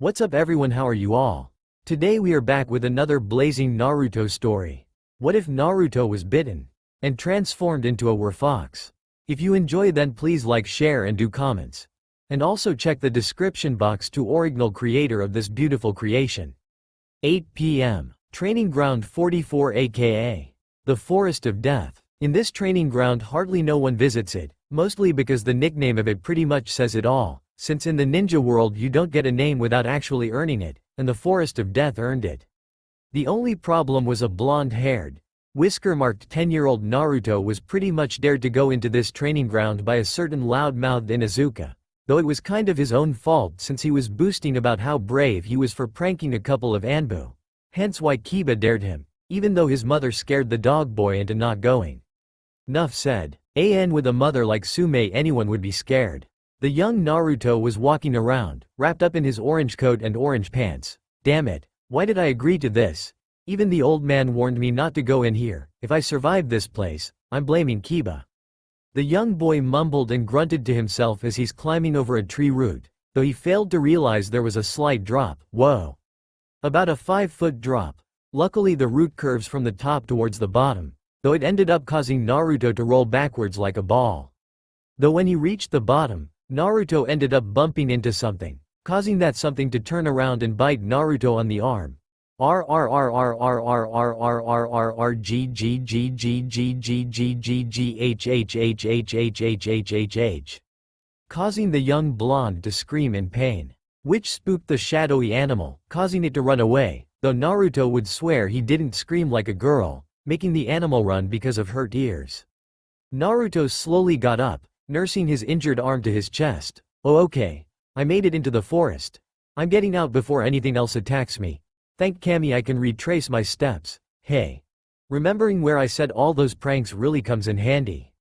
What's up everyone, how are you all? Today we are back with another blazing Naruto story. What if Naruto was bitten and transformed into a Werefox? If you enjoy, then please like, share and do comments. And also check the description box to original creator of this beautiful creation. 8 p.m. Training Ground 44, aka the Forest of Death. In this training ground hardly no one visits it, mostly because the nickname of it pretty much says it all. Since in the ninja world you don't get a name without actually earning it, and the Forest of Death earned it. The only problem was a blonde-haired, whisker-marked 10-year-old Naruto was pretty much dared to go into this training ground by a certain loud-mouthed Inuzuka, though it was kind of his own fault since he was boasting about how brave he was for pranking a couple of Anbu. Hence why Kiba dared him, even though his mother scared the dog boy into not going. Nuff said. With a mother like Sume, anyone would be scared. The young Naruto was walking around, wrapped up in his orange coat and orange pants. Damn it, why did I agree to this? Even the old man warned me not to go in here. If I survive this place, I'm blaming Kiba. The young boy mumbled and grunted to himself as he's climbing over a tree root, though he failed to realize there was a slight drop. Whoa. About a 5-foot drop. Luckily the root curves from the top towards the bottom, though it ended up causing Naruto to roll backwards like a ball. Though when he reached the bottom, Naruto ended up bumping into something, causing that something to turn around and bite Naruto on the arm. Causing the young blonde to scream in pain, which spooked the shadowy animal, causing it to run away, though Naruto would swear he didn't scream like a girl, making the animal run because of hurt ears. Naruto slowly got up, nursing his injured arm to his chest. Oh okay, I made it into the forest. I'm getting out before anything else attacks me. Thank Kami I can retrace my steps. Hey. Remembering where I said all those pranks really comes in handy.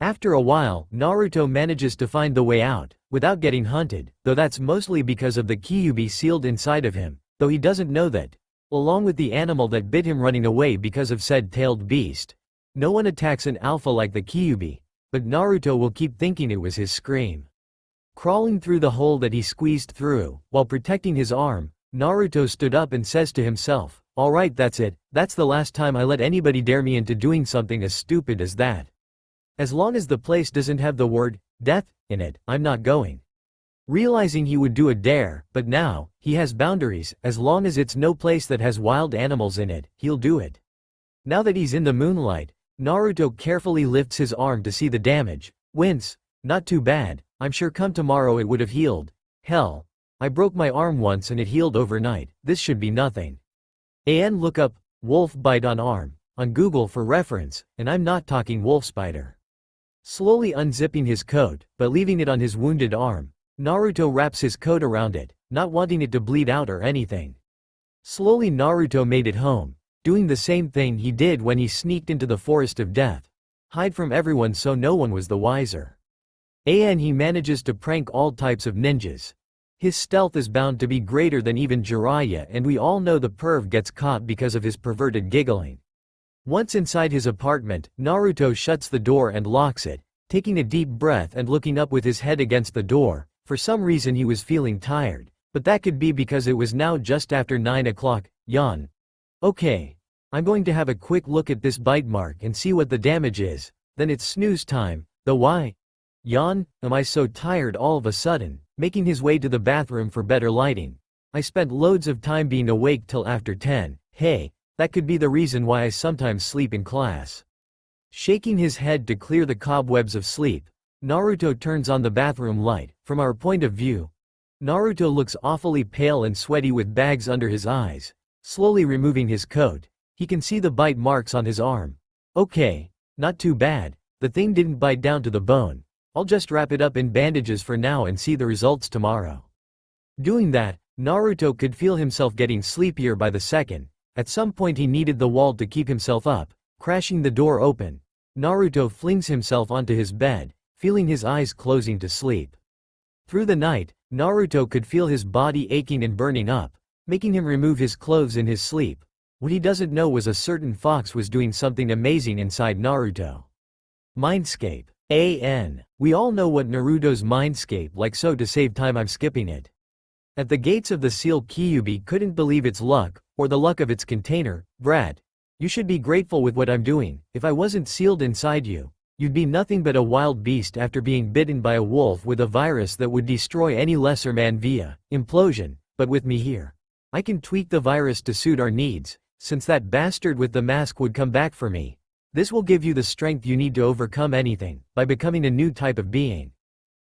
After a while, Naruto manages to find the way out, without getting hunted, though that's mostly because of the Kyuubi sealed inside of him, though he doesn't know that. Along with the animal that bit him running away because of said tailed beast. No one attacks an alpha like the Kyuubi, but Naruto will keep thinking it was his scream. Crawling through the hole that he squeezed through, while protecting his arm, Naruto stood up and says to himself, alright, that's it, that's the last time I let anybody dare me into doing something as stupid as that. As long as the place doesn't have the word, death, in it, I'm not going. Realizing he would do a dare, but now, he has boundaries, as long as it's no place that has wild animals in it, he'll do it. Now that he's in the moonlight, Naruto carefully lifts his arm to see the damage. Wince. Not too bad, I'm sure come tomorrow it would have healed. Hell. I broke my arm once and it healed overnight, this should be nothing. Look up, wolf bite on arm, on Google for reference, and I'm not talking wolf spider. Slowly unzipping his coat, but leaving it on his wounded arm, Naruto wraps his coat around it, not wanting it to bleed out or anything. Slowly Naruto made it home, doing the same thing he did when he sneaked into the Forest of Death. Hide from everyone so no one was the wiser. He manages to prank all types of ninjas. His stealth is bound to be greater than even Jiraiya, and we all know the perv gets caught because of his perverted giggling. Once inside his apartment, Naruto shuts the door and locks it, taking a deep breath and looking up with his head against the door. For some reason he was feeling tired, but that could be because it was now just after 9 o'clock. Yawn. Okay. I'm going to have a quick look at this bite mark and see what the damage is, then it's snooze time, though why? Yawn, am I so tired all of a sudden, making his way to the bathroom for better lighting. I spent loads of time being awake till after 10, hey, that could be the reason why I sometimes sleep in class. Shaking his head to clear the cobwebs of sleep, Naruto turns on the bathroom light. From our point of view, Naruto looks awfully pale and sweaty with bags under his eyes. Slowly removing his coat, he can see the bite marks on his arm. Okay, not too bad, the thing didn't bite down to the bone. I'll just wrap it up in bandages for now and see the results tomorrow. Doing that, Naruto could feel himself getting sleepier by the second. At some point he needed the wall to keep himself up. Crashing the door open, Naruto flings himself onto his bed, feeling his eyes closing to sleep. Through the night, Naruto could feel his body aching and burning up, making him remove his clothes in his sleep. What he doesn't know was a certain fox was doing something amazing inside Naruto. Mindscape. We all know what Naruto's mindscape like, so to save time I'm skipping it. At the gates of the seal, Kyubi couldn't believe its luck, or the luck of its container. Brat. You should be grateful with what I'm doing. If I wasn't sealed inside you, you'd be nothing but a wild beast after being bitten by a wolf with a virus that would destroy any lesser man via implosion. But with me here, I can tweak the virus to suit our needs, since that bastard with the mask would come back for me. This will give you the strength you need to overcome anything, by becoming a new type of being.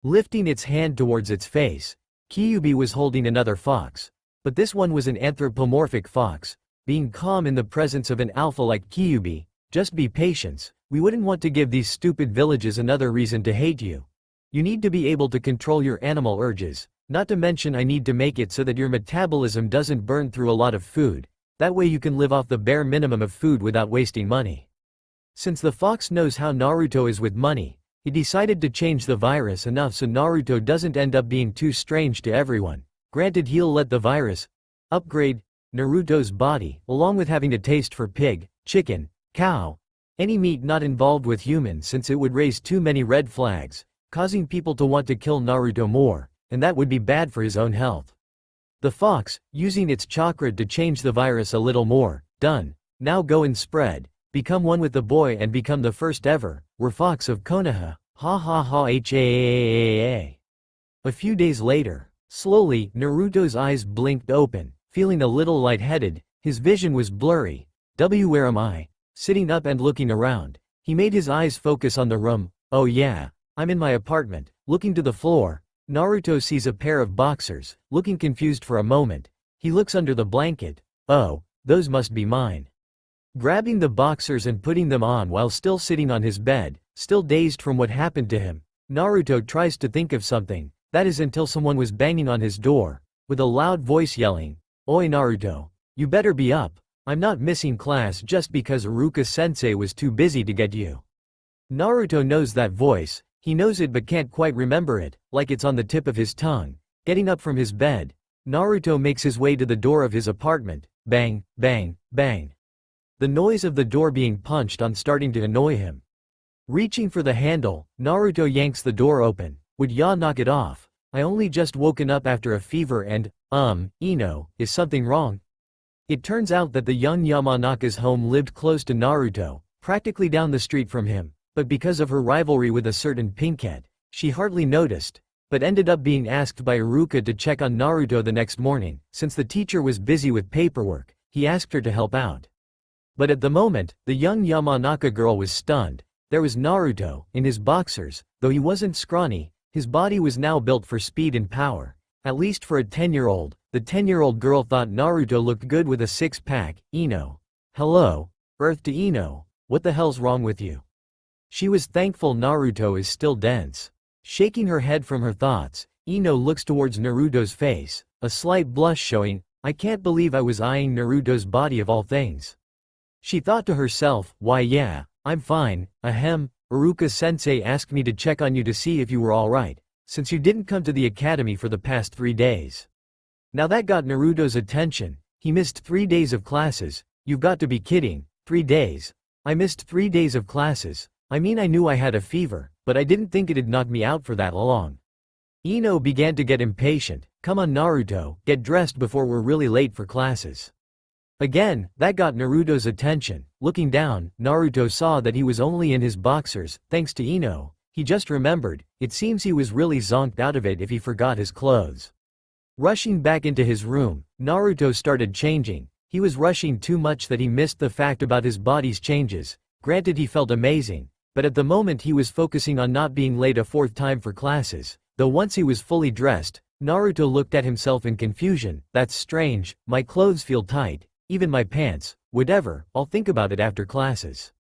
Lifting its hand towards its face, Kyubi was holding another fox. But this one was an anthropomorphic fox. Being calm in the presence of an alpha like Kyubi, just be patient. We wouldn't want to give these stupid villages another reason to hate you. You need to be able to control your animal urges, not to mention I need to make it so that your metabolism doesn't burn through a lot of food. That way you can live off the bare minimum of food without wasting money. Since the fox knows how Naruto is with money, he decided to change the virus enough so Naruto doesn't end up being too strange to everyone. Granted, he'll let the virus upgrade Naruto's body, along with having a taste for pig, chicken, cow, any meat not involved with humans, since it would raise too many red flags, causing people to want to kill Naruto more, and that would be bad for his own health. The fox, using its chakra to change the virus a little more. Done. Now go and spread. Become one with the boy and become the first ever Werefox of Konoha. Ha ha ha ha. A few days later, slowly, Naruto's eyes blinked open, feeling a little lightheaded. His vision was blurry. Where am I? Sitting up and looking around, he made his eyes focus on the room. Oh yeah, I'm in my apartment. Looking to the floor, Naruto sees a pair of boxers. Looking confused for a moment, he looks under the blanket. Oh, those must be mine. Grabbing the boxers and putting them on while still sitting on his bed, still dazed from what happened to him, Naruto tries to think of something. That is until someone was banging on his door, with a loud voice yelling, "Oi Naruto, you better be up. I'm not missing class just because Iruka-sensei was too busy to get you." Naruto knows that voice. He knows it but can't quite remember it, like it's on the tip of his tongue. Getting up from his bed, Naruto makes his way to the door of his apartment. Bang, bang, bang. The noise of the door being punched on starting to annoy him. Reaching for the handle, Naruto yanks the door open. Would ya knock it off? I only just woken up after a fever and, Ino, is something wrong? It turns out that the young Yamanaka's home lived close to Naruto, practically down the street from him, but because of her rivalry with a certain pinkhead, she hardly noticed, but ended up being asked by Iruka to check on Naruto the next morning. Since the teacher was busy with paperwork, he asked her to help out. But at the moment, the young Yamanaka girl was stunned. There was Naruto, in his boxers. Though he wasn't scrawny, his body was now built for speed and power. At least for a 10-year-old, the 10-year-old girl thought Naruto looked good with a six-pack. Ino. Hello, Earth to Ino, what the hell's wrong with you? She was thankful Naruto is still dense. Shaking her head from her thoughts, Ino looks towards Naruto's face, a slight blush showing. I can't believe I was eyeing Naruto's body of all things. She thought to herself, why yeah, I'm fine. Ahem, Iruka-sensei asked me to check on you to see if you were alright, since you didn't come to the academy for the past 3 days. Now that got Naruto's attention. He missed 3 days of classes. You've got to be kidding. 3 days? I missed 3 days of classes. I mean, I knew I had a fever, but I didn't think it'd knock me out for that long. Ino began to get impatient. Come on Naruto, get dressed before we're really late for classes. Again, that got Naruto's attention. Looking down, Naruto saw that he was only in his boxers. Thanks to Ino, he just remembered. It seems he was really zonked out of it if he forgot his clothes. Rushing back into his room, Naruto started changing. He was rushing too much that he missed the fact about his body's changes. Granted, he felt amazing, but at the moment he was focusing on not being late a 4th time for classes. Though once he was fully dressed, Naruto looked at himself in confusion. That's strange, my clothes feel tight. Even my pants. Whatever, I'll think about it after classes.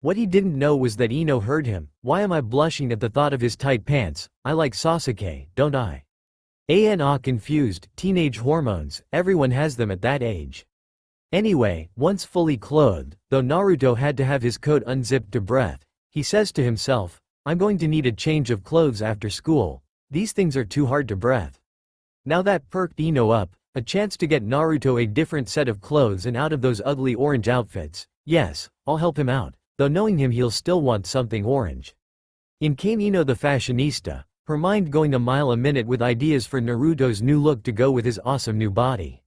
What he didn't know was that Ino heard him. Why am I blushing at the thought of his tight pants? I like Sasuke, don't I? Confused, teenage hormones, everyone has them at that age. Anyway, once fully clothed, though Naruto had to have his coat unzipped to breath, he says to himself, I'm going to need a change of clothes after school. These things are too hard to breath. Now that perked Ino up. A chance to get Naruto a different set of clothes and out of those ugly orange outfits. Yes, I'll help him out, though knowing him he'll still want something orange. In came Ino the fashionista. her mind going a mile a minute with ideas for Naruto's new look to go with his awesome new body.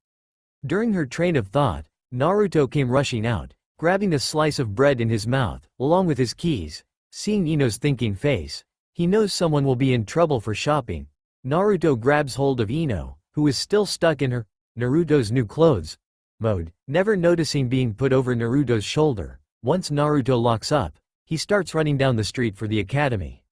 During her train of thought, Naruto came rushing out, grabbing a slice of bread in his mouth, along with his keys. Seeing Ino's thinking face, he knows someone will be in trouble for shopping. Naruto grabs hold of Ino, who is still stuck in her Naruto's new clothes mode, never noticing being put over Naruto's shoulder. Once Naruto locks up, he starts running down the street for the academy.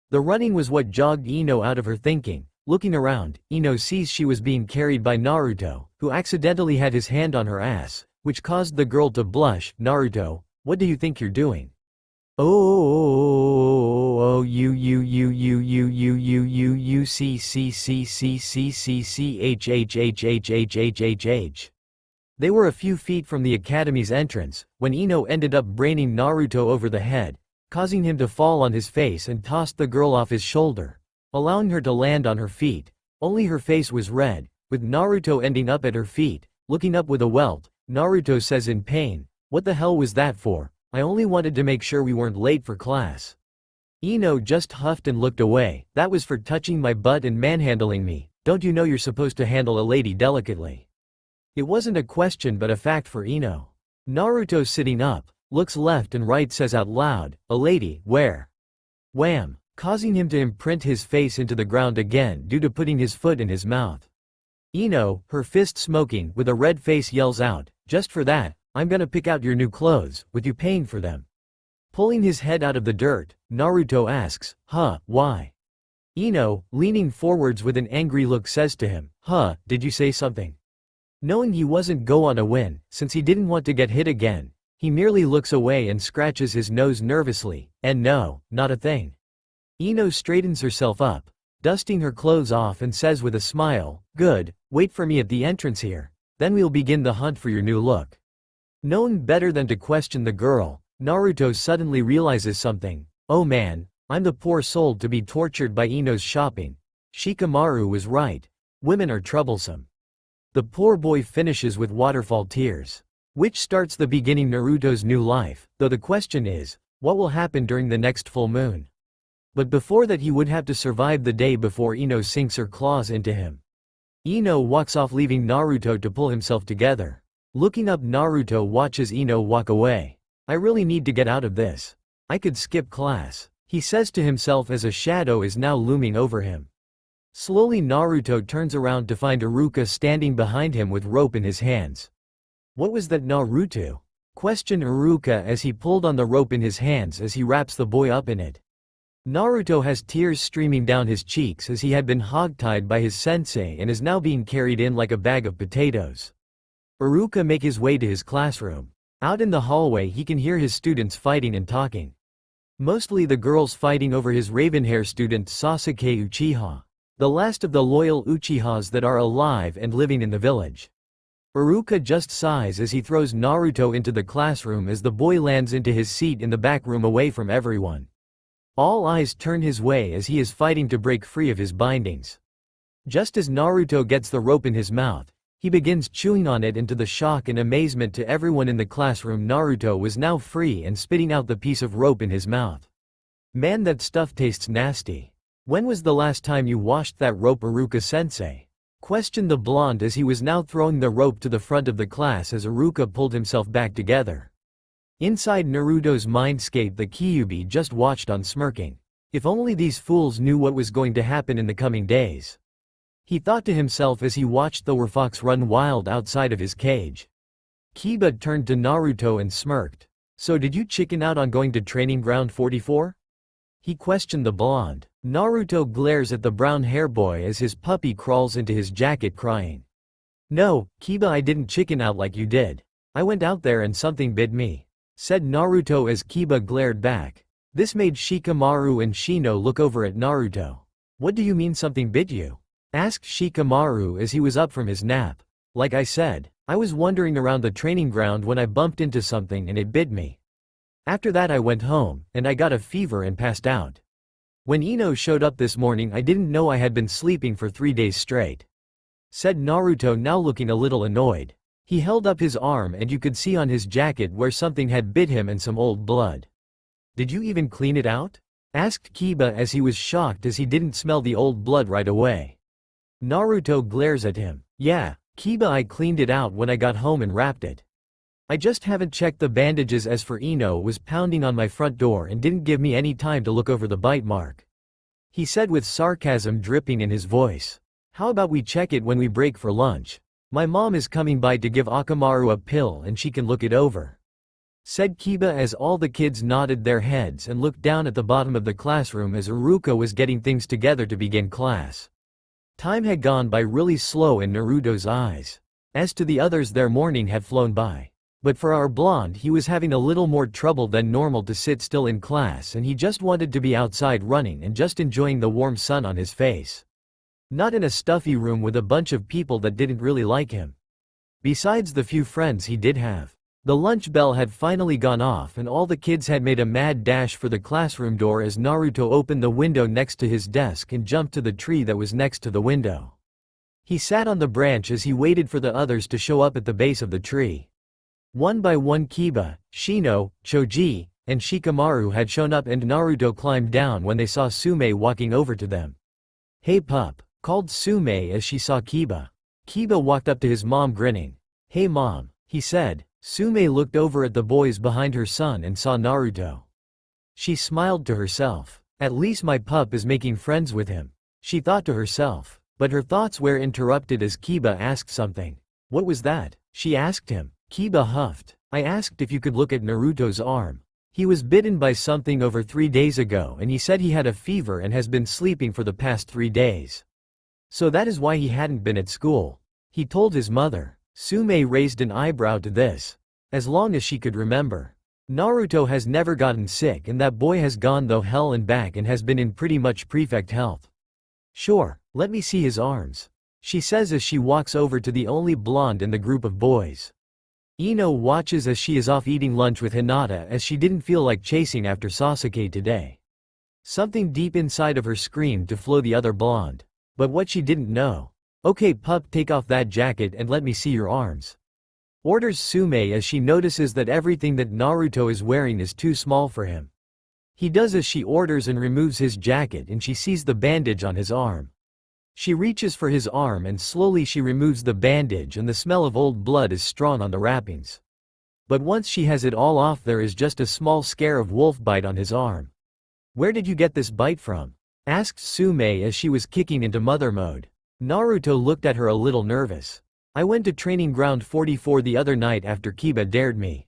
The running was what jogged Ino out of her thinking. Looking around, Ino sees she was being carried by Naruto, who accidentally had his hand on her ass, which caused the girl to blush. Naruto, what do you think you're doing? Oh, you. They were a few feet from the academy's entrance, when Ino ended up braining Naruto over the head, causing him to fall on his face and tossed the girl off his shoulder, allowing her to land on her feet. Only her face was red, with Naruto ending up at her feet, looking up with a welt. Naruto says in pain, "What the hell was that for? I only wanted to make sure we weren't late for class." Ino just huffed and looked away. "That was for touching my butt and manhandling me. Don't you know you're supposed to handle a lady delicately?" It wasn't a question but a fact for Ino. Naruto sitting up, looks left and right, says out loud, "A lady, where?" Wham! Causing him to imprint his face into the ground again due to putting his foot in his mouth. Ino, her fist smoking, with a red face yells out, "Just for that, I'm gonna pick out your new clothes, with you paying for them." Pulling his head out of the dirt, Naruto asks, "Huh, why?" Ino, leaning forwards with an angry look, says to him, "Huh, did you say something?" Knowing he wasn't gonna win, since he didn't want to get hit again, he merely looks away and scratches his nose nervously, and no, not a thing. Ino straightens herself up, dusting her clothes off, and says with a smile, "Good, wait for me at the entrance here, then we'll begin the hunt for your new look." Knowing better than to question the girl, Naruto suddenly realizes something. Oh man, I'm the poor soul to be tortured by Ino's shopping. Shikamaru was right. Women are troublesome. The poor boy finishes with waterfall tears, which starts the beginning Naruto's new life, though the question is, what will happen during the next full moon? But before that he would have to survive the day before Ino sinks her claws into him. Ino walks off, leaving Naruto to pull himself together. Looking up, Naruto watches Ino walk away. "I really need to get out of this. I could skip class," he says to himself as a shadow is now looming over him. Slowly Naruto turns around to find Iruka standing behind him with rope in his hands. "What was that, Naruto?" questioned Iruka as he pulled on the rope in his hands as he wraps the boy up in it. Naruto has tears streaming down his cheeks as he had been hogtied by his sensei and is now being carried in like a bag of potatoes. Iruka makes his way to his classroom. Out in the hallway he can hear his students fighting and talking. Mostly the girls fighting over his raven-hair student Sasuke Uchiha, the last of the loyal Uchihas that are alive and living in the village. Iruka just sighs as he throws Naruto into the classroom as the boy lands into his seat in the back room away from everyone. All eyes turn his way as he is fighting to break free of his bindings. Just as Naruto gets the rope in his mouth, he begins chewing on it, and to the shock and amazement to everyone in the classroom, Naruto was now free and spitting out the piece of rope in his mouth. "Man, that stuff tastes nasty. When was the last time you washed that rope, Iruka-sensei?" questioned the blonde as he was now throwing the rope to the front of the class as Iruka pulled himself back together. Inside Naruto's mindscape, the Kyuubi just watched on, smirking. If only these fools knew what was going to happen in the coming days. He thought to himself as he watched the Werefox run wild outside of his cage. Kiba turned to Naruto and smirked. "So did you chicken out on going to training ground 44? He questioned the blonde. Naruto glares at the brown hair boy as his puppy crawls into his jacket crying. "No, Kiba, I didn't chicken out like you did. I went out there and something bit me," said Naruto as Kiba glared back. This made Shikamaru and Shino look over at Naruto. "What do you mean something bit you?" asked Shikamaru as he was up from his nap. "Like I said, I was wandering around the training ground when I bumped into something and it bit me. After that I went home, and I got a fever and passed out. When Ino showed up this morning I didn't know I had been sleeping for 3 days straight," said Naruto, now looking a little annoyed. He held up his arm and you could see on his jacket where something had bit him and some old blood. "Did you even clean it out?" Asked Kiba as he was shocked as he didn't smell the old blood right away. Naruto glares at him. Yeah, Kiba, I cleaned it out when I got home and wrapped it. I just haven't checked the bandages. As for Ino was pounding on my front door and didn't give me any time to look over the bite mark. He said with sarcasm dripping in his voice. How about we check it when we break for lunch? My mom is coming by to give Akamaru a pill and she can look it over. Said Kiba as all the kids nodded their heads and looked down at the bottom of the classroom as Iruka was getting things together to begin class. Time had gone by really slow in Naruto's eyes. As to the others, their morning had flown by. But for our blonde, he was having a little more trouble than normal to sit still in class, and he just wanted to be outside running and just enjoying the warm sun on his face. Not in a stuffy room with a bunch of people that didn't really like him. Besides the few friends he did have. The lunch bell had finally gone off and all the kids had made a mad dash for the classroom door as Naruto opened the window next to his desk and jumped to the tree that was next to the window. He sat on the branch as he waited for the others to show up at the base of the tree. One by one Kiba, Shino, Choji, and Shikamaru had shown up and Naruto climbed down when they saw Sume walking over to them. Hey pup, called Sume as she saw Kiba. Kiba walked up to his mom grinning. Hey mom, he said. Sume looked over at the boys behind her son and saw Naruto. She smiled to herself. At least my pup is making friends with him, she thought to herself. But her thoughts were interrupted as Kiba asked something. What was that? She asked him. Kiba huffed. I asked if you could look at Naruto's arm. He was bitten by something over 3 days ago and he said he had a fever and has been sleeping for the past 3 days. So that is why he hadn't been at school. He told his mother. Sume raised an eyebrow to this. As long as she could remember. Naruto has never gotten sick and that boy has gone through hell and back and has been in pretty much perfect health. Sure, let me see his arms. She says as she walks over to the only blonde in the group of boys. Ino watches as she is off eating lunch with Hinata as she didn't feel like chasing after Sasuke today. Something deep inside of her screamed to flow the other blonde. But what she didn't know. Okay pup, take off that jacket and let me see your arms. Orders Sume as she notices that everything that Naruto is wearing is too small for him. He does as she orders and removes his jacket and she sees the bandage on his arm. She reaches for his arm and slowly she removes the bandage and the smell of old blood is strong on the wrappings. But once she has it all off, there is just a small scare of wolf bite on his arm. Where did you get this bite from? Asked Sume as she was kicking into mother mode. Naruto looked at her a little nervous. I went to training ground 44 the other night after Kiba dared me.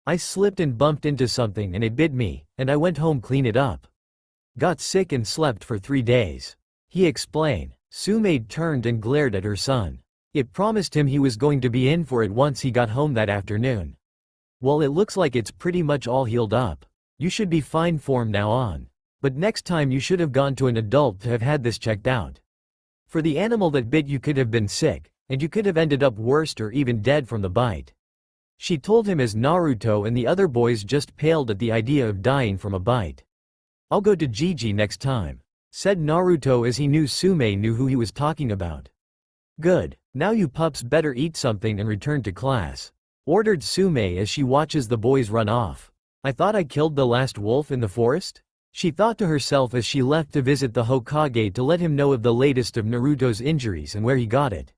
I slipped and bumped into something and it bit me, and I went home clean it up. Got sick and slept for 3 days. He explained. Sume turned and glared at her son. It promised him he was going to be in for it once he got home that afternoon. Well, it looks like it's pretty much all healed up. You should be fine from now on. But next time you should have gone to an adult to have had this checked out. For the animal that bit you could have been sick, and you could have ended up worse or even dead from the bite. She told him as Naruto and the other boys just paled at the idea of dying from a bite. I'll go to Gigi next time. Said Naruto as he knew Sume knew who he was talking about. Good, now you pups better eat something and return to class. Ordered Sume as she watches the boys run off. I thought I killed the last wolf in the forest? She thought to herself as she left to visit the Hokage to let him know of the latest of Naruto's injuries and where he got it.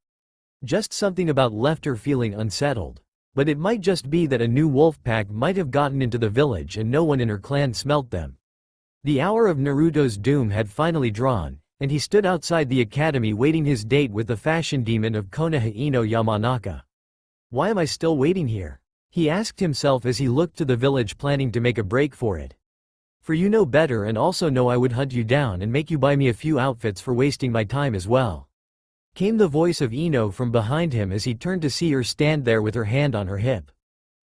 Just something about left her feeling unsettled. But it might just be that a new wolf pack might have gotten into the village and no one in her clan smelt them. The hour of Naruto's doom had finally drawn, and he stood outside the academy waiting his date with the fashion demon of Konoha Ino Yamanaka. Why am I still waiting here? He asked himself as he looked to the village planning to make a break for it. For you know better and also know I would hunt you down and make you buy me a few outfits for wasting my time as well. Came the voice of Ino from behind him as he turned to see her stand there with her hand on her hip.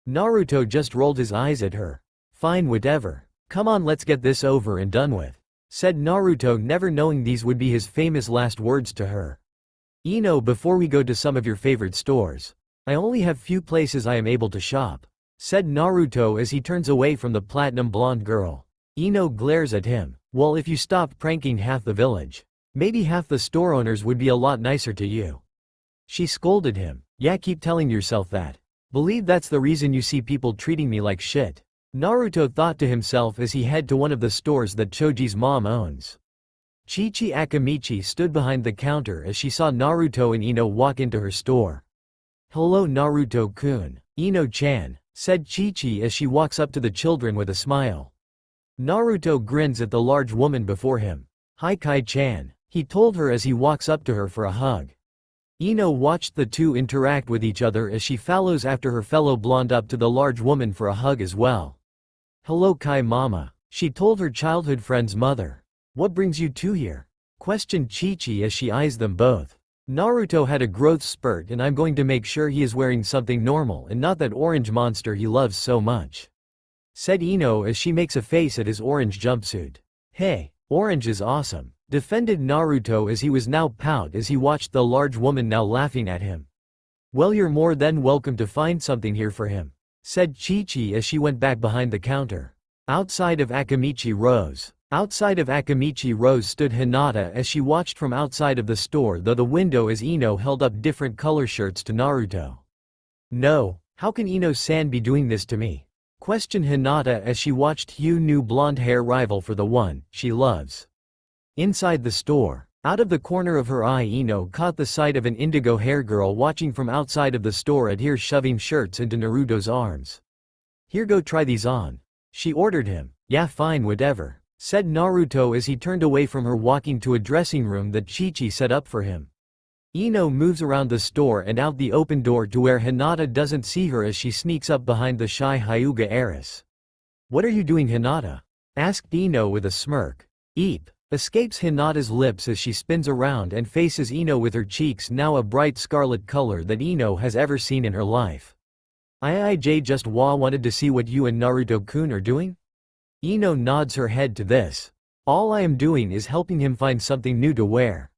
Naruto just rolled his eyes at her. Fine, whatever. Come on, let's get this over and done with. Said Naruto, never knowing these would be his famous last words to her. Ino, before we go to some of your favorite stores. I only have few places I am able to shop. Said Naruto as he turns away from the platinum blonde girl. Ino glares at him. Well, if you stopped pranking half the village, maybe half the store owners would be a lot nicer to you. She scolded him. Yeah, keep telling yourself that. Believe that's the reason you see people treating me like shit. Naruto thought to himself as he head to one of the stores that Choji's mom owns. Chi-Chi Akamichi stood behind the counter as she saw Naruto and Ino walk into her store. "Hello Naruto-kun, Ino-chan," said Chi-Chi as she walks up to the children with a smile. Naruto grins at the large woman before him. "Hi Kai-chan," he told her as he walks up to her for a hug. Ino watched the two interact with each other as she follows after her fellow blonde up to the large woman for a hug as well. "Hello Kai mama," she told her childhood friend's mother. "What brings you two here?" questioned Chi-Chi as she eyes them both. "Naruto had a growth spurt and I'm going to make sure he is wearing something normal and not that orange monster he loves so much," said Ino as she makes a face at his orange jumpsuit. "Hey, orange is awesome," defended Naruto as he was now pout as he watched the large woman now laughing at him. "Well, you're more than welcome to find something here for him," said Chi-Chi as she went back behind the counter. Outside of Akamichi Rose stood Hinata as she watched from outside of the store though the window as Ino held up different color shirts to Naruto. "No, how can Ino-san be doing this to me?" questioned Hinata as she watched Hugh new blonde hair rival for the one she loves. Inside the store, out of the corner of her eye Ino caught the sight of an indigo hair girl watching from outside of the store at here shoving shirts into Naruto's arms. "Here, go try these on," she ordered him. "Yeah fine whatever," said Naruto as he turned away from her walking to a dressing room that Chi-Chi set up for him. Ino moves around the store and out the open door to where Hinata doesn't see her as she sneaks up behind the shy Hyuga heiress. "What are you doing Hinata?" asked Ino with a smirk. "Eep," escapes Hinata's lips as she spins around and faces Ino with her cheeks now a bright scarlet color that Ino has ever seen in her life. "IIJ just wanted to see what you and Naruto-kun are doing?" Ino nods her head to this. "All I am doing is helping him find something new to wear.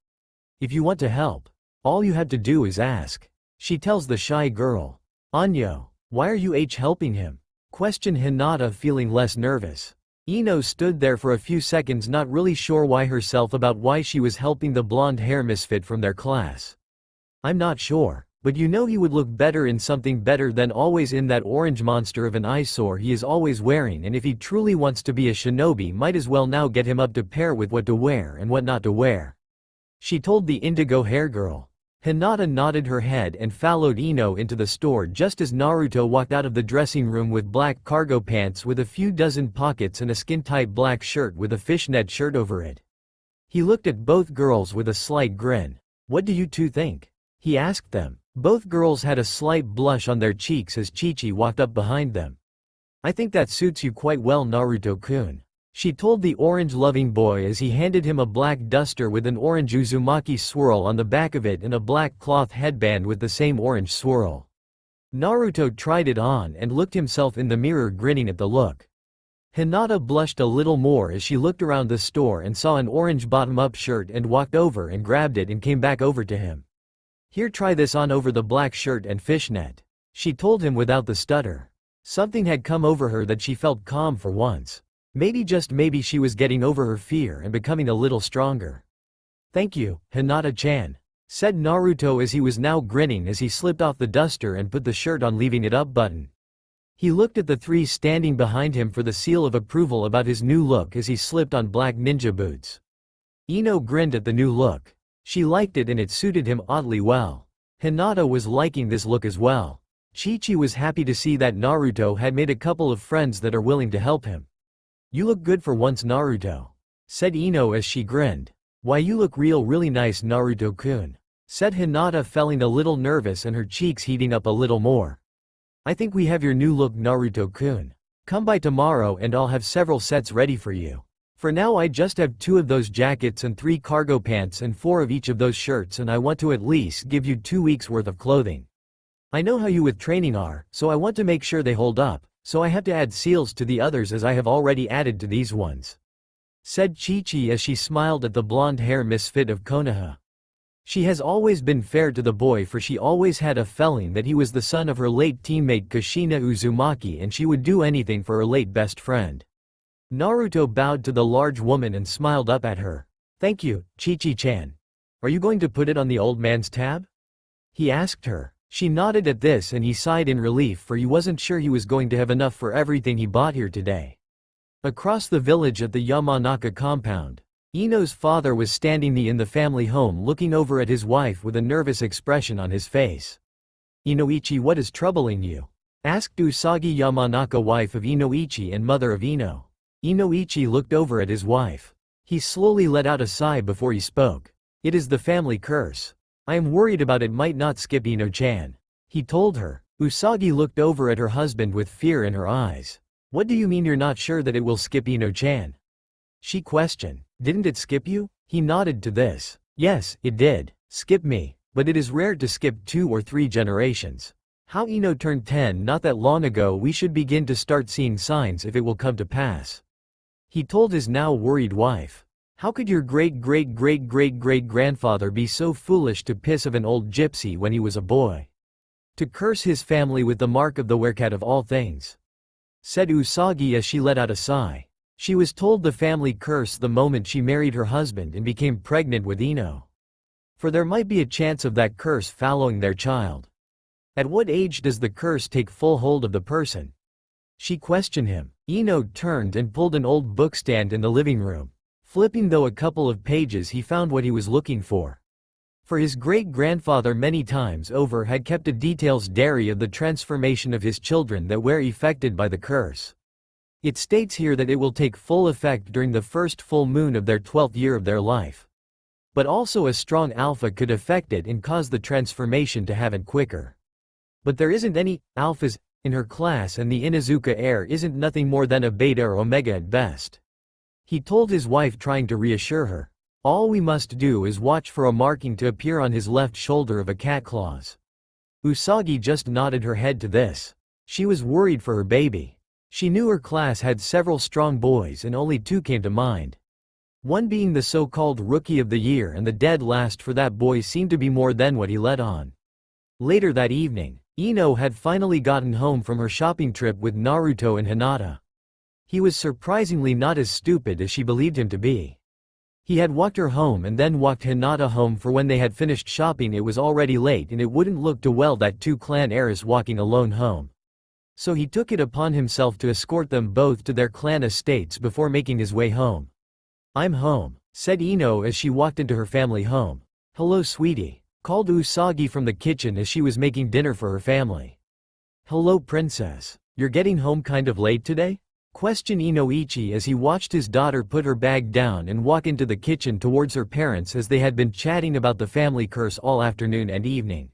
If you want to help, all you have to do is ask," she tells the shy girl. "Anyo, why are you helping him?" questioned Hinata feeling less nervous. Ino stood there for a few seconds not really sure why herself about why she was helping the blonde hair misfit from their class. "I'm not sure. But you know he would look better in something better than always in that orange monster of an eyesore he is always wearing and if he truly wants to be a shinobi might as well now get him up to pair with what to wear and what not to wear," she told the indigo hair girl. Hinata nodded her head and followed Ino into the store just as Naruto walked out of the dressing room with black cargo pants with a few dozen pockets and a skin-tight black shirt with a fishnet shirt over it. He looked at both girls with a slight grin. "What do you two think?" he asked them. Both girls had a slight blush on their cheeks as Chi-Chi walked up behind them. "I think that suits you quite well Naruto-kun," she told the orange-loving boy as he handed him a black duster with an orange Uzumaki swirl on the back of it and a black cloth headband with the same orange swirl. Naruto tried it on and looked himself in the mirror grinning at the look. Hinata blushed a little more as she looked around the store and saw an orange bottom-up shirt and walked over and grabbed it and came back over to him. "Here, try this on over the black shirt and fishnet," she told him without the stutter. Something had come over her that she felt calm for once. Maybe just maybe she was getting over her fear and becoming a little stronger. "Thank you, Hinata-chan," said Naruto as he was now grinning as he slipped off the duster and put the shirt on leaving it up button. He looked at the three standing behind him for the seal of approval about his new look as he slipped on black ninja boots. Ino grinned at the new look. She liked it and it suited him oddly well. Hinata was liking this look as well. Chi-Chi was happy to see that Naruto had made a couple of friends that are willing to help him. "You look good for once Naruto," said Ino as she grinned. "Why you look really nice Naruto-kun," said Hinata feeling a little nervous and her cheeks heating up a little more. "I think we have your new look Naruto-kun. Come by tomorrow and I'll have several sets ready for you. For now I just have 2 of those jackets and 3 cargo pants and 4 of each of those shirts and I want to at least give you 2 weeks worth of clothing. I know how you with training are, so I want to make sure they hold up, so I have to add seals to the others as I have already added to these ones," said Chi-Chi as she smiled at the blonde hair misfit of Konoha. She has always been fair to the boy for she always had a feeling that he was the son of her late teammate Kushina Uzumaki and she would do anything for her late best friend. Naruto bowed to the large woman and smiled up at her. "Thank you, Chi-Chi-chan. Are you going to put it on the old man's tab?" he asked her. She nodded at this and he sighed in relief, for he wasn't sure he was going to have enough for everything he bought here today. Across the village at the Yamanaka compound, Ino's father was standing in the family home looking over at his wife with a nervous expression on his face. "Inoichi, what is troubling you?" asked Usagi Yamanaka, wife of Inoichi and mother of Ino. Inoichi looked over at his wife. He slowly let out a sigh before he spoke. "It is the family curse. I am worried about it might not skip Ino-chan," he told her. Usagi looked over at her husband with fear in her eyes. "What do you mean you're not sure that it will skip Ino-chan?" she questioned. "Didn't it skip you?" He nodded to this. "Yes, it did skip me, but it is rare to skip 2 or 3 generations. How Ino turned 10 not that long ago, we should begin to start seeing signs if it will come to pass," he told his now worried wife. "How could your great-great-great-great-great-grandfather be so foolish to piss of an old gypsy when he was a boy? To curse his family with the mark of the werecat of all things," said Usagi as she let out a sigh. She was told the family curse the moment she married her husband and became pregnant with Ino. For there might be a chance of that curse following their child. "At what age does the curse take full hold of the person?" she questioned him. Ino turned and pulled an old bookstand in the living room. Flipping though a couple of pages, he found what he was looking for. For his great-grandfather many times over had kept a detail's diary of the transformation of his children that were affected by the curse. It states here that it will take full effect during the first full moon of their 12th year of their life. But also a strong alpha could affect it and cause the transformation to happen quicker. But there isn't any alphas in her class, and the Inuzuka heir isn't nothing more than a beta or omega at best, he told his wife, trying to reassure her. "All we must do is watch for a marking to appear on his left shoulder of a cat claws." Usagi just nodded her head to this. She was worried for her baby. She knew her class had several strong boys and only 2 came to mind. One being the so-called Rookie of the Year, and the dead last for that boy seemed to be more than what he let on. Later that evening, Ino had finally gotten home from her shopping trip with Naruto and Hinata. He was surprisingly not as stupid as she believed him to be. He had walked her home and then walked Hinata home, for when they had finished shopping it was already late and it wouldn't look too well that 2 clan heirs walking alone home. So he took it upon himself to escort them both to their clan estates before making his way home. "I'm home," said Ino as she walked into her family home. "Hello sweetie," called Usagi from the kitchen as she was making dinner for her family. "Hello princess. You're getting home kind of late today?" questioned Inoichi as he watched his daughter put her bag down and walk into the kitchen towards her parents, as they had been chatting about the family curse all afternoon and evening.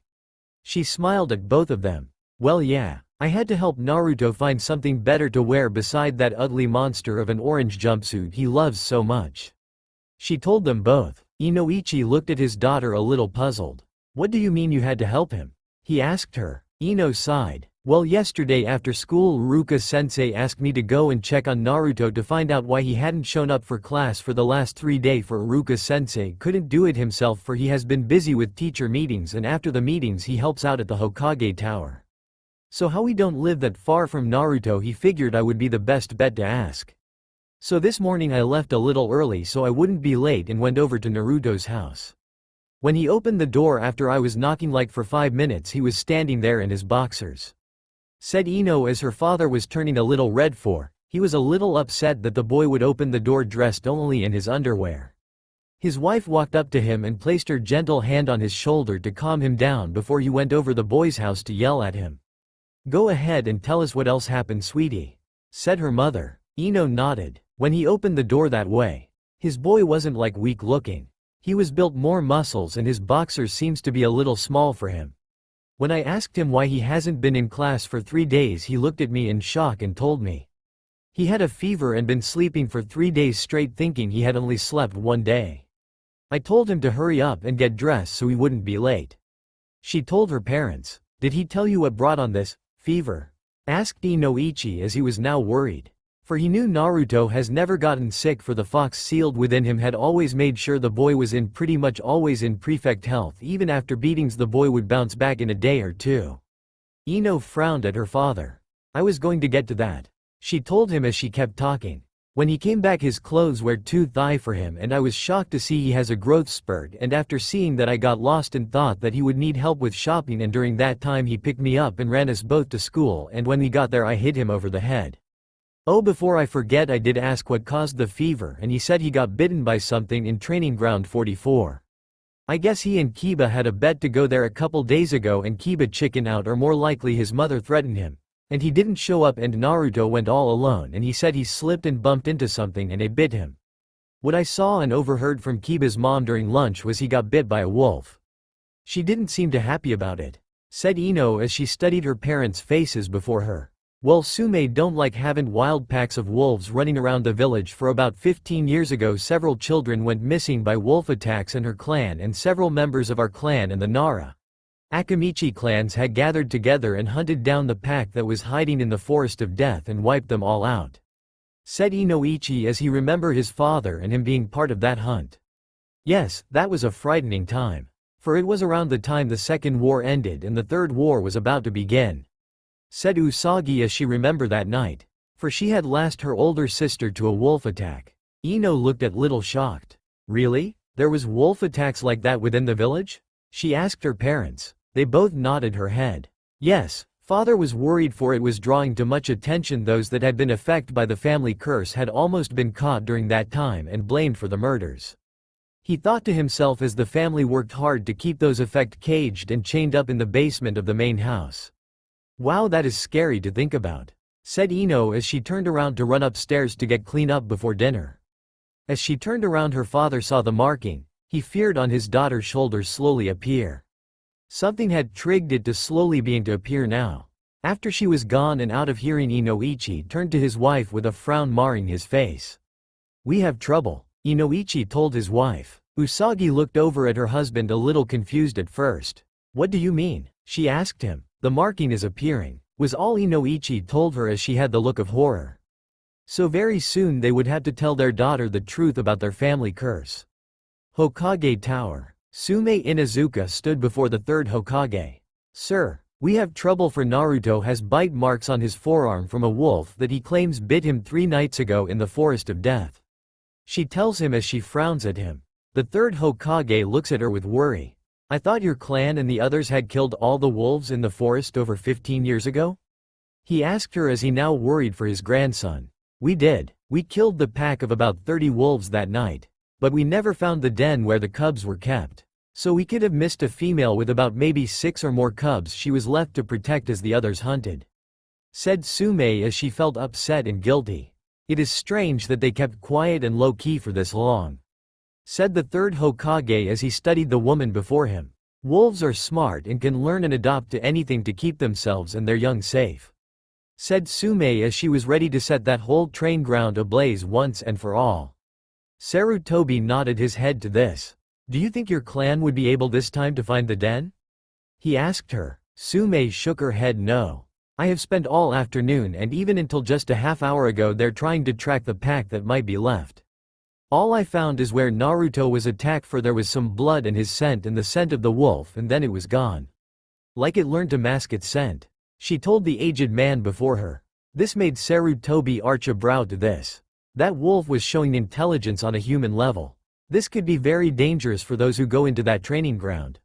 She smiled at both of them. "Well yeah, I had to help Naruto find something better to wear beside that ugly monster of an orange jumpsuit he loves so much," she told them both. Inoichi looked at his daughter a little puzzled. "What do you mean you had to help him?" he asked her. Ino sighed. "Well, yesterday after school Ruka-sensei asked me to go and check on Naruto to find out why he hadn't shown up for class for the last 3 days, for Ruka-sensei couldn't do it himself, for he has been busy with teacher meetings, and after the meetings he helps out at the Hokage Tower. So how we don't live that far from Naruto, he figured I would be the best bet to ask. So this morning I left a little early so I wouldn't be late and went over to Naruto's house. When he opened the door after I was knocking like for 5 minutes, he was standing there in his boxers," said Ino as her father was turning a little red, for he was a little upset that the boy would open the door dressed only in his underwear. His wife walked up to him and placed her gentle hand on his shoulder to calm him down before he went over the boy's house to yell at him. "Go ahead and tell us what else happened, sweetie," said her mother. Ino nodded. When he opened the door that way, his boy wasn't like weak looking. He was built more muscles and his boxers seems to be a little small for him. When I asked him why he hasn't been in class for 3 days, he looked at me in shock and told me he had a fever and been sleeping for 3 days straight, thinking he had only slept 1 day. I told him to hurry up and get dressed so he wouldn't be late," she told her parents. "Did he tell you what brought on this fever?" asked Inoichi, as he was now worried. For he knew Naruto has never gotten sick, for the fox sealed within him had always made sure the boy was in pretty much always in perfect health. Even after beatings the boy would bounce back in a day or 2. Ino frowned at her father. "I was going to get to that," she told him as she kept talking. When he came back his clothes were too thigh for him and I was shocked to see he has a growth spurt, and after seeing that I got lost and thought that he would need help with shopping, and during that time he picked me up and ran us both to school, and when we got there I hit him over the head. Oh, before I forget, I did ask what caused the fever and he said he got bitten by something in training ground 44. I guess he and Kiba had a bet to go there a couple days ago and Kiba chickened out, or more likely his mother threatened him. And he didn't show up and Naruto went all alone, and he said he slipped and bumped into something and it bit him. What I saw and overheard from Kiba's mom during lunch was he got bit by a wolf. She didn't seem too happy about it, said Ino as she studied her parents' faces before her. Well, Sume don't like having wild packs of wolves running around the village. For about 15 years ago several children went missing by wolf attacks in her clan, and several members of our clan and the Nara Akamichi clans had gathered together and hunted down the pack that was hiding in the Forest of Death and wiped them all out, said Inoichi as he remembered his father and him being part of that hunt. Yes, that was a frightening time. For it was around the time the Second War ended and the Third War was about to begin, said Usagi as she remembered that night. For she had lost her older sister to a wolf attack. Ino looked a little shocked. Really? There was wolf attacks like that within the village? She asked her parents. They both nodded her head. Yes, father was worried, for it was drawing too much attention. Those that had been affected by the family curse had almost been caught during that time and blamed for the murders. He thought to himself as the family worked hard to keep those affected caged and chained up in the basement of the main house. Wow, that is scary to think about, said Ino as she turned around to run upstairs to get clean up before dinner. As she turned around, her father saw the marking he feared on his daughter's shoulder slowly appear. Something had triggered it to slowly being to appear now. After she was gone and out of hearing, Inoichi turned to his wife with a frown marring his face. We have trouble, Inoichi told his wife. Usagi looked over at her husband a little confused at first. What do you mean? She asked him. The marking is appearing, was all Inoichi told her as she had the look of horror. So very soon they would have to tell their daughter the truth about their family curse. Hokage Tower. Sume Inuzuka stood before the third Hokage. Sir, we have trouble, for Naruto has bite marks on his forearm from a wolf that he claims bit him 3 nights ago in the Forest of Death, she tells him as she frowns at him. The third Hokage looks at her with worry. I thought your clan and the others had killed all the wolves in the forest over 15 years ago? He asked her as he now worried for his grandson. We did. We killed the pack of about 30 wolves that night. But we never found the den where the cubs were kept. So we could have missed a female with about maybe 6 or more cubs she was left to protect as the others hunted, said Sume as she felt upset and guilty. It is strange that they kept quiet and low-key for this long, said the third Hokage as he studied the woman before him. Wolves are smart and can learn and adopt to anything to keep themselves and their young safe, said Sume as she was ready to set that whole train ground ablaze once and for all. Sarutobi nodded his head to this. Do you think your clan would be able this time to find the den? He asked her. Sume shook her head no. I have spent all afternoon and even until just a half hour ago there trying to track the pack that might be left. All I found is where Naruto was attacked, for there was some blood in his scent and the scent of the wolf, and then it was gone. Like it learned to mask its scent, she told the aged man before her. This made Sarutobi arch a brow to this. That wolf was showing intelligence on a human level. This could be very dangerous for those who go into that training ground.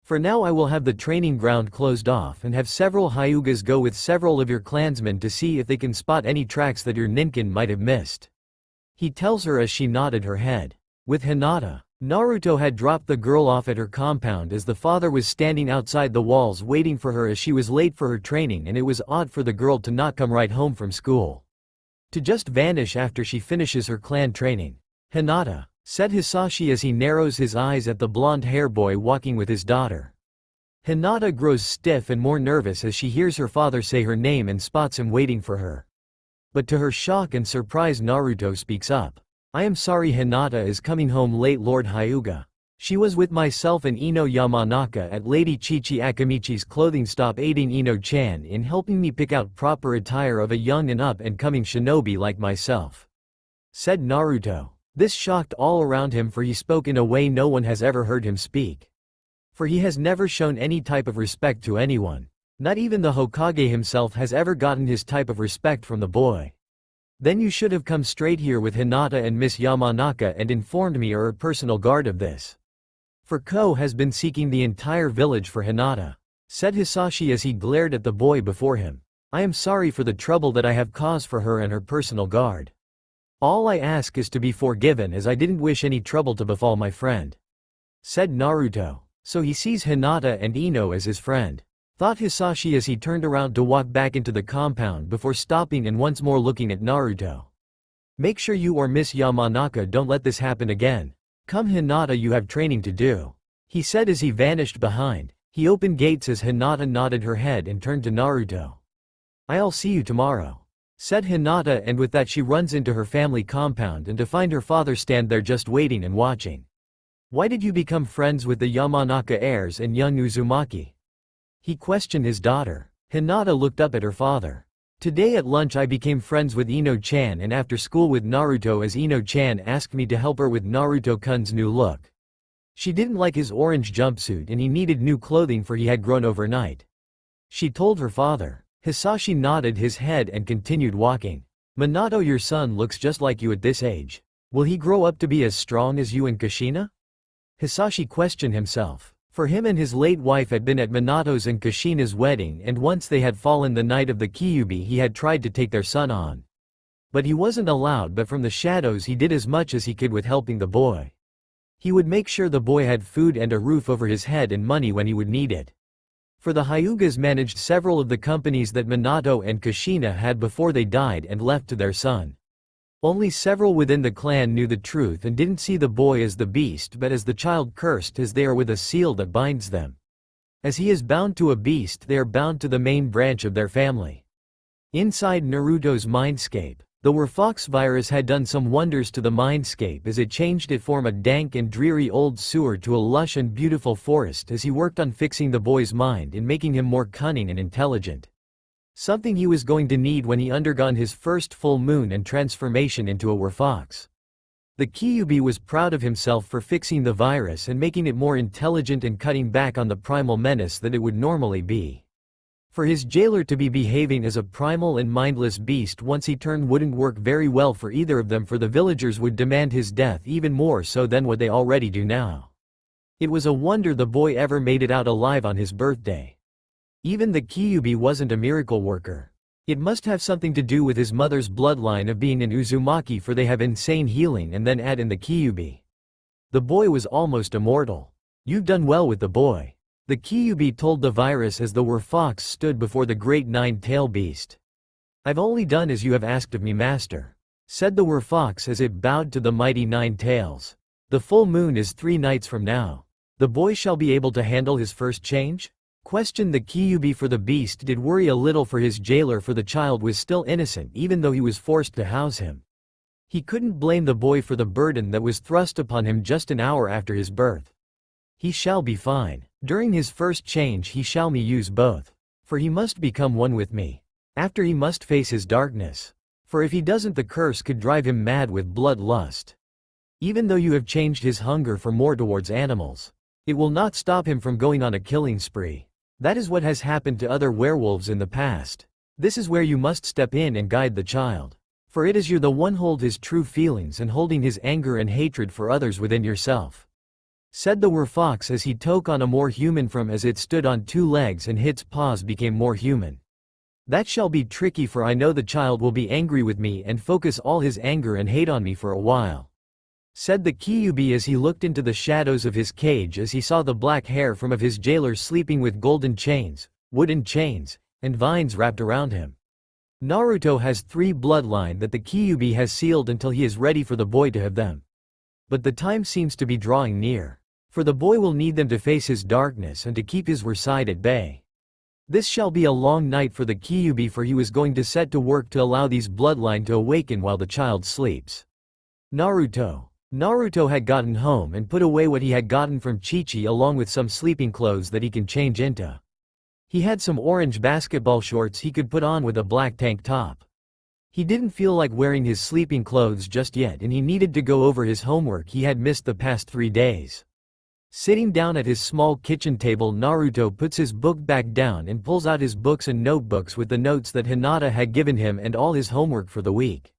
For now I will have the training ground closed off and have several Hyugas go with several of your clansmen to see if they can spot any tracks that your Ninken might have missed, he tells her as she nodded her head. With Hinata, Naruto had dropped the girl off at her compound as the father was standing outside the walls waiting for her as she was late for her training, and it was odd for the girl to not come right home from school, to just vanish after she finishes her clan training. Hinata, said Hisashi as he narrows his eyes at the blonde-haired boy walking with his daughter. Hinata grows stiff and more nervous as she hears her father say her name and spots him waiting for her. But to her shock and surprise, Naruto speaks up. I am sorry, Hinata is coming home late, Lord Hyuga. She was with myself and Ino Yamanaka at Lady Chichi Akamichi's clothing stop, aiding Ino-chan in helping me pick out proper attire of a young and up-and-coming shinobi like myself, said Naruto. This shocked all around him, for he spoke in a way no one has ever heard him speak. For he has never shown any type of respect to anyone. Not even the Hokage himself has ever gotten his type of respect from the boy. Then you should have come straight here with Hinata and Miss Yamanaka and informed me or a personal guard of this. For Ko has been seeking the entire village for Hinata," said Hisashi as he glared at the boy before him. "I am sorry for the trouble that I have caused for her and her personal guard. All I ask is to be forgiven as I didn't wish any trouble to befall my friend," said Naruto. So he sees Hinata and Ino as his friend, thought Hisashi as he turned around to walk back into the compound before stopping and once more looking at Naruto. "Make sure you or Miss Yamanaka don't let this happen again. Come Hinata, you have training to do," he said as he vanished behind. He opened gates as Hinata nodded her head and turned to Naruto. "I'll see you tomorrow," said Hinata, and with that she runs into her family compound and to find her father stand there just waiting and watching. "Why did you become friends with the Yamanaka heirs and young Uzumaki?" he questioned his daughter. Hinata looked up at her father. "Today at lunch I became friends with Ino-chan and after school with Naruto as Ino-chan asked me to help her with Naruto-kun's new look. She didn't like his orange jumpsuit and he needed new clothing for he had grown overnight," she told her father. Hisashi nodded his head and continued walking. "Minato, your son looks just like you at this age. Will he grow up to be as strong as you and Kushina?" Hisashi questioned himself. For him and his late wife had been at Minato's and Kushina's wedding, and once they had fallen the night of the Kyuubi he had tried to take their son on. But he wasn't allowed, but from the shadows he did as much as he could with helping the boy. He would make sure the boy had food and a roof over his head and money when he would need it. For the Hyugas managed several of the companies that Minato and Kushina had before they died and left to their son. Only several within the clan knew the truth and didn't see the boy as the beast but as the child cursed, as they are with a seal that binds them. As he is bound to a beast, they are bound to the main branch of their family. Inside Naruto's mindscape, the Werefox virus had done some wonders to the mindscape as it changed it from a dank and dreary old sewer to a lush and beautiful forest as he worked on fixing the boy's mind and making him more cunning and intelligent. Something he was going to need when he undergone his first full moon and transformation into a Werefox. The Kyuubi was proud of himself for fixing the virus and making it more intelligent and cutting back on the primal menace that it would normally be. For his jailer to be behaving as a primal and mindless beast once he turned wouldn't work very well for either of them, for the villagers would demand his death even more so than what they already do now. It was a wonder the boy ever made it out alive on his birthday. Even the Kyuubi wasn't a miracle worker. It must have something to do with his mother's bloodline of being an Uzumaki, for they have insane healing, and then add in the Kyuubi. The boy was almost immortal. "You've done well with the boy," the Kyuubi told the virus as the Werefox stood before the great nine-tailed beast. "I've only done as you have asked of me, master," said the Werefox as it bowed to the mighty nine tails. "The full moon is 3 nights from now. The boy shall be able to handle his first change?" questioned the Kyuubi, for the beast did worry a little for his jailer, for the child was still innocent even though he was forced to house him. He couldn't blame the boy for the burden that was thrust upon him just an hour after his birth. "He shall be fine. During his first change he shall me use both. For he must become one with me. After he must face his darkness. For if he doesn't the curse could drive him mad with bloodlust. Even though you have changed his hunger for more towards animals, it will not stop him from going on a killing spree. That is what has happened to other werewolves in the past. This is where you must step in and guide the child. For it is you the one hold his true feelings and holding his anger and hatred for others within yourself," said the Werefox as he took on a more human form as it stood on 2 legs and its paws became more human. "That shall be tricky, for I know the child will be angry with me and focus all his anger and hate on me for a while," said the Kyuubi as he looked into the shadows of his cage as he saw the black hair from of his jailer sleeping with golden chains, wooden chains, and vines wrapped around him. Naruto has 3 bloodline that the Kyuubi has sealed until he is ready for the boy to have them. But the time seems to be drawing near. For the boy will need them to face his darkness and to keep his side at bay. This shall be a long night for the Kyuubi, for he was going to set to work to allow these bloodline to awaken while the child sleeps. Naruto had gotten home and put away what he had gotten from Chi-Chi along with some sleeping clothes that he can change into. He had some orange basketball shorts he could put on with a black tank top. He didn't feel like wearing his sleeping clothes just yet, and he needed to go over his homework he had missed the past 3 days. Sitting down at his small kitchen table, Naruto puts his book back down and pulls out his books and notebooks with the notes that Hinata had given him and all his homework for the week.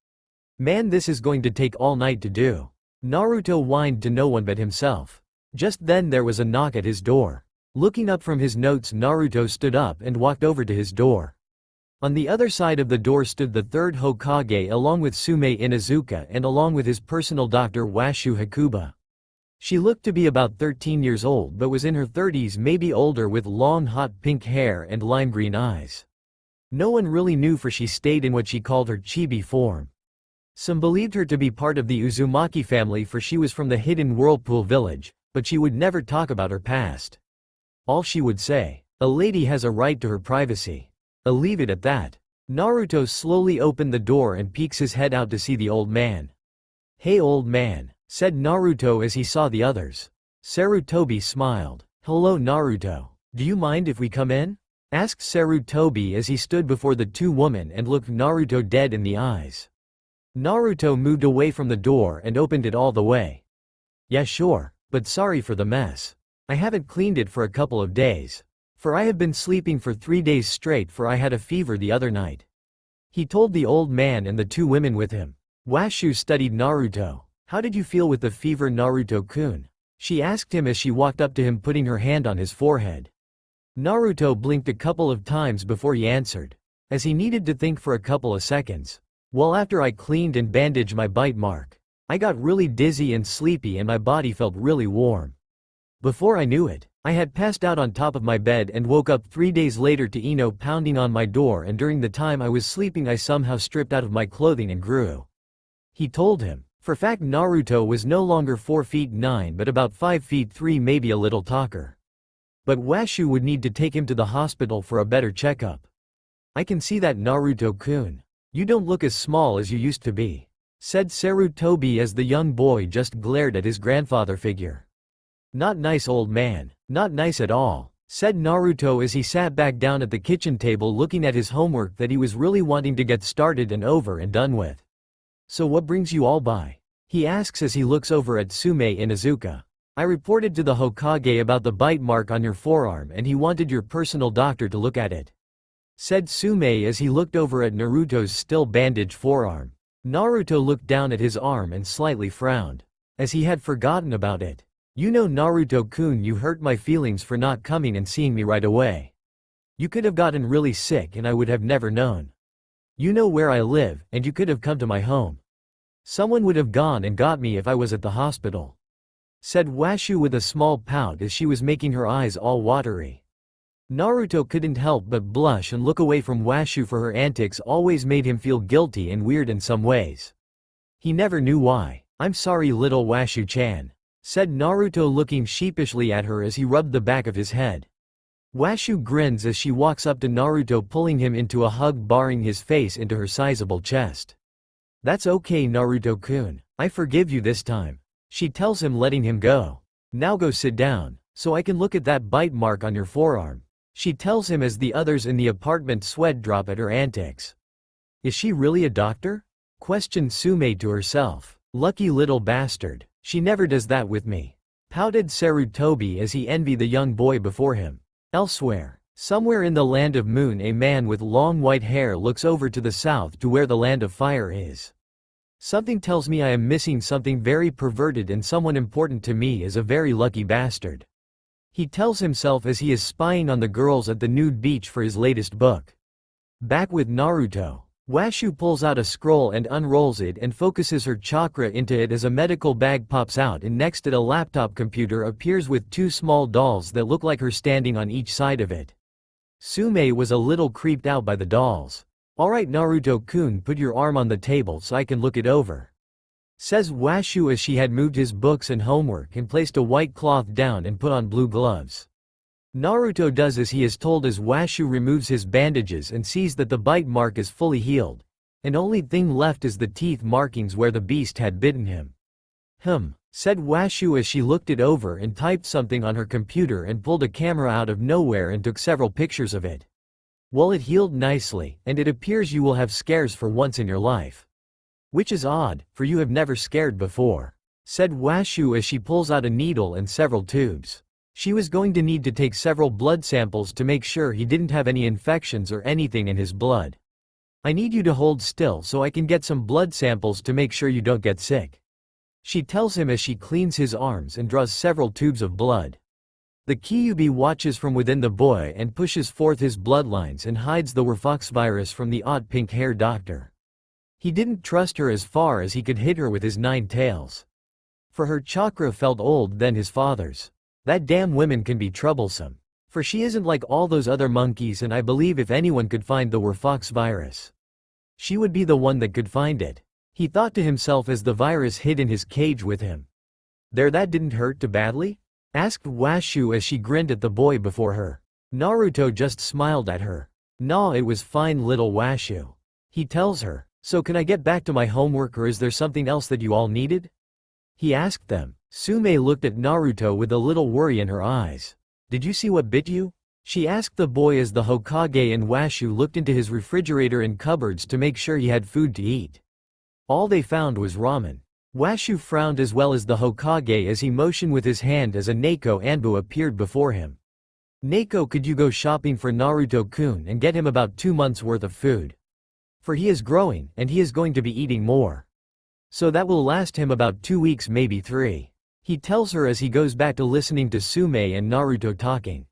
Man, this is going to take all night to do. Naruto whined to no one but himself. Just then there was a knock at his door. Looking up from his notes, Naruto stood up and walked over to his door. On the other side of the door stood the third Hokage along with Sume Inuzuka and along with his personal doctor Washu Hakuba. She looked to be about 13 years old but was in her 30s, maybe older, with long hot pink hair and lime green eyes. No one really knew, for she stayed in what she called her chibi form. Some believed her to be part of the Uzumaki family, for she was from the hidden Whirlpool village, but she would never talk about her past. All she would say, "A lady has a right to her privacy. I'll leave it at that." Naruto slowly opened the door and peeks his head out to see the old man. "Hey old man," said Naruto as he saw the others. Sarutobi smiled. "Hello Naruto. Do you mind if we come in?" asked Sarutobi as he stood before the two women and looked Naruto dead in the eyes. Naruto moved away from the door and opened it all the way. "Yeah sure, but sorry for the mess. I haven't cleaned it for a couple of days. For I have been sleeping for 3 days straight, for I had a fever the other night," he told the old man and the two women with him. Washu studied Naruto. "How did you feel with the fever, Naruto-kun?" she asked him as she walked up to him, putting her hand on his forehead. Naruto blinked a couple of times before he answered, as he needed to think for a couple of seconds. "Well, after I cleaned and bandaged my bite mark, I got really dizzy and sleepy and my body felt really warm. Before I knew it, I had passed out on top of my bed and woke up 3 days later to Ino pounding on my door, and during the time I was sleeping I somehow stripped out of my clothing and grew," he told him. For fact, Naruto was no longer 4 feet 9 but about 5 feet 3, maybe a little taller. But Washu would need to take him to the hospital for a better checkup. "I can see that, Naruto-kun. You don't look as small as you used to be," said Sarutobi as the young boy just glared at his grandfather figure. "Not nice old man, not nice at all," said Naruto as he sat back down at the kitchen table looking at his homework that he was really wanting to get started and over and done with. "So what brings you all by?" he asks as he looks over at Sume Inuzuka. "I reported to the Hokage about the bite mark on your forearm and he wanted your personal doctor to look at it," said Sume as he looked over at Naruto's still bandaged forearm. Naruto looked down at his arm and slightly frowned, as he had forgotten about it. "You know, Naruto-kun, you hurt my feelings for not coming and seeing me right away. You could have gotten really sick and I would have never known. You know where I live, and you could have come to my home. Someone would have gone and got me if I was at the hospital," said Washu with a small pout as she was making her eyes all watery. Naruto couldn't help but blush and look away from Washu, for her antics always made him feel guilty and weird in some ways. He never knew why. "I'm sorry little Washu-chan," said Naruto looking sheepishly at her as he rubbed the back of his head. Washu grins as she walks up to Naruto, pulling him into a hug, barring his face into her sizable chest. "That's okay Naruto-kun, I forgive you this time," she tells him, letting him go. "Now go sit down, so I can look at that bite mark on your forearm," she tells him as the others in the apartment sweat drop at her antics. "Is she really a doctor?" questioned Sume to herself. "Lucky little bastard, she never does that with me," pouted Sarutobi as he envied the young boy before him. Elsewhere, somewhere in the land of Moon, a man with long white hair looks over to the south to where the land of fire is. "Something tells me I am missing something very perverted, and someone important to me is a very lucky bastard," he tells himself as he is spying on the girls at the nude beach for his latest book. Back with Naruto, Washu pulls out a scroll and unrolls it and focuses her chakra into it as a medical bag pops out, and next it a laptop computer appears with 2 small dolls that look like her standing on each side of it. Sume was a little creeped out by the dolls. "Alright Naruto-kun, put your arm on the table so I can look it over," says Washu as she had moved his books and homework and placed a white cloth down and put on blue gloves. Naruto does as he is told as Washu removes his bandages and sees that the bite mark is fully healed, and only thing left is the teeth markings where the beast had bitten him. Said Washu as she looked it over and typed something on her computer and pulled a camera out of nowhere and took several pictures of it. "Well, it healed nicely, and it appears you will have scares for once in your life. Which is odd, for you have never scared before," said Washu as she pulls out a needle and several tubes. She was going to need to take several blood samples to make sure he didn't have any infections or anything in his blood. I need you to hold still so I can get some blood samples to make sure you don't get sick. She tells him as she cleans his arms and draws several tubes of blood. The Kyuubi watches from within the boy and pushes forth his bloodlines and hides the Werefox virus from the odd pink-haired doctor. He didn't trust her as far as he could hit her with his 9 tails. For her chakra felt old than his father's. That damn women can be troublesome. For she isn't like all those other monkeys, and I believe if anyone could find the Werefox virus, she would be the one that could find it. He thought to himself as the virus hid in his cage with him. There, that didn't hurt too badly? Asked Washu as she grinned at the boy before her. Naruto just smiled at her. Nah, it was fine, little Washu. He tells her. So can I get back to my homework, or is there something else that you all needed? He asked them. Sume looked at Naruto with a little worry in her eyes. Did you see what bit you? She asked the boy as the Hokage and Washu looked into his refrigerator and cupboards to make sure he had food to eat. All they found was ramen. Washu frowned as well as the Hokage as he motioned with his hand as a Neko Anbu appeared before him. Neko, could you go shopping for Naruto-kun and get him about 2 months worth of food? For he is growing, and he is going to be eating more. So that will last him about 2 weeks, maybe 3. He tells her as he goes back to listening to Sume and Naruto talking.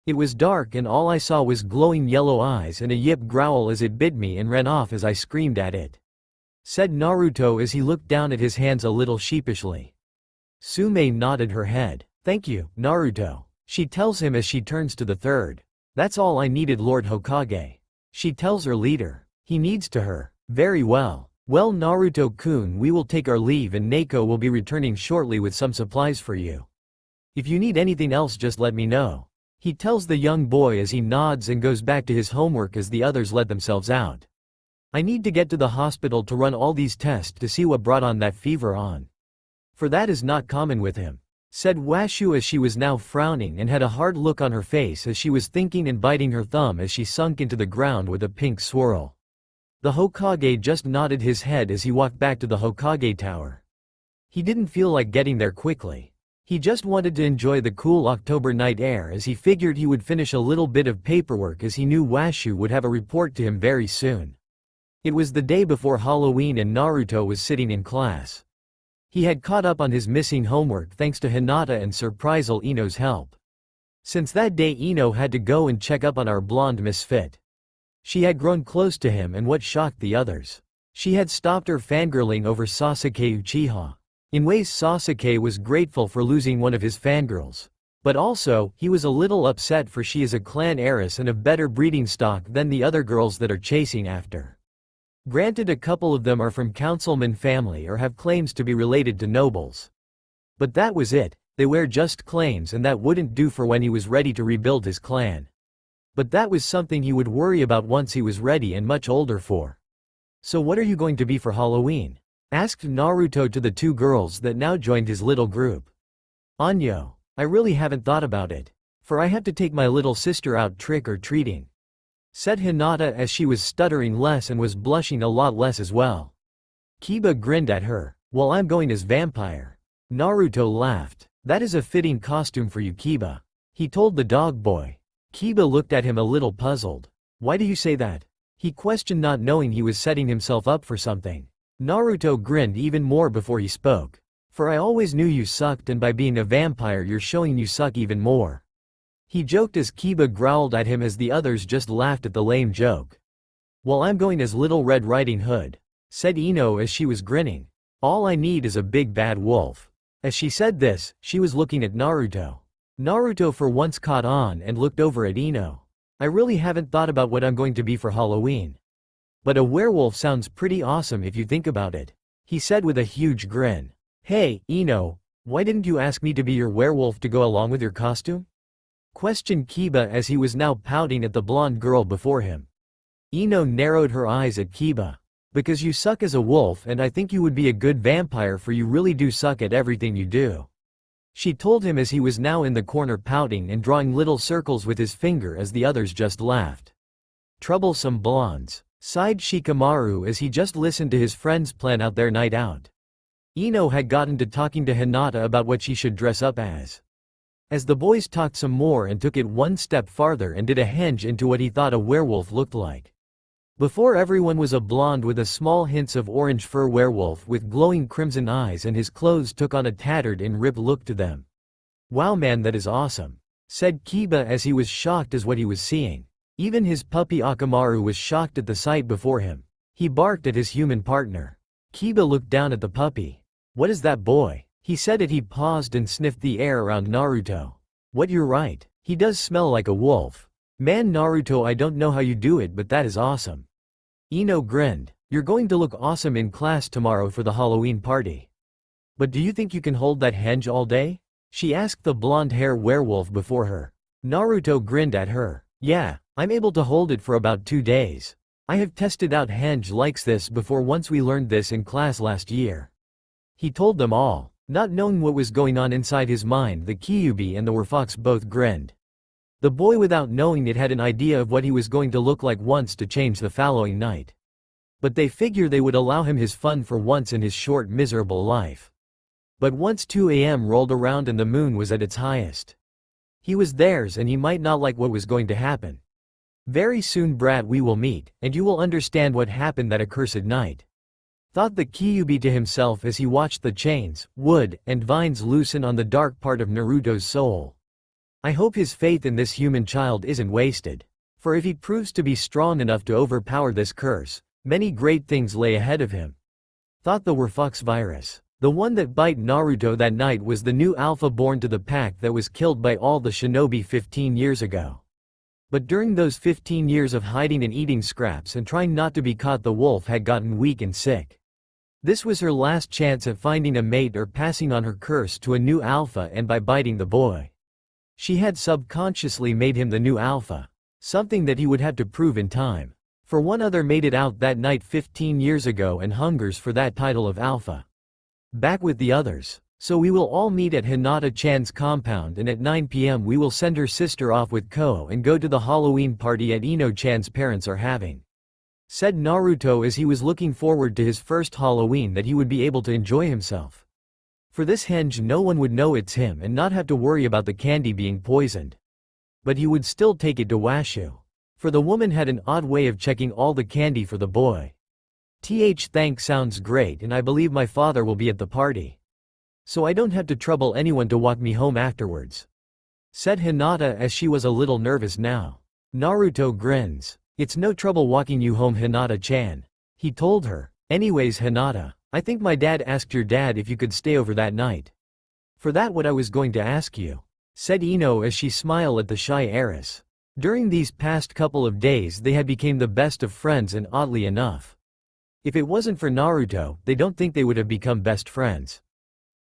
It was dark and all I saw was glowing yellow eyes and a yip growl as it bit me and ran off as I screamed at it, said Naruto as he looked down at his hands a little sheepishly. Sume nodded her head. Thank you, Naruto. She tells him as she turns to the third. That's all I needed, Lord Hokage. She tells her leader. He needs to her. Very well. Well, Naruto-kun, we will take our leave and Neko will be returning shortly with some supplies for you. If you need anything else, just let me know. He tells the young boy as he nods and goes back to his homework as the others let themselves out. I need to get to the hospital to run all these tests to see what brought on that fever on. For that is not common with him, said Washu as she was now frowning and had a hard look on her face as she was thinking and biting her thumb as she sunk into the ground with a pink swirl. The Hokage just nodded his head as he walked back to the Hokage tower. He didn't feel like getting there quickly. He just wanted to enjoy the cool October night air as he figured he would finish a little bit of paperwork as he knew Washu would have a report to him very soon. It was the day before Halloween and Naruto was sitting in class. He had caught up on his missing homework thanks to Hinata and Surprisal Ino's help. Since that day, Ino had to go and check up on our blonde misfit. She had grown close to him, and what shocked the others, she had stopped her fangirling over Sasuke Uchiha. In ways, Sasuke was grateful for losing one of his fangirls. But also, he was a little upset for she is a clan heiress and of better breeding stock than the other girls that are chasing after. Granted, a couple of them are from councilman family or have claims to be related to nobles. But that was it. They were just claims, and that wouldn't do for when he was ready to rebuild his clan. But that was something he would worry about once he was ready and much older for. So what are you going to be for Halloween? Asked Naruto to the 2 girls that now joined his little group. Anyo, I really haven't thought about it. For I have to take my little sister out trick-or-treating, said Hinata as she was stuttering less and was blushing a lot less as well. Kiba grinned at her. Well, I'm going as vampire. Naruto laughed. That is a fitting costume for you, Kiba. He told the dog boy. Kiba looked at him a little puzzled. Why do you say that? He questioned, not knowing he was setting himself up for something. Naruto grinned even more before he spoke. For I always knew you sucked, and by being a vampire you're showing you suck even more. He joked as Kiba growled at him as the others just laughed at the lame joke. Well, I'm going as Little Red Riding Hood, said Ino as she was grinning. All I need is a big bad wolf. As she said this, she was looking at Naruto. Naruto for once caught on and looked over at Ino. I really haven't thought about what I'm going to be for Halloween. But a werewolf sounds pretty awesome if you think about it, he said with a huge grin. Hey, Ino, why didn't you ask me to be your werewolf to go along with your costume? Questioned Kiba as he was now pouting at the blonde girl before him. Ino narrowed her eyes at Kiba. Because you suck as a wolf, and I think you would be a good vampire, for you really do suck at everything you do, she told him as he was now in the corner pouting and drawing little circles with his finger as the others just laughed. Troublesome blondes, sighed Shikamaru as he just listened to his friends plan out their night out. Ino had gotten to talking to Hinata about what she should dress up as. As the boys talked some more and took it one step farther and did a henge into what he thought a werewolf looked like. Before everyone was a blonde with a small hints of orange fur werewolf with glowing crimson eyes, and his clothes took on a tattered and ripped look to them. "Wow man, that is awesome," said Kiba as he was shocked as what he was seeing. Even his puppy Akamaru was shocked at the sight before him. He barked at his human partner. Kiba looked down at the puppy. "What is that boy?" he said as he paused and sniffed the air around Naruto. "What, you're right. He does smell like a wolf. Man Naruto, I don't know how you do it, but that is awesome." Ino grinned. "You're going to look awesome in class tomorrow for the Halloween party. But do you think you can hold that henge all day?" she asked the blonde-hair werewolf before her. Naruto grinned at her. "Yeah, I'm able to hold it for about 2 days. I have tested out henge likes this before once we learned this in class last year." He told them all. Not knowing what was going on inside his mind, the Kyuubi and the Werefox both grinned. The boy, without knowing it, had an idea of what he was going to look like once to change the following night. But they figure they would allow him his fun for once in his short miserable life. But once 2 a.m. rolled around and the moon was at its highest, he was theirs and he might not like what was going to happen. "Very soon, brat, we will meet, and you will understand what happened that accursed night," thought the Kyuubi to himself as he watched the chains, wood, and vines loosen on the dark part of Naruto's soul. "I hope his faith in this human child isn't wasted. For if he proves to be strong enough to overpower this curse, many great things lay ahead of him," thought the Werefox virus. The one that bit Naruto that night was the new alpha born to the pack that was killed by all the shinobi 15 years ago. But during those 15 years of hiding and eating scraps and trying not to be caught, the wolf had gotten weak and sick. This was her last chance at finding a mate or passing on her curse to a new alpha, and by biting the boy, she had subconsciously made him the new alpha, something that he would have to prove in time. For one other made it out that night 15 years ago and hungers for that title of alpha. Back with the others. "So we will all meet at Hinata-chan's compound, and at 9 p.m. we will send her sister off with Ko and go to the Halloween party at Ino-chan's parents are having," said Naruto as he was looking forward to his first Halloween, that he would be able to enjoy himself. For this henge no one would know it's him and not have to worry about the candy being poisoned. But he would still take it to Washu. For the woman had an odd way of checking all the candy for the boy. Thanks, sounds great, and I believe my father will be at the party. So I don't have to trouble anyone to walk me home afterwards," said Hinata as she was a little nervous now. Naruto grins. "It's no trouble walking you home, Hinata-chan," he told her. "Anyways, Hinata, I think my dad asked your dad if you could stay over that night." "For that what I was going to ask you," said Ino as she smiled at the shy heiress. During these past couple of days they had become the best of friends, and oddly enough, if it wasn't for Naruto, they don't think they would have become best friends.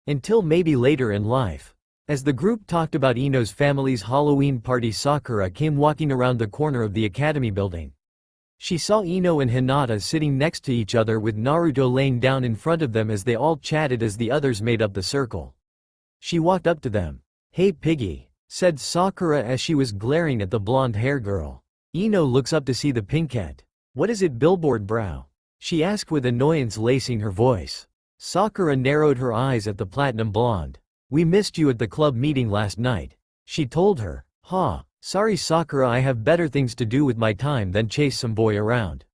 Until maybe later in life. As the group talked about Ino's family's Halloween party, Sakura came walking around the corner of the academy building. She saw Ino and Hinata sitting next to each other with Naruto laying down in front of them as they all chatted as the others made up the circle. She walked up to them. "Hey Piggy," said Sakura as she was glaring at the blonde-haired girl. Ino looks up to see the pinkette. "What is it, billboard brow?" she asked with annoyance lacing her voice. Sakura narrowed her eyes at the platinum blonde. "We missed you at the club meeting last night," she told her. "Ha, sorry Sakura, I have better things to do with my time than chase some boy around,"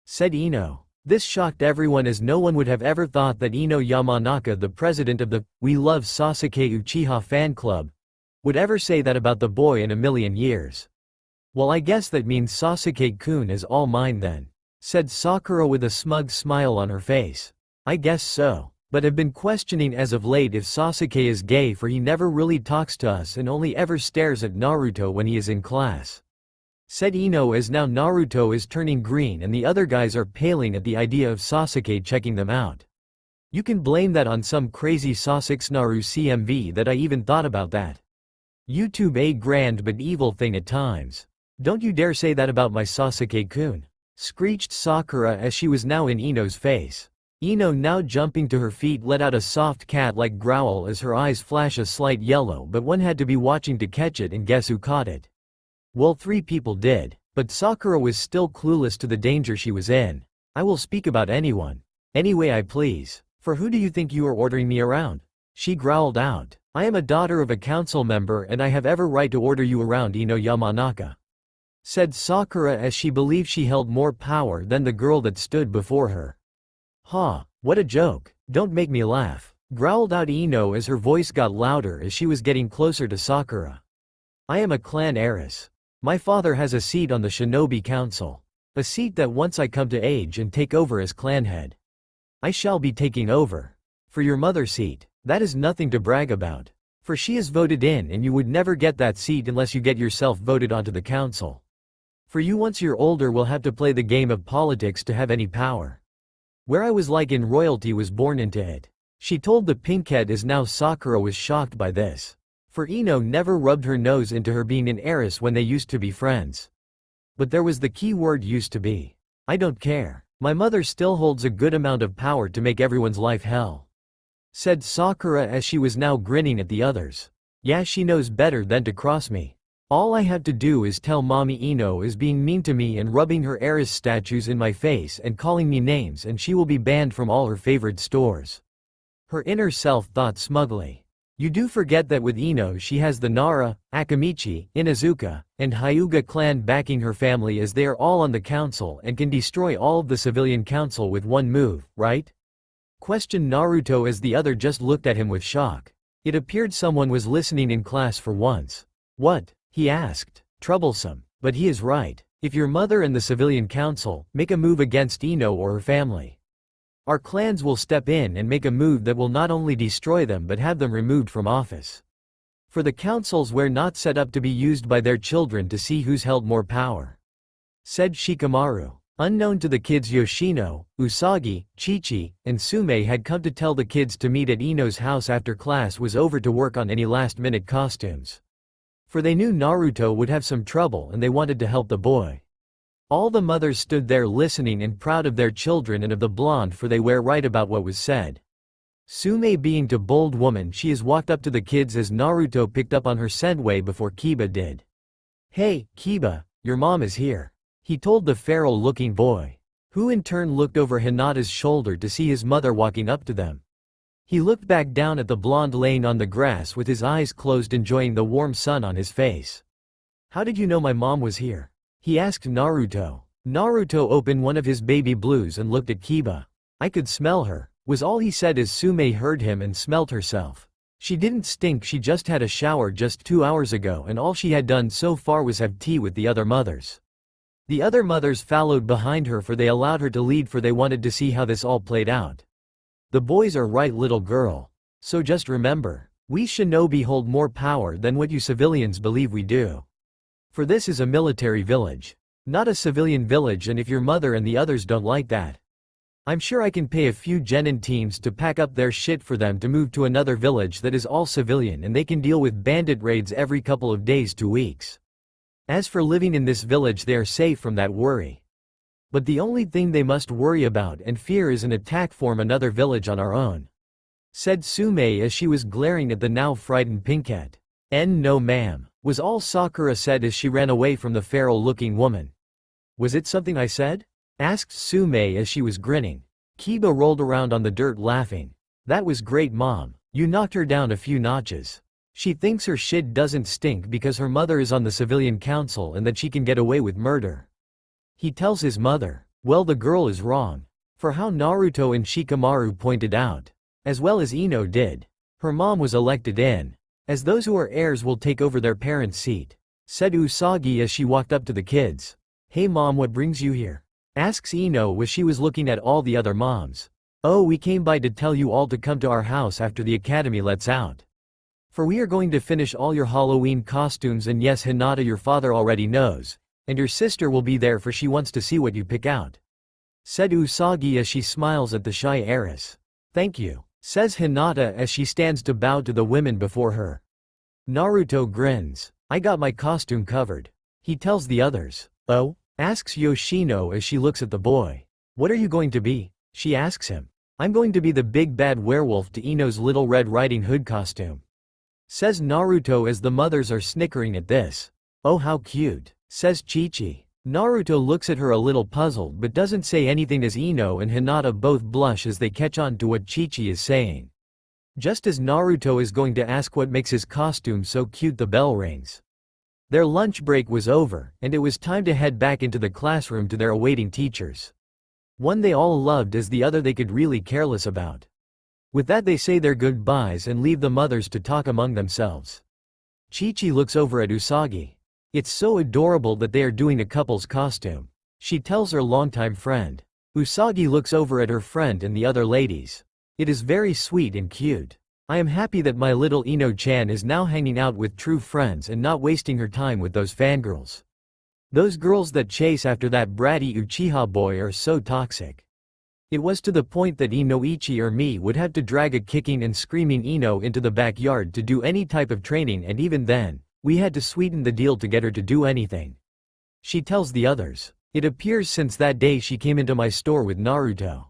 said Ino. This shocked everyone, as no one would have ever thought that Ino Yamanaka, the president of the We Love Sasuke Uchiha fan club, would ever say that about the boy in a million years. "Well, I guess that means Sasuke-kun is all mine then," said Sakura with a smug smile on her face. "I guess so. But have been questioning as of late if Sasuke is gay, for he never really talks to us and only ever stares at Naruto when he is in class," said Ino as now Naruto is turning green and the other guys are paling at the idea of Sasuke checking them out. "You can blame that on some crazy Sasuke-naru CMV that I even thought about that. YouTube a grand but evil thing at times. Don't you dare say that about my Sasuke-kun," screeched Sakura as she was now in Ino's face. Ino, now jumping to her feet, let out a soft cat-like growl as her eyes flash a slight yellow, but one had to be watching to catch it, and guess who caught it? Well, 3 people did. But Sakura was still clueless to the danger she was in. "I will speak about anyone. Any way I please. For who do you think you are ordering me around?" she growled out. "I am a daughter of a council member and I have every right to order you around, Ino Yamanaka." said Sakura as she believed she held more power than the girl that stood before her. Ha, what a joke, don't make me laugh, growled out Ino as her voice got louder as she was getting closer to Sakura. I am a clan heiress. My father has a seat on the Shinobi Council. A seat that once I come to age and take over as clan head. I shall be taking over. For your mother's seat, that is nothing to brag about. For she is voted in and you would never get that seat unless you get yourself voted onto the council. For you once you're older will have to play the game of politics to have any power. Where I was like in royalty was born into it. She told the pinkhead as now Sakura was shocked by this. For Ino never rubbed her nose into her being an heiress when they used to be friends. But there was the key word used to be. I don't care. My mother still holds a good amount of power to make everyone's life hell. Said Sakura as she was now grinning at the others. Yeah, she knows better than to cross me. All I have to do is tell Mommy Ino is being mean to me and rubbing her heiress statues in my face and calling me names and she will be banned from all her favorite stores. Her inner self thought smugly. You do forget that with Ino she has the Nara, Akamichi, Inuzuka, and Hyuga clan backing her family as they are all on the council and can destroy all of the civilian council with one move, right? Questioned Naruto as the other just looked at him with shock. It appeared someone was listening in class for once. What? He asked. Troublesome. But he is right. If your mother and the civilian council make a move against Ino or her family, our clans will step in and make a move that will not only destroy them but have them removed from office. For the councils were not set up to be used by their children to see who's held more power. Said Shikamaru. Unknown to the kids, Yoshino, Usagi, Chichi, and Sume had come to tell the kids to meet at Ino's house after class was over to work on any last-minute costumes. For they knew Naruto would have some trouble and they wanted to help the boy. All the mothers stood there listening and proud of their children and of the blonde, for they were right about what was said. Sume being a bold woman, she has walked up to the kids as Naruto picked up on her senway before Kiba did. Hey, Kiba, your mom is here. He told the feral-looking boy, who in turn looked over Hinata's shoulder to see his mother walking up to them. He looked back down at the blonde laying on the grass with his eyes closed, enjoying the warm sun on his face. How did you know my mom was here? He asked Naruto. Naruto opened one of his baby blues and looked at Kiba. I could smell her, was all he said as Sume heard him and smelled herself. She didn't stink, she just had a shower just 2 hours ago and all she had done so far was have tea with the other mothers. The other mothers followed behind her, for they allowed her to lead, for they wanted to see how this all played out. The boys are right, little girl. So just remember, we shinobi hold more power than what you civilians believe we do. For this is a military village, not a civilian village, and if your mother and the others don't like that, I'm sure I can pay a few genin teams to pack up their shit for them to move to another village that is all civilian and they can deal with bandit raids every couple of days to weeks. As for living in this village, they are safe from that worry. But the only thing they must worry about and fear is an attack from another village on our own. Said Sume as she was glaring at the now frightened pinkette. No ma'am, was all Sakura said as she ran away from the feral-looking woman. Was it something I said? Asked Sume as she was grinning. Kiba rolled around on the dirt laughing. That was great, mom. You knocked her down a few notches. She thinks her shit doesn't stink because her mother is on the civilian council and that she can get away with murder. He tells his mother. Well, the girl is wrong. For how Naruto and Shikamaru pointed out, as well as Ino did, her mom was elected in, as those who are heirs will take over their parents' seat. Said Usagi as she walked up to the kids. Hey mom, what brings you here? Asks Ino as she was looking at all the other moms. Oh, we came by to tell you all to come to our house after the academy lets out. For we are going to finish all your Halloween costumes, and yes, Hinata, your father already knows, and your sister will be there for she wants to see what you pick out. Said Usagi as she smiles at the shy heiress. Thank you, says Hinata as she stands to bow to the women before her. Naruto grins. I got my costume covered. He tells the others. Oh? Asks Yoshino as she looks at the boy. What are you going to be? She asks him. I'm going to be the big bad werewolf to Ino's Little Red Riding Hood costume. Says Naruto as the mothers are snickering at this. Oh, how cute, says Chi-Chi. Naruto looks at her a little puzzled but doesn't say anything as Ino and Hinata both blush as they catch on to what Chi-Chi is saying. Just as Naruto is going to ask what makes his costume so cute, the bell rings. Their lunch break was over, and it was time to head back into the classroom to their awaiting teachers. One they all loved as the other they could really careless about. With that they say their goodbyes and leave the mothers to talk among themselves. Chi-Chi looks over at Usagi. It's so adorable that they are doing a couple's costume. She tells her longtime friend. Usagi looks over at her friend and the other ladies. It is very sweet and cute. I am happy that my little Ino-chan is now hanging out with true friends and not wasting her time with those fangirls. Those girls that chase after that bratty Uchiha boy are so toxic. It was to the point that Inoichi or me would have to drag a kicking and screaming Ino into the backyard to do any type of training, and even then, we had to sweeten the deal to get her to do anything. She tells the others. It appears since that day she came into my store with Naruto.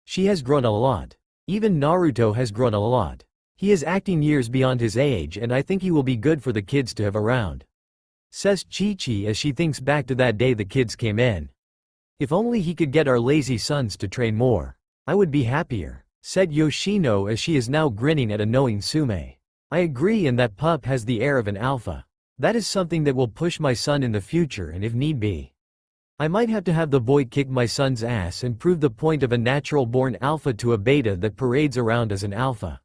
She has grown a lot. Even Naruto has grown a lot. He is acting years beyond his age, and I think he will be good for the kids to have around. Says Chi-Chi as she thinks back to that day the kids came in. If only he could get our lazy sons to train more. I would be happier, said Yoshino as she is now grinning at a knowing Sume. I agree, and that pup has the air of an alpha. That is something that will push my son in the future, and if need be, I might have to have the boy kick my son's ass and prove the point of a natural-born alpha to a beta that parades around as an alpha.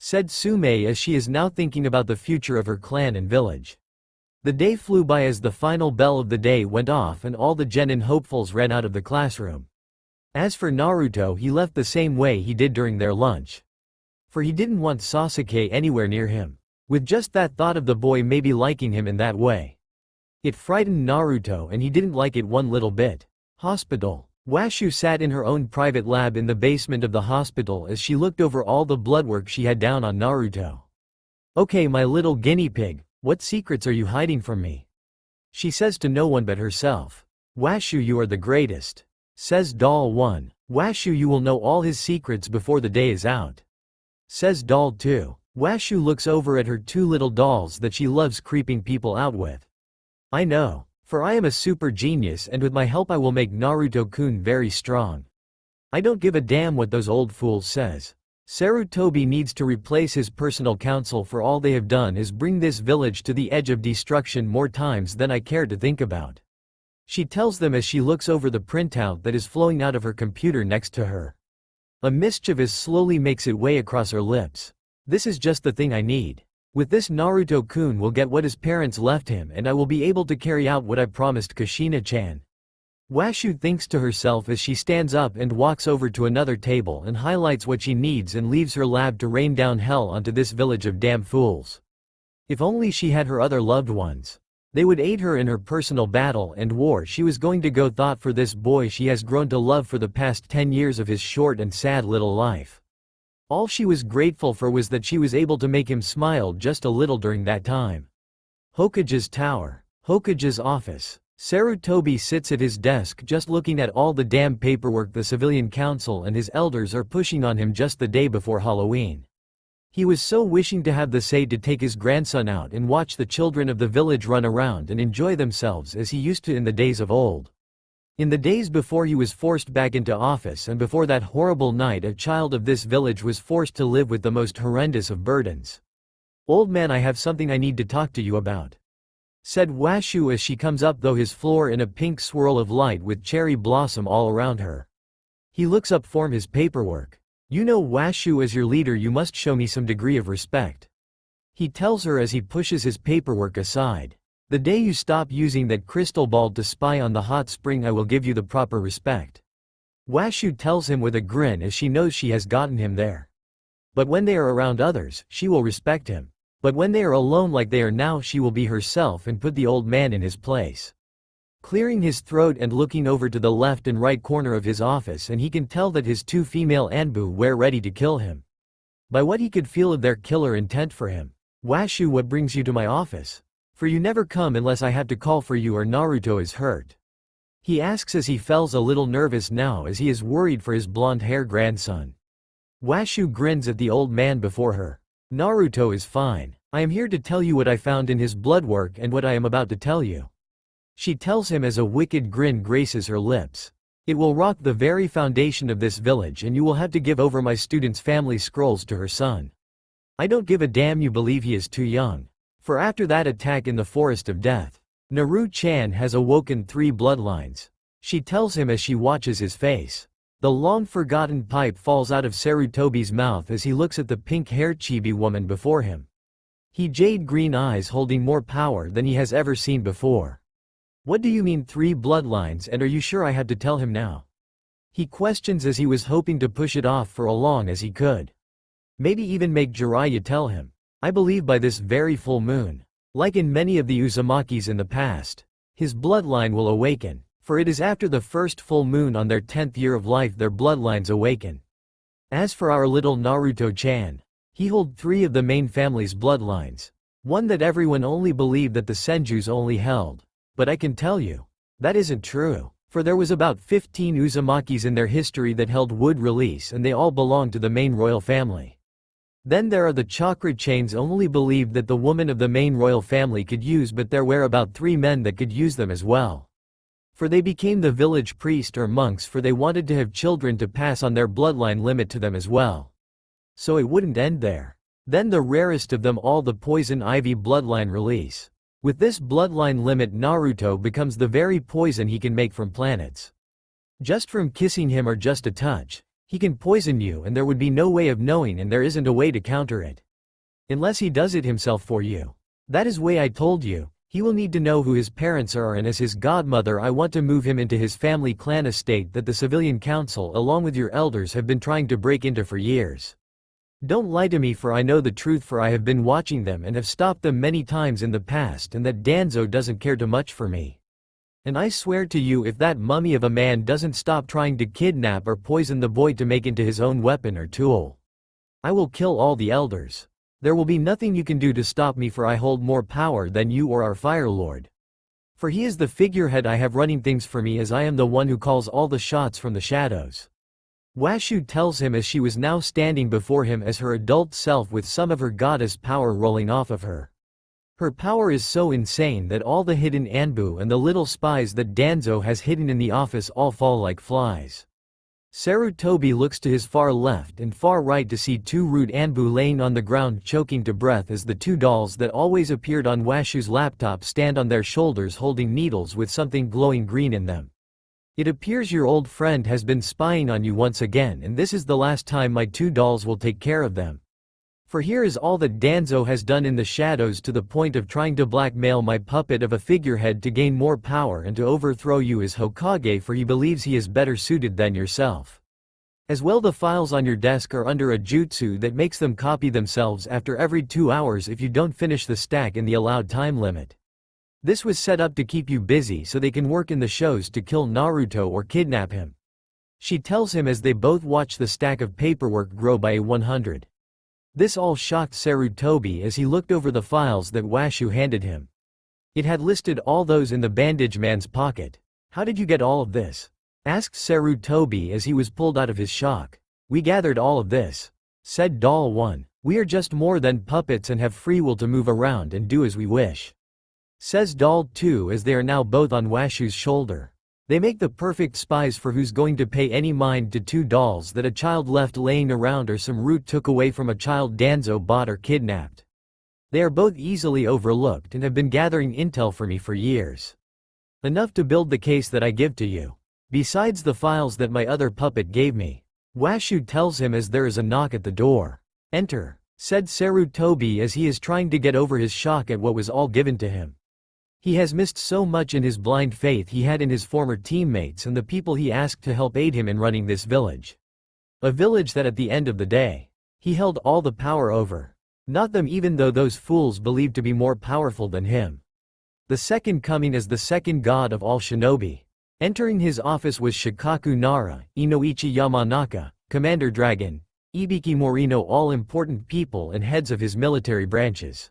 Said Sume as she is now thinking about the future of her clan and village. The day flew by as the final bell of the day went off and all the genin hopefuls ran out of the classroom. As for Naruto, he left the same way he did during their lunch. For he didn't want Sasuke anywhere near him. With just that thought of the boy maybe liking him in that way, it frightened Naruto and he didn't like it one little bit. Hospital. Washu sat in her own private lab in the basement of the hospital as she looked over all the bloodwork she had down on Naruto. Okay, my little guinea pig, what secrets are you hiding from me? She says to no one but herself. Washu, you are the greatest. Says Doll 1. Washu, you will know all his secrets before the day is out. Says Doll 2. Washu looks over at her two little dolls that she loves creeping people out with. I know. For I am a super genius, and with my help I will make Naruto-kun very strong. I don't give a damn what those old fools says. Sarutobi needs to replace his personal counsel, for all they have done is bring this village to the edge of destruction more times than I care to think about. She tells them as she looks over the printout that is flowing out of her computer next to her. A mischievous slowly makes its way across her lips. This is just the thing I need. With this, Naruto-kun will get what his parents left him, and I will be able to carry out what I promised Kushina-chan. Washu thinks to herself as she stands up and walks over to another table and highlights what she needs and leaves her lab to rain down hell onto this village of damn fools. If only she had her other loved ones. They would aid her in her personal battle and war she was going to go thought for this boy she has grown to love for the past 10 years of his short and sad little life. All she was grateful for was that she was able to make him smile just a little during that time. Hokage's tower. Hokage's office. Sarutobi sits at his desk just looking at all the damn paperwork the civilian council and his elders are pushing on him just the day before Halloween. He was so wishing to have the say to take his grandson out and watch the children of the village run around and enjoy themselves as he used to in the days of old. In the days before he was forced back into office, and before that horrible night a child of this village was forced to live with the most horrendous of burdens. Old man, I have something I need to talk to you about. Said Washu as she comes up though his floor in a pink swirl of light with cherry blossom all around her. He looks up from his paperwork. You know, Washu, as your leader you must show me some degree of respect. He tells her as he pushes his paperwork aside. The day you stop using that crystal ball to spy on the hot spring I will give you the proper respect. Washu tells him with a grin as she knows she has gotten him there. But when they are around others, she will respect him. But when they are alone like they are now, she will be herself and put the old man in his place. Clearing his throat and looking over to the left and right corner of his office, and he can tell that his two female Anbu were ready to kill him. By what he could feel of their killer intent for him. Washu, what brings you to my office? For you never come unless I have to call for you or Naruto is hurt. He asks as he feels a little nervous now as he is worried for his blonde-haired grandson. Washu grins at the old man before her. Naruto is fine. I am here to tell you what I found in his bloodwork and what I am about to tell you. She tells him as a wicked grin graces her lips. It will rock the very foundation of this village, and you will have to give over my student's family scrolls to her son. I don't give a damn you believe he is too young. For after that attack in the Forest of Death, Naru-chan has awoken 3 bloodlines. She tells him as she watches his face. The long-forgotten pipe falls out of Sarutobi's mouth as he looks at the pink-haired chibi woman before him. He jade-green eyes holding more power than he has ever seen before. What do you mean 3 bloodlines, and are you sure I had to tell him now? He questions as he was hoping to push it off for as long as he could. Maybe even make Jiraiya tell him. I believe by this very full moon, like in many of the Uzumakis in the past, his bloodline will awaken, for it is after the first full moon on their 10th year of life their bloodlines awaken. As for our little Naruto-chan, he holds 3 of the main family's bloodlines. One that everyone only believed that the Senjus only held. But I can tell you, that isn't true, for there was about 15 Uzumakis in their history that held wood release and they all belonged to the main royal family. Then there are the chakra chains only believed that the woman of the main royal family could use, but there were about 3 men that could use them as well. For they became the village priest or monks, for they wanted to have children to pass on their bloodline limit to them as well. So it wouldn't end there. Then the rarest of them all, the poison ivy bloodline release. With this bloodline limit, Naruto becomes the very poison he can make from planets. Just from kissing him or just a touch, he can poison you and there would be no way of knowing, and there isn't a way to counter it. Unless he does it himself for you. That is why I told you, he will need to know who his parents are, and as his godmother I want to move him into his family clan estate that the civilian council along with your elders have been trying to break into for years. Don't lie to me, for I know the truth, for I have been watching them and have stopped them many times in the past, and that Danzo doesn't care too much for me. And I swear to you, if that mummy of a man doesn't stop trying to kidnap or poison the boy to make into his own weapon or tool, I will kill all the elders. There will be nothing you can do to stop me, for I hold more power than you or our Fire Lord. For he is the figurehead I have running things for me, as I am the one who calls all the shots from the shadows. Washu tells him as she was now standing before him as her adult self with some of her goddess power rolling off of her. Her power is so insane that all the hidden Anbu and the little spies that Danzo has hidden in the office all fall like flies. Sarutobi looks to his far left and far right to see 2 rude Anbu laying on the ground choking to breath as the 2 dolls that always appeared on Washu's laptop stand on their shoulders holding needles with something glowing green in them. It appears your old friend has been spying on you once again, and this is the last time my 2 dolls will take care of them. For here is all that Danzo has done in the shadows, to the point of trying to blackmail my puppet of a figurehead to gain more power and to overthrow you as Hokage, for he believes he is better suited than yourself. As well, the files on your desk are under a jutsu that makes them copy themselves after every 2 hours if you don't finish the stack in the allowed time limit. This was set up to keep you busy so they can work in the shows to kill Naruto or kidnap him. She tells him as they both watch the stack of paperwork grow by a 100. This all shocked Sarutobi as he looked over the files that Washu handed him. It had listed all those in the bandage man's pocket. How did you get all of this? Asked Sarutobi as he was pulled out of his shock. We gathered all of this, said Doll 1. We are just more than puppets and have free will to move around and do as we wish, says Doll 2 as they are now both on Washu's shoulder. They make the perfect spies, for who's going to pay any mind to 2 dolls that a child left laying around or some root took away from a child Danzo bought or kidnapped? They are both easily overlooked and have been gathering intel for me for years. Enough to build the case that I give to you. Besides the files that my other puppet gave me. Washu tells him as there is a knock at the door. Enter, said Sarutobi as he is trying to get over his shock at what was all given to him. He has missed so much in his blind faith he had in his former teammates and the people he asked to help aid him in running this village. A village that at the end of the day, he held all the power over. Not them, even though those fools believed to be more powerful than him. The second coming as the second god of all shinobi. Entering his office was Shikaku Nara, Inoichi Yamanaka, Commander Dragon, Ibiki Morino, all important people and heads of his military branches.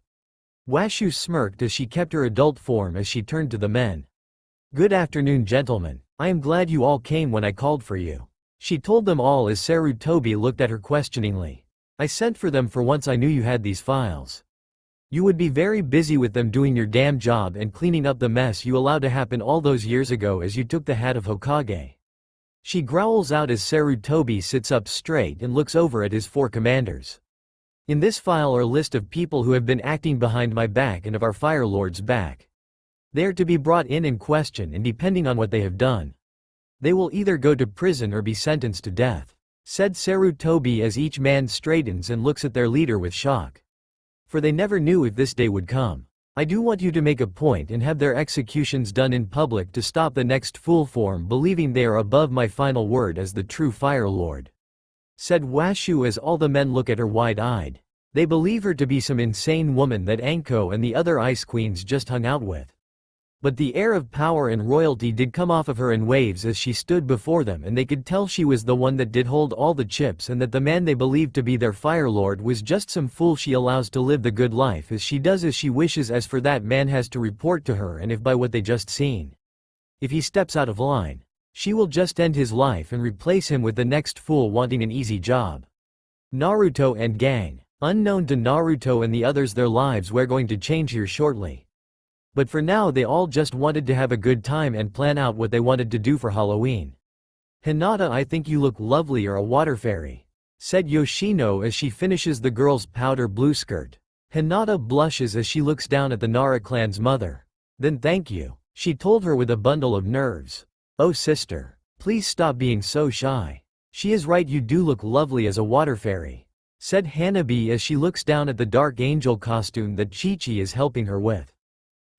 Washu smirked as she kept her adult form as she turned to the men. Good afternoon, gentlemen. I am glad you all came when I called for you. She told them all as Sarutobi looked at her questioningly. I sent for them for once I knew you had these files. You would be very busy with them doing your damn job and cleaning up the mess you allowed to happen all those years ago as you took the hat of Hokage. She growls out as Sarutobi sits up straight and looks over at his 4 commanders. In this file are a list of people who have been acting behind my back and of our Fire Lord's back. They are to be brought in and questioned, and depending on what they have done, they will either go to prison or be sentenced to death," said Sarutobi as each man straightens and looks at their leader with shock. For they never knew if this day would come. "I do want you to make a point and have their executions done in public to stop the next fool form believing they are above my final word as the true Fire Lord," said Washu as all the men look at her wide-eyed. They believe her to be some insane woman that Anko and the other Ice Queens just hung out with. But the air of power and royalty did come off of her in waves as she stood before them, and they could tell she was the one that did hold all the chips, and that the man they believed to be their Fire Lord was just some fool she allows to live the good life as she does as she wishes. As for that man has to report to her, and if by what they just seen, if he steps out of line, she will just end his life and replace him with the next fool wanting an easy job. Naruto and gang. Unknown to Naruto and the others, their lives were going to change here shortly. But for now they all just wanted to have a good time and plan out what they wanted to do for Halloween. "Hinata, I think you look lovely, or a water fairy," said Yoshino as she finishes the girl's powder blue skirt. Hinata blushes as she looks down at the Nara clan's mother. "Then thank you," she told her with a bundle of nerves. "Oh sister, please stop being so shy. She is right, you do look lovely as a water fairy," said Hanabi as she looks down at the dark angel costume that Chi-Chi is helping her with.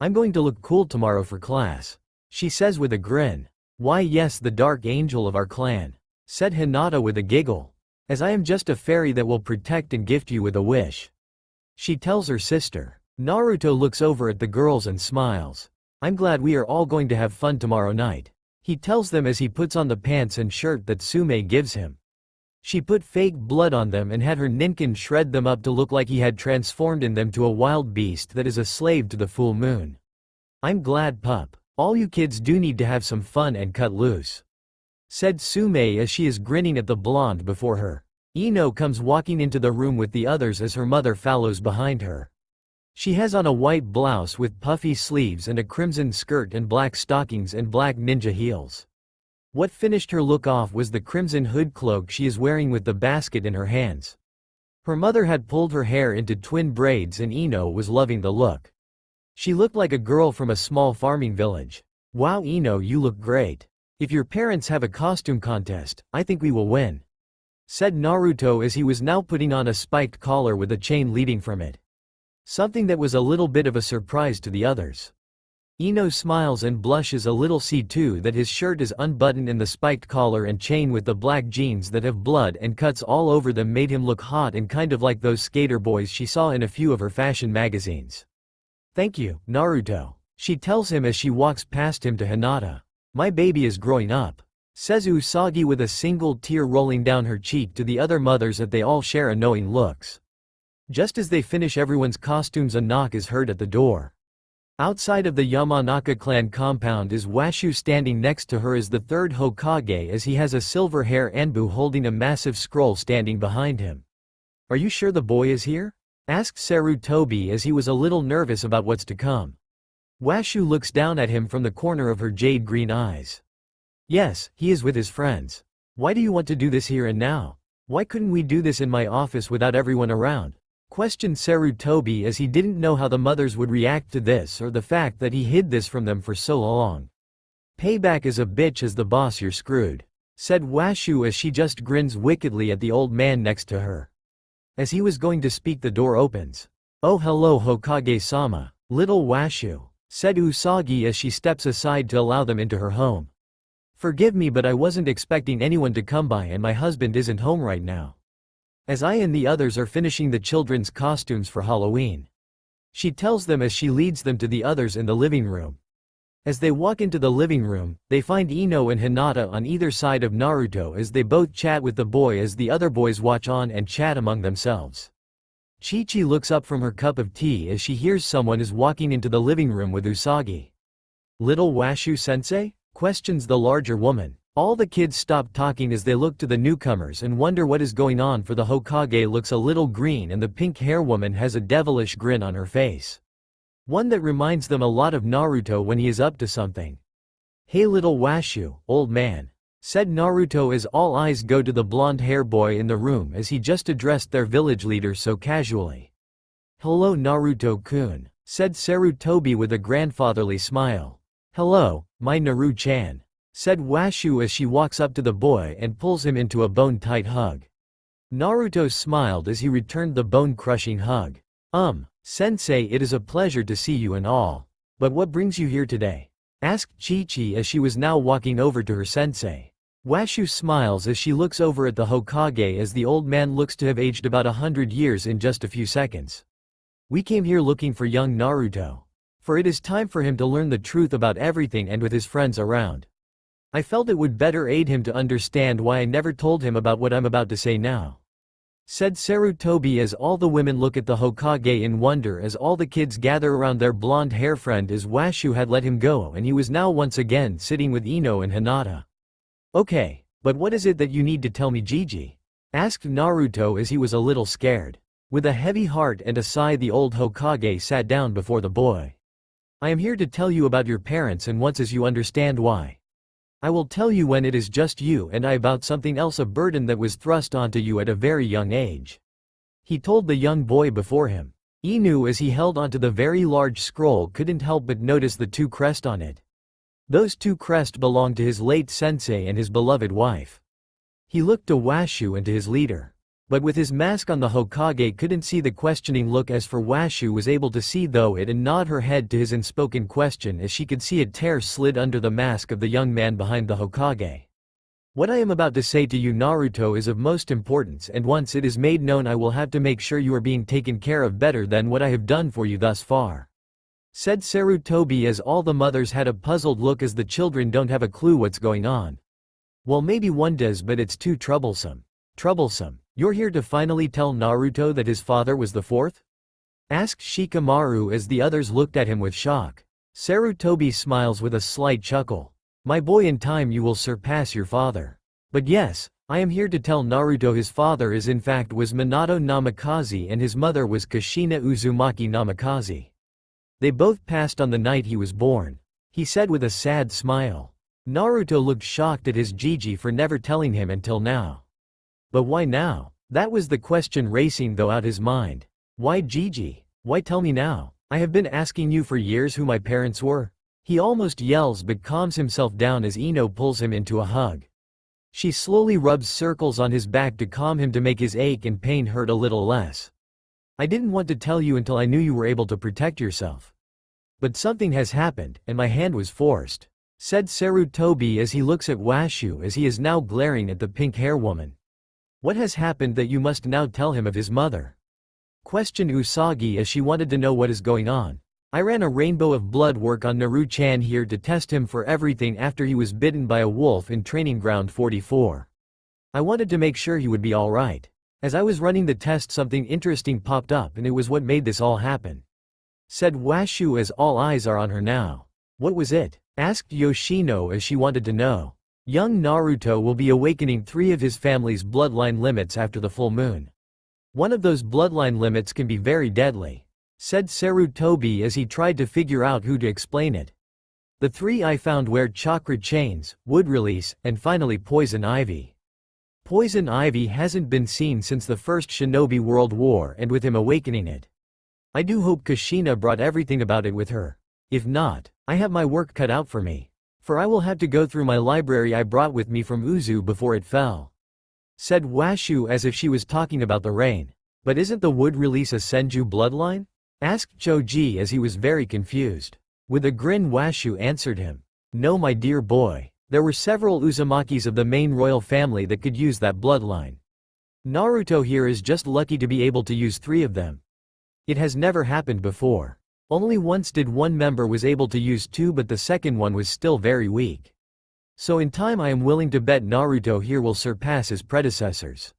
"I'm going to look cool tomorrow for class," she says with a grin. "Why yes, the dark angel of our clan," said Hinata with a giggle. "As I am just a fairy that will protect and gift you with a wish," she tells her sister. Naruto looks over at the girls and smiles. "I'm glad we are all going to have fun tomorrow night," he tells them as he puts on the pants and shirt that Sume gives him. She put fake blood on them and had her ninkin shred them up to look like he had transformed in them to a wild beast that is a slave to the full moon. "I'm glad, pup. All you kids do need to have some fun and cut loose," said Sume as she is grinning at the blonde before her. Ino comes walking into the room with the others as her mother follows behind her. She has on a white blouse with puffy sleeves and a crimson skirt and black stockings and black ninja heels. What finished her look off was the crimson hood cloak she is wearing with the basket in her hands. Her mother had pulled her hair into twin braids and Ino was loving the look. She looked like a girl from a small farming village. "Wow Ino, you look great. If your parents have a costume contest, I think we will win," said Naruto as he was now putting on a spiked collar with a chain leading from it. Something that was a little bit of a surprise to the others. Ino smiles and blushes a little, see too that his shirt is unbuttoned and the spiked collar and chain with the black jeans that have blood and cuts all over them made him look hot and kind of like those skater boys she saw in a few of her fashion magazines. "Thank you, Naruto," she tells him as she walks past him to Hinata. "My baby is growing up," says Usagi with a single tear rolling down her cheek to the other mothers that they all share knowing looks. Just as they finish everyone's costumes, a knock is heard at the door. Outside of the Yamanaka clan compound is Washu. Standing next to her is the third Hokage as he has a silver hair Anbu holding a massive scroll standing behind him. "Are you sure the boy is here?" asked Sarutobi as he was a little nervous about what's to come. Washu looks down at him from the corner of her jade green eyes. "Yes, he is with his friends. Why do you want to do this here and now? Why couldn't we do this in my office without everyone around?" questioned Sarutobi as he didn't know how the mothers would react to this or the fact that he hid this from them for so long. "Payback is a bitch, as the boss, you're screwed," said Washu as she just grins wickedly at the old man next to her. As he was going to speak, the door opens. "Oh hello Hokage-sama, little Washu," said Usagi as she steps aside to allow them into her home. "Forgive me, but I wasn't expecting anyone to come by and my husband isn't home right now, as I and the others are finishing the children's costumes for Halloween," she tells them as she leads them to the others in the living room. As they walk into the living room, they find Ino and Hinata on either side of Naruto as they both chat with the boy as the other boys watch on and chat among themselves. Chi-Chi looks up from her cup of tea as she hears someone is walking into the living room with Usagi. "Little Washu-sensei?" questions the larger woman. All the kids stop talking as they look to the newcomers and wonder what is going on, for the Hokage looks a little green and the pink hair woman has a devilish grin on her face. One that reminds them a lot of Naruto when he is up to something. "Hey little Washu, old man. said Naruto as all eyes go to the blonde-hair boy in the room as he just addressed their village leader so casually. Hello Naruto-kun, said Sarutobi with a grandfatherly smile. Hello, my Naru-chan, said Washu as she walks up to the boy and pulls him into a bone-tight hug. Naruto smiled as he returned the bone-crushing hug. Sensei, it is a pleasure to see you and all. But what brings you here today? Asked Chi-Chi as she was now walking over to her sensei. Washu smiles as she looks over at the Hokage as the old man looks to have aged about 100 years in just a few seconds. We came here looking for young Naruto. For it is time for him to learn the truth about everything and with his friends around. I felt it would better aid him to understand why I never told him about what I'm about to say now. Said Sarutobi as all the women look at the Hokage in wonder as all the kids gather around their blonde-hair friend as Washu had let him go and he was now once again sitting with Ino and Hinata. Okay, but what is it that you need to tell me, Gigi? Asked Naruto as he was a little scared. With a heavy heart and a sigh the old Hokage sat down before the boy. I am here to tell you about your parents and once as you understand why. I will tell you when it is just you and I about something else, a burden that was thrust onto you at a very young age. He told the young boy before him. Inu as he held onto the very large scroll couldn't help but notice the two crests on it. Those two crests belonged to his late sensei and his beloved wife. He looked to Washu and to his leader. But with his mask on the Hokage couldn't see the questioning look as for Washu was able to see though it and nod her head to his unspoken question as she could see a tear slid under the mask of the young man behind the Hokage. What I am about to say to you Naruto is of most importance and once it is made known I will have to make sure you are being taken care of better than what I have done for you thus far. Said Sarutobi as all the mothers had a puzzled look as the children don't have a clue what's going on. Well maybe one does but it's too troublesome. Troublesome. You're here to finally tell Naruto that his father was the fourth? Asked Shikamaru as the others looked at him with shock. Sarutobi smiles with a slight chuckle. My boy, in time you will surpass your father. But yes, I am here to tell Naruto his father is in fact was Minato Namikaze and his mother was Kushina Uzumaki Namikaze. They both passed on the night he was born. He said with a sad smile. Naruto looked shocked at his Gigi for never telling him until now. But why now? That was the question racing though out his mind. Why Gigi? Why tell me now? I have been asking you for years who my parents were. He almost yells but calms himself down as Ino pulls him into a hug. She slowly rubs circles on his back to calm him to make his ache and pain hurt a little less. I didn't want to tell you until I knew you were able to protect yourself. But something has happened and my hand was forced. Said Sarutobi as he looks at Washu as he is now glaring at the pink hair woman. What has happened that you must now tell him of his mother? Questioned Usagi as she wanted to know what is going on. I ran a rainbow of blood work on Naru-chan here to test him for everything after he was bitten by a wolf in training ground 44. I wanted to make sure he would be alright. As I was running the test something interesting popped up and it was what made this all happen. Said Washu as all eyes are on her now. What was it? Asked Yoshino as she wanted to know. Young Naruto will be awakening 3 of his family's bloodline limits after the full moon. One of those bloodline limits can be very deadly. Said Sarutobi as he tried to figure out who to explain it. The 3 I found were chakra chains, wood release, and finally poison ivy. Poison ivy hasn't been seen since the First Shinobi World War and with him awakening it. I do hope Kushina brought everything about it with her. If not, I have my work cut out for me. For I will have to go through my library I brought with me from Uzu before it fell. Said Washu as if she was talking about the rain. But isn't the wood release a Senju bloodline? Asked Choji as he was very confused. With a grin Washu answered him. No my dear boy, there were several Uzumakis of the main royal family that could use that bloodline. Naruto here is just lucky to be able to use 3 of them. It has never happened before. Only once did one member was able to use 2 but the second one was still very weak. So in time I am willing to bet Naruto here will surpass his predecessors.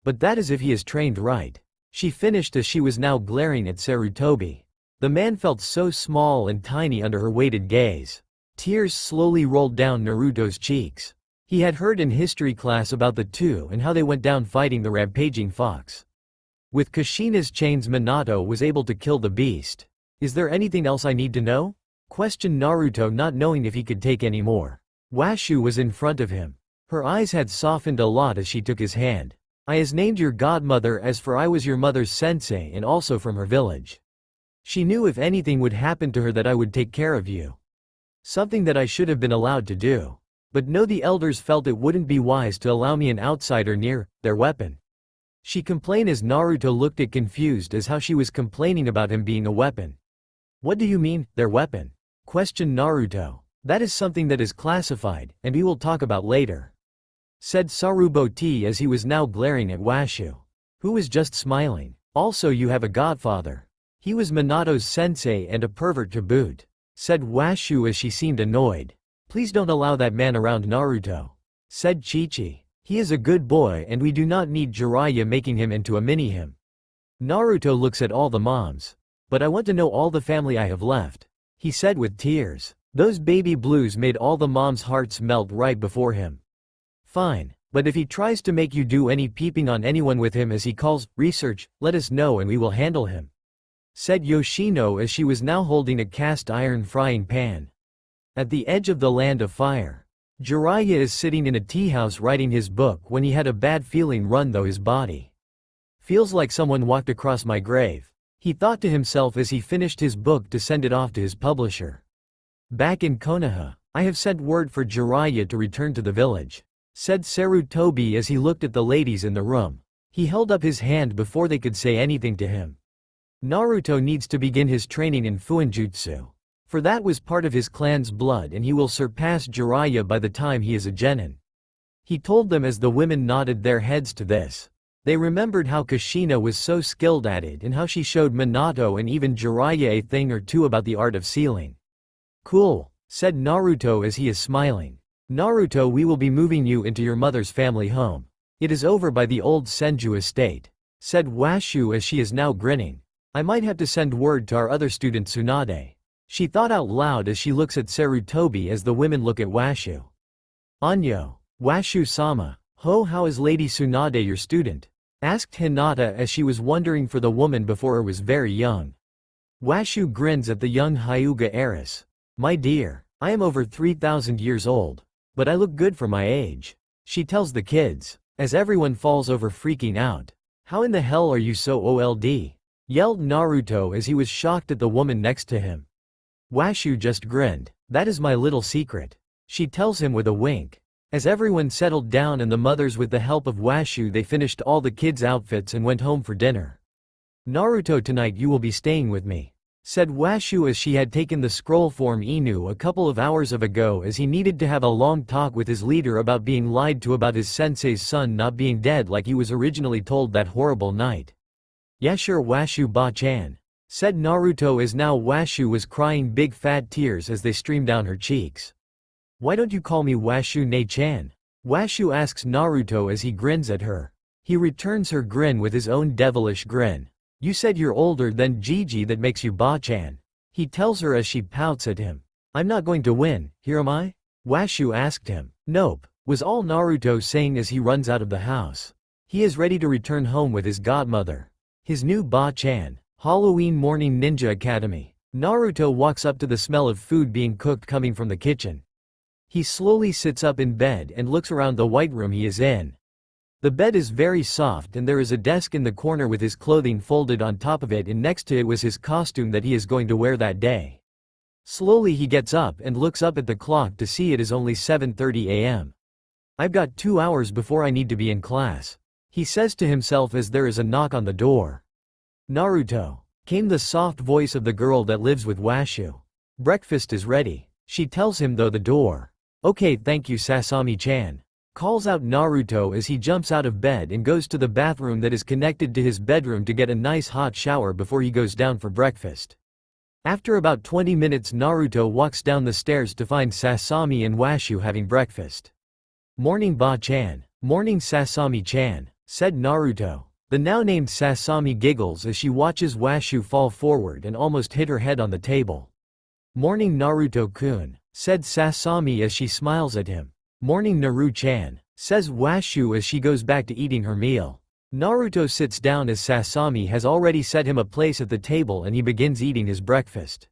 But that is if he is trained right. She finished as she was now glaring at Sarutobi. The man felt so small and tiny under her weighted gaze. Tears slowly rolled down Naruto's cheeks. He had heard in history class about the 2 and how they went down fighting the rampaging fox. With Kushina's chains Minato was able to kill the beast. Is there anything else I need to know? Questioned Naruto not knowing if he could take any more. Washu was in front of him. Her eyes had softened a lot as she took his hand. I has named your godmother as for I was your mother's sensei and also from her village. She knew if anything would happen to her that I would take care of you. Something that I should have been allowed to do. But no, the elders felt it wouldn't be wise to allow me an outsider near their weapon. She complained as Naruto looked at confused as how she was complaining about him being a weapon. What do you mean, their weapon? Questioned Naruto. That is something that is classified, and we will talk about later. Said Saruboti as he was now glaring at Washu, who was just smiling. Also you have a godfather. He was Minato's sensei and a pervert to boot. Said Washu as she seemed annoyed. Please don't allow that man around Naruto. Said Chi-Chi. He is a good boy and we do not need Jiraiya making him into a mini-him. Naruto looks at all the moms. But I want to know all the family I have left. He said with tears. Those baby blues made all the moms' hearts melt right before him. Fine, but if he tries to make you do any peeping on anyone with him as he calls research, let us know and we will handle him. Said Yoshino as she was now holding a cast iron frying pan. At the edge of the land of fire, Jiraiya is sitting in a tea house writing his book when he had a bad feeling run through his body. Feels like someone walked across my grave. He thought to himself as he finished his book to send it off to his publisher. Back in Konoha, I have sent word for Jiraiya to return to the village. Said Sarutobi as he looked at the ladies in the room. He held up his hand before they could say anything to him. Naruto needs to begin his training in Fuinjutsu. For that was part of his clan's blood and he will surpass Jiraiya by the time he is a genin. He told them as the women nodded their heads to this. They remembered how Kushina was so skilled at it and how she showed Minato and even Jiraiya a thing or two about the art of sealing. Cool, said Naruto as he is smiling. Naruto, we will be moving you into your mother's family home. It is over by the old Senju estate. Said Washu as she is now grinning. I might have to send word to our other student Tsunade. She thought out loud as she looks at Sarutobi as the women look at Washu. Anyo, Washu-sama, how is Lady Tsunade your student? Asked Hinata as she was wondering for the woman before her was very young. Washu grins at the young Hyuga heiress. My dear, I am over 3,000 years old. But I look good for my age. She tells the kids, as everyone falls over freaking out. How in the hell are you so old? Yelled Naruto as he was shocked at the woman next to him. Washu just grinned. That is my little secret. She tells him with a wink. As everyone settled down and the mothers with the help of Washu they finished all the kids' outfits and went home for dinner. Naruto, tonight you will be staying with me. Said Washu as she had taken the scroll form Inu a couple of hours ago as he needed to have a long talk with his leader about being lied to about his sensei's son not being dead like he was originally told that horrible night. Yeah sure Washu ba-chan. Said Naruto as now Washu was crying big fat tears as they streamed down her cheeks. Why don't you call me Washu ne-chan? Washu asks Naruto as he grins at her. He returns her grin with his own devilish grin. You said you're older than Gigi, that makes you ba-chan. He tells her as she pouts at him. I'm not going to win, here am I? Washu asked him. Nope, was all Naruto saying as he runs out of the house. He is ready to return home with his godmother. His new ba-chan. Halloween morning ninja academy. Naruto walks up to the smell of food being cooked coming from the kitchen. He slowly sits up in bed and looks around the white room he is in. The bed is very soft and there is a desk in the corner with his clothing folded on top of it and next to it was his costume that he is going to wear that day. Slowly he gets up and looks up at the clock to see it is only 7:30 a.m. I've got 2 hours before I need to be in class. He says to himself as there is a knock on the door. Naruto. Came the soft voice of the girl that lives with Washu. Breakfast is ready. She tells him though the door. Okay thank you Sasami-chan. Calls out Naruto as he jumps out of bed and goes to the bathroom that is connected to his bedroom to get a nice hot shower before he goes down for breakfast. After about 20 minutes Naruto walks down the stairs to find Sasami and Washu having breakfast. Morning ba-chan. Morning Sasami-chan, said Naruto. The now named Sasami giggles as she watches Washu fall forward and almost hit her head on the table. Morning Naruto-kun, said Sasami as she smiles at him. Morning Naru-chan, says Washu as she goes back to eating her meal. Naruto sits down as Sasami has already set him a place at the table and he begins eating his breakfast.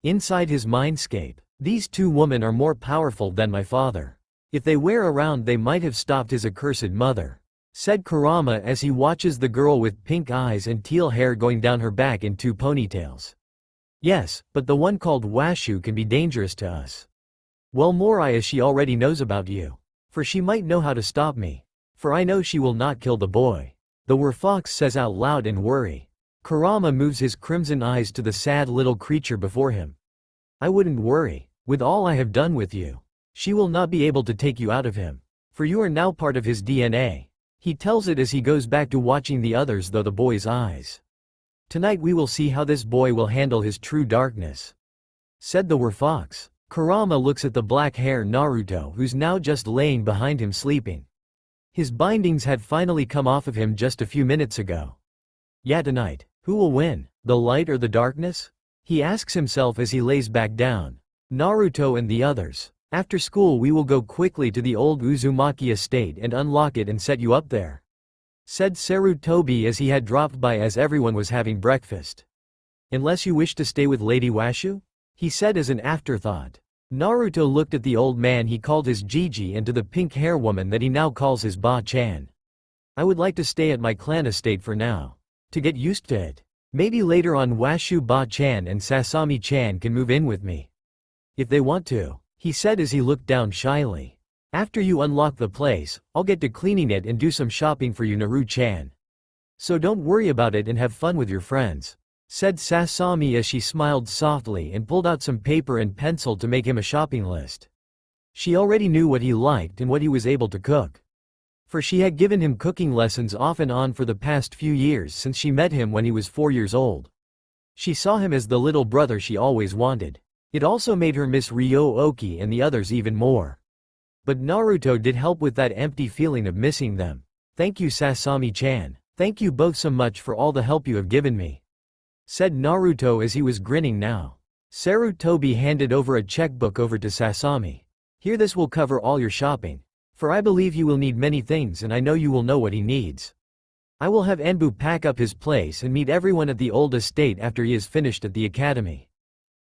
Inside his mindscape, these two women are more powerful than my father. If they were around they might have stopped his accursed mother," said Kurama as he watches the girl with pink eyes and teal hair going down her back in 2 ponytails. "Yes, but the one called Washu can be dangerous to us. Well, Morai, as she already knows about you. For she might know how to stop me. For I know she will not kill the boy," the Werefox says out loud in worry. Kurama moves his crimson eyes to the sad little creature before him. "I wouldn't worry. With all I have done with you, she will not be able to take you out of him. For you are now part of his DNA. He tells it as he goes back to watching the others through the boy's eyes. "Tonight we will see how this boy will handle his true darkness," said the Werefox. Kurama looks at the black-haired Naruto, who's now just laying behind him sleeping. His bindings had finally come off of him just a few minutes ago. "Yeah, tonight, who will win, the light or the darkness?" he asks himself as he lays back down. "Naruto and the others. After school we will go quickly to the old Uzumaki estate and unlock it and set you up there," said Sarutobi as he had dropped by as everyone was having breakfast. "Unless you wish to stay with Lady Washu?" he said as an afterthought. Naruto looked at the old man he called his Jiji and to the pink-hair woman that he now calls his Ba-chan. "I would like to stay at my clan estate for now. To get used to it. Maybe later on Washu Ba-chan and Sasami-chan can move in with me. If they want to," he said as he looked down shyly. "After you unlock the place, I'll get to cleaning it and do some shopping for you, Naru-chan. So don't worry about it and have fun with your friends," said Sasami as she smiled softly and pulled out some paper and pencil to make him a shopping list. She already knew what he liked and what he was able to cook. For she had given him cooking lessons off and on for the past few years since she met him when he was 4 years old. She saw him as the little brother she always wanted. It also made her miss Ryo-Oki and the others even more. But Naruto did help with that empty feeling of missing them. "Thank you, Sasami-chan. Thank you both so much for all the help you have given me," said Naruto as he was grinning now. Sarutobi handed over a checkbook over to Sasami. "Here, this will cover all your shopping. For I believe you will need many things and I know you will know what he needs. I will have Enbu pack up his place and meet everyone at the old estate after he is finished at the academy,"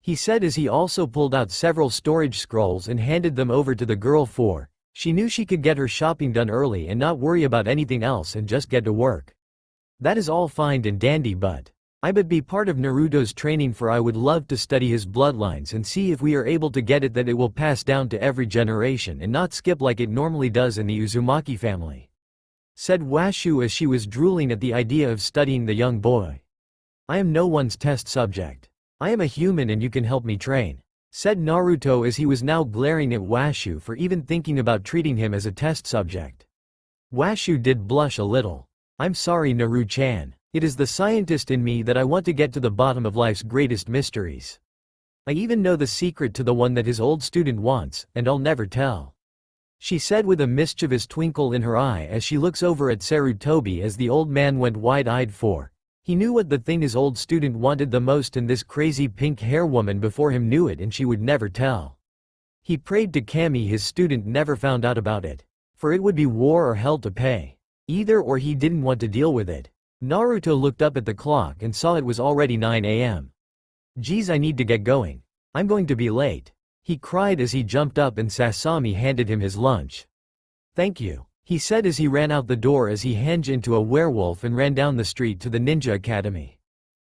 he said as he also pulled out several storage scrolls and handed them over to the girl for she knew she could get her shopping done early and not worry about anything else and just get to work. "That is all fine and dandy, but I would be part of Naruto's training, for I would love to study his bloodlines and see if we are able to get it that it will pass down to every generation and not skip like it normally does in the Uzumaki family," said Washu as she was drooling at the idea of studying the young boy. "I am no one's test subject. I am a human and you can help me train," said Naruto as he was now glaring at Washu for even thinking about treating him as a test subject. Washu did blush a little. "I'm sorry, Naru-chan. It is the scientist in me that I want to get to the bottom of life's greatest mysteries. I even know the secret to the one that his old student wants, and I'll never tell," she said with a mischievous twinkle in her eye as she looks over at Sarutobi as the old man went wide-eyed for he knew what the thing his old student wanted the most, and this crazy pink-hair woman before him knew it and she would never tell. He prayed to Kami his student never found out about it. For it would be war or hell to pay. Either or he didn't want to deal with it. Naruto looked up at the clock and saw it was already 9 a.m. "Geez, I need to get going. I'm going to be late," he cried as he jumped up and Sasami handed him his lunch. "Thank you," he said as he ran out the door as he henged into a werewolf and ran down the street to the ninja academy.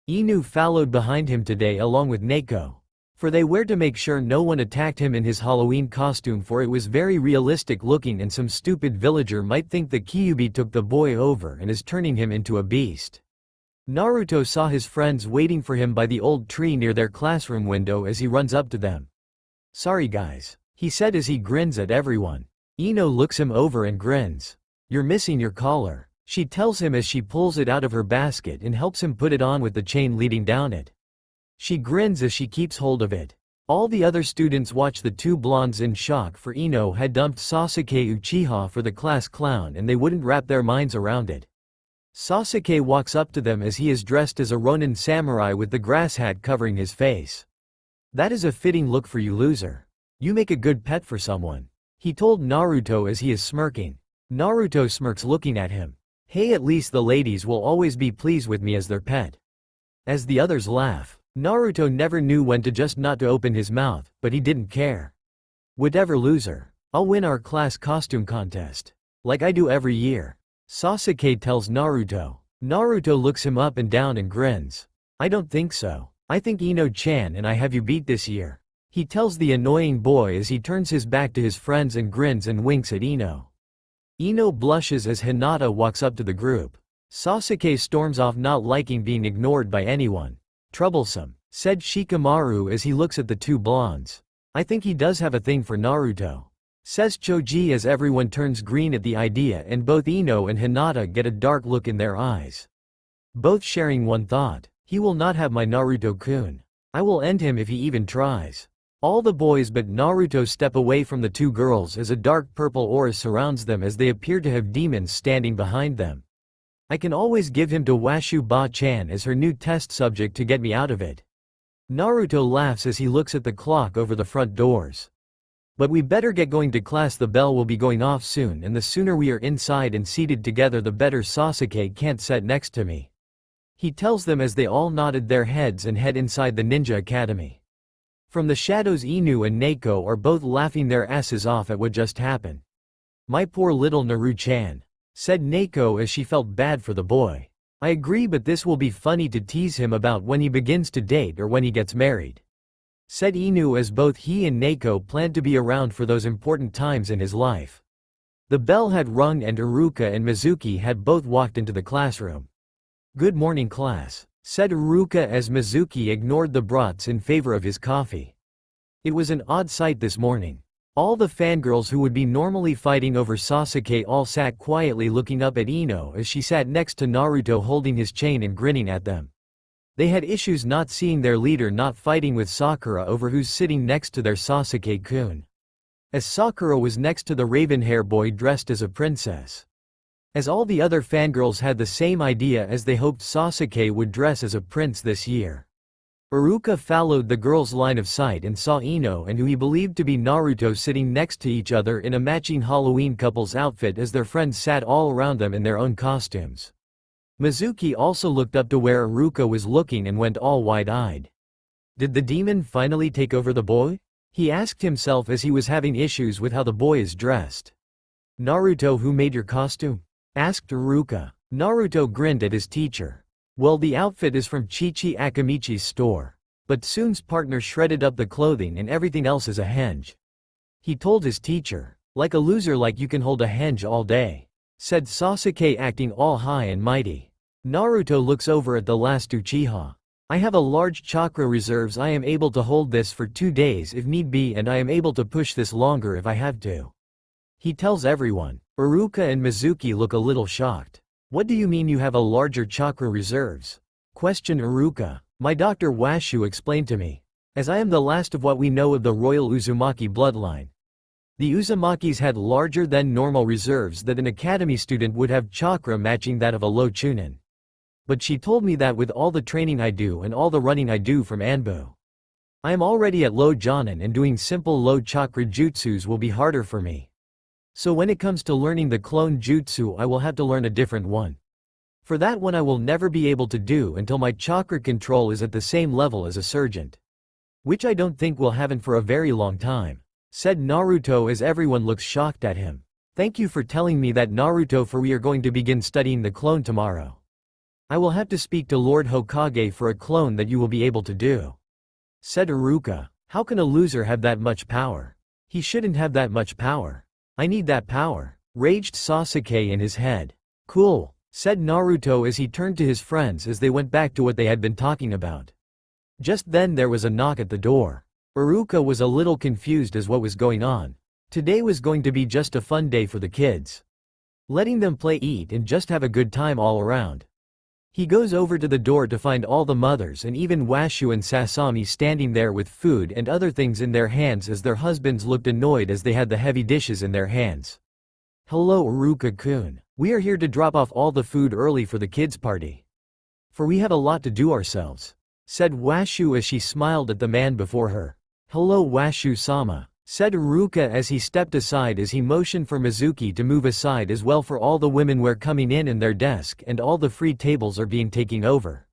Inu followed behind him today along with Neko. For they were to make sure no one attacked him in his Halloween costume, for it was very realistic looking and some stupid villager might think that Kyuubi took the boy over and is turning him into a beast. Naruto saw his friends waiting for him by the old tree near their classroom window as he runs up to them. "Sorry guys," he said as he grins at everyone. Ino looks him over and grins. "You're missing your collar," she tells him as she pulls it out of her basket and helps him put it on with the chain leading down it. She grins as she keeps hold of it. All the other students watch the two blondes in shock, for Ino had dumped Sasuke Uchiha for the class clown and they wouldn't wrap their minds around it. Sasuke walks up to them as he is dressed as a Ronin samurai with the grass hat covering his face. "That is a fitting look for you, loser. You make a good pet for someone," he told Naruto as he is smirking. Naruto smirks looking at him. "Hey, at least the ladies will always be pleased with me as their pet." As the others laugh, Naruto never knew when to just not to open his mouth, but he didn't care. "Whatever, loser. I'll win our class costume contest. Like I do every year. Sasuke tells Naruto. Naruto looks him up and down and grins. I don't think so. I think Ino-chan and I have you beat this year. He tells the annoying boy as he turns his back to his friends and grins and winks at Ino. Ino blushes as Hinata walks up to the group. Sasuke storms off, not liking being ignored by anyone. Troublesome, said Shikamaru as he looks at the two blondes. I think he does have a thing for Naruto, says Choji as everyone turns green at the idea and both Ino and Hinata get a dark look in their eyes. Both sharing one thought. He will not have my Naruto-kun. I will end him if he even tries. All the boys but Naruto step away from the two girls as a dark purple aura surrounds them as they appear to have demons standing behind them. I can always give him to Washu Ba-chan as her new test subject to get me out of it. Naruto laughs as he looks at the clock over the front doors. But we better get going to class, the bell will be going off soon and the sooner we are inside and seated together the better. Sasuke can't sit next to me. He tells them as they all nodded their heads and head inside the ninja academy. From the shadows Inu and Neko are both laughing their asses off at what just happened. My poor little Naru-chan, said Neko as she felt bad for the boy. I agree, but this will be funny to tease him about when he begins to date or when he gets married, said Inu as both he and Neko planned to be around for those important times in his life. The bell had rung and Iruka and Mizuki had both walked into the classroom. Good morning, class, said Iruka as Mizuki ignored the brats in favor of his coffee. It was an odd sight this morning. All the fangirls who would be normally fighting over Sasuke all sat quietly looking up at Ino as she sat next to Naruto holding his chain and grinning at them. They had issues not seeing their leader not fighting with Sakura over who's sitting next to their Sasuke-kun. As Sakura was next to the raven-hair boy dressed as a princess. As all the other fangirls had the same idea as they hoped Sasuke would dress as a prince this year. Iruka followed the girls' line of sight and saw Ino and who he believed to be Naruto sitting next to each other in a matching Halloween couple's outfit as their friends sat all around them in their own costumes. Mizuki also looked up to where Iruka was looking and went all wide-eyed. Did the demon finally take over the boy? He asked himself as he was having issues with how the boy is dressed. Naruto, who made your costume? Asked Iruka. Naruto grinned at his teacher. Well, the outfit is from Chichi Akamichi's store. But Tsun's partner shredded up the clothing and everything else is a henge. He told his teacher. Like a loser, like you can hold a henge all day, said Sasuke acting all high and mighty. Naruto looks over at the last Uchiha. I have a large chakra reserves. I am able to hold this for 2 days if need be and I am able to push this longer if I have to. He tells everyone. Iruka and Mizuki look a little shocked. What do you mean you have a larger chakra reserves? Questioned Iruka. My Dr. Washu explained to me. As I am the last of what we know of the royal Uzumaki bloodline. The Uzumakis had larger than normal reserves that an academy student would have chakra matching that of a low chunin. But she told me that with all the training I do and all the running I do from Anbu, I am already at low jonin and doing simple low chakra jutsus will be harder for me. So when it comes to learning the clone jutsu I will have to learn a different one. For that one I will never be able to do until my chakra control is at the same level as a sergeant. Which I don't think will happen for a very long time, said Naruto as everyone looks shocked at him. Thank you for telling me that, Naruto, for we are going to begin studying the clone tomorrow. I will have to speak to Lord Hokage for a clone that you will be able to do, said Iruka. How can a loser have that much power? He shouldn't have that much power. I need that power, raged Sasuke in his head. Cool, said Naruto as he turned to his friends as they went back to what they had been talking about. Just then there was a knock at the door. Iruka was a little confused as what was going on. Today was going to be just a fun day for the kids. Letting them play, eat and just have a good time all around. He goes over to the door to find all the mothers and even Washu and Sasami standing there with food and other things in their hands as their husbands looked annoyed as they had the heavy dishes in their hands. Hello Iruka-kun. We are here to drop off all the food early for the kids' party. For we have a lot to do ourselves, said Washu as she smiled at the man before her. Hello Washu-sama, said Iruka as he stepped aside as he motioned for Mizuki to move aside as well, for all the women were coming in and their desk and all the free tables are being taken over.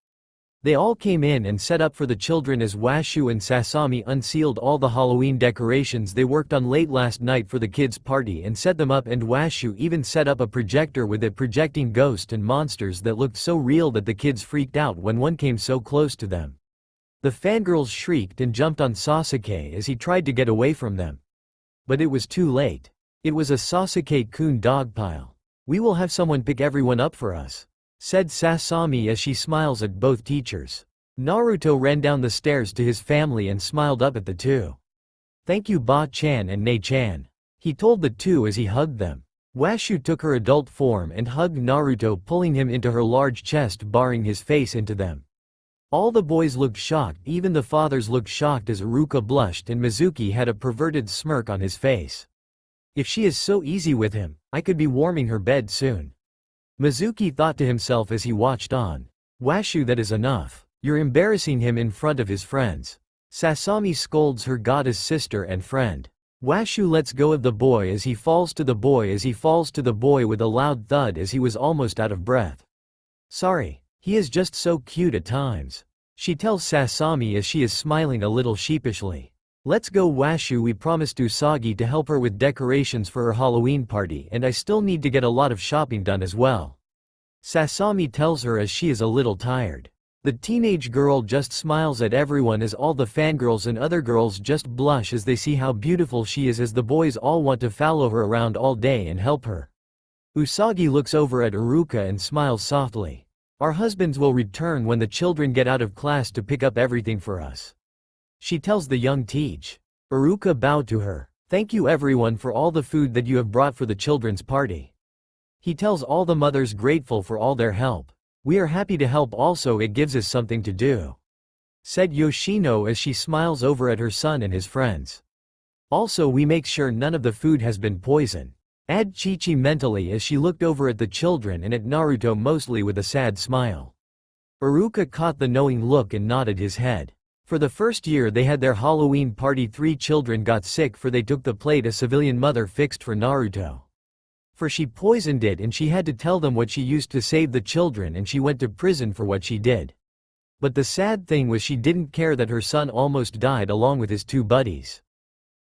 They all came in and set up for the children as Washu and Sasami unsealed all the Halloween decorations they worked on late last night for the kids' party and set them up, and Washu even set up a projector with it projecting ghosts and monsters that looked so real that the kids freaked out when one came so close to them. The fangirls shrieked and jumped on Sasuke as he tried to get away from them. But it was too late. It was a Sasuke-kun dogpile. "We will have someone pick everyone up for us," said Sasami as she smiles at both teachers. Naruto ran down the stairs to his family and smiled up at the two. "Thank you Ba-chan and Nei-chan," he told the two as he hugged them. Washu took her adult form and hugged Naruto, pulling him into her large chest, barring his face into them. All the boys looked shocked, even the fathers looked shocked as Iruka blushed and Mizuki had a perverted smirk on his face. "If she is so easy with him, I could be warming her bed soon," Mizuki thought to himself as he watched on. "Washu, that is enough. You're embarrassing him in front of his friends." Sasami scolds her goddess sister and friend. Washu lets go of the boy as he falls to the boy with a loud thud as he was almost out of breath. "Sorry. He is just so cute at times," she tells Sasami as she is smiling a little sheepishly. "Let's go Washu, we promised Usagi to help her with decorations for her Halloween party, and I still need to get a lot of shopping done as well," Sasami tells her as she is a little tired. The teenage girl just smiles at everyone as all the fangirls and other girls just blush as they see how beautiful she is, as the boys all want to follow her around all day and help her. Usagi looks over at Iruka and smiles softly. "Our husbands will return when the children get out of class to pick up everything for us," she tells the young teach. Iruka bowed to her. "Thank you everyone for all the food that you have brought for the children's party." He tells all the mothers grateful for all their help. "We are happy to help, also it gives us something to do," said Yoshino as she smiles over at her son and his friends. "Also we make sure none of the food has been poisoned," add Chi-Chi mentally as she looked over at the children and at Naruto mostly with a sad smile. Iruka caught the knowing look and nodded his head. For the first year they had their Halloween party, 3 children got sick for they took the plate a civilian mother fixed for Naruto. For she poisoned it and she had to tell them what she used to save the children, and she went to prison for what she did. But the sad thing was she didn't care that her son almost died along with his 2 buddies.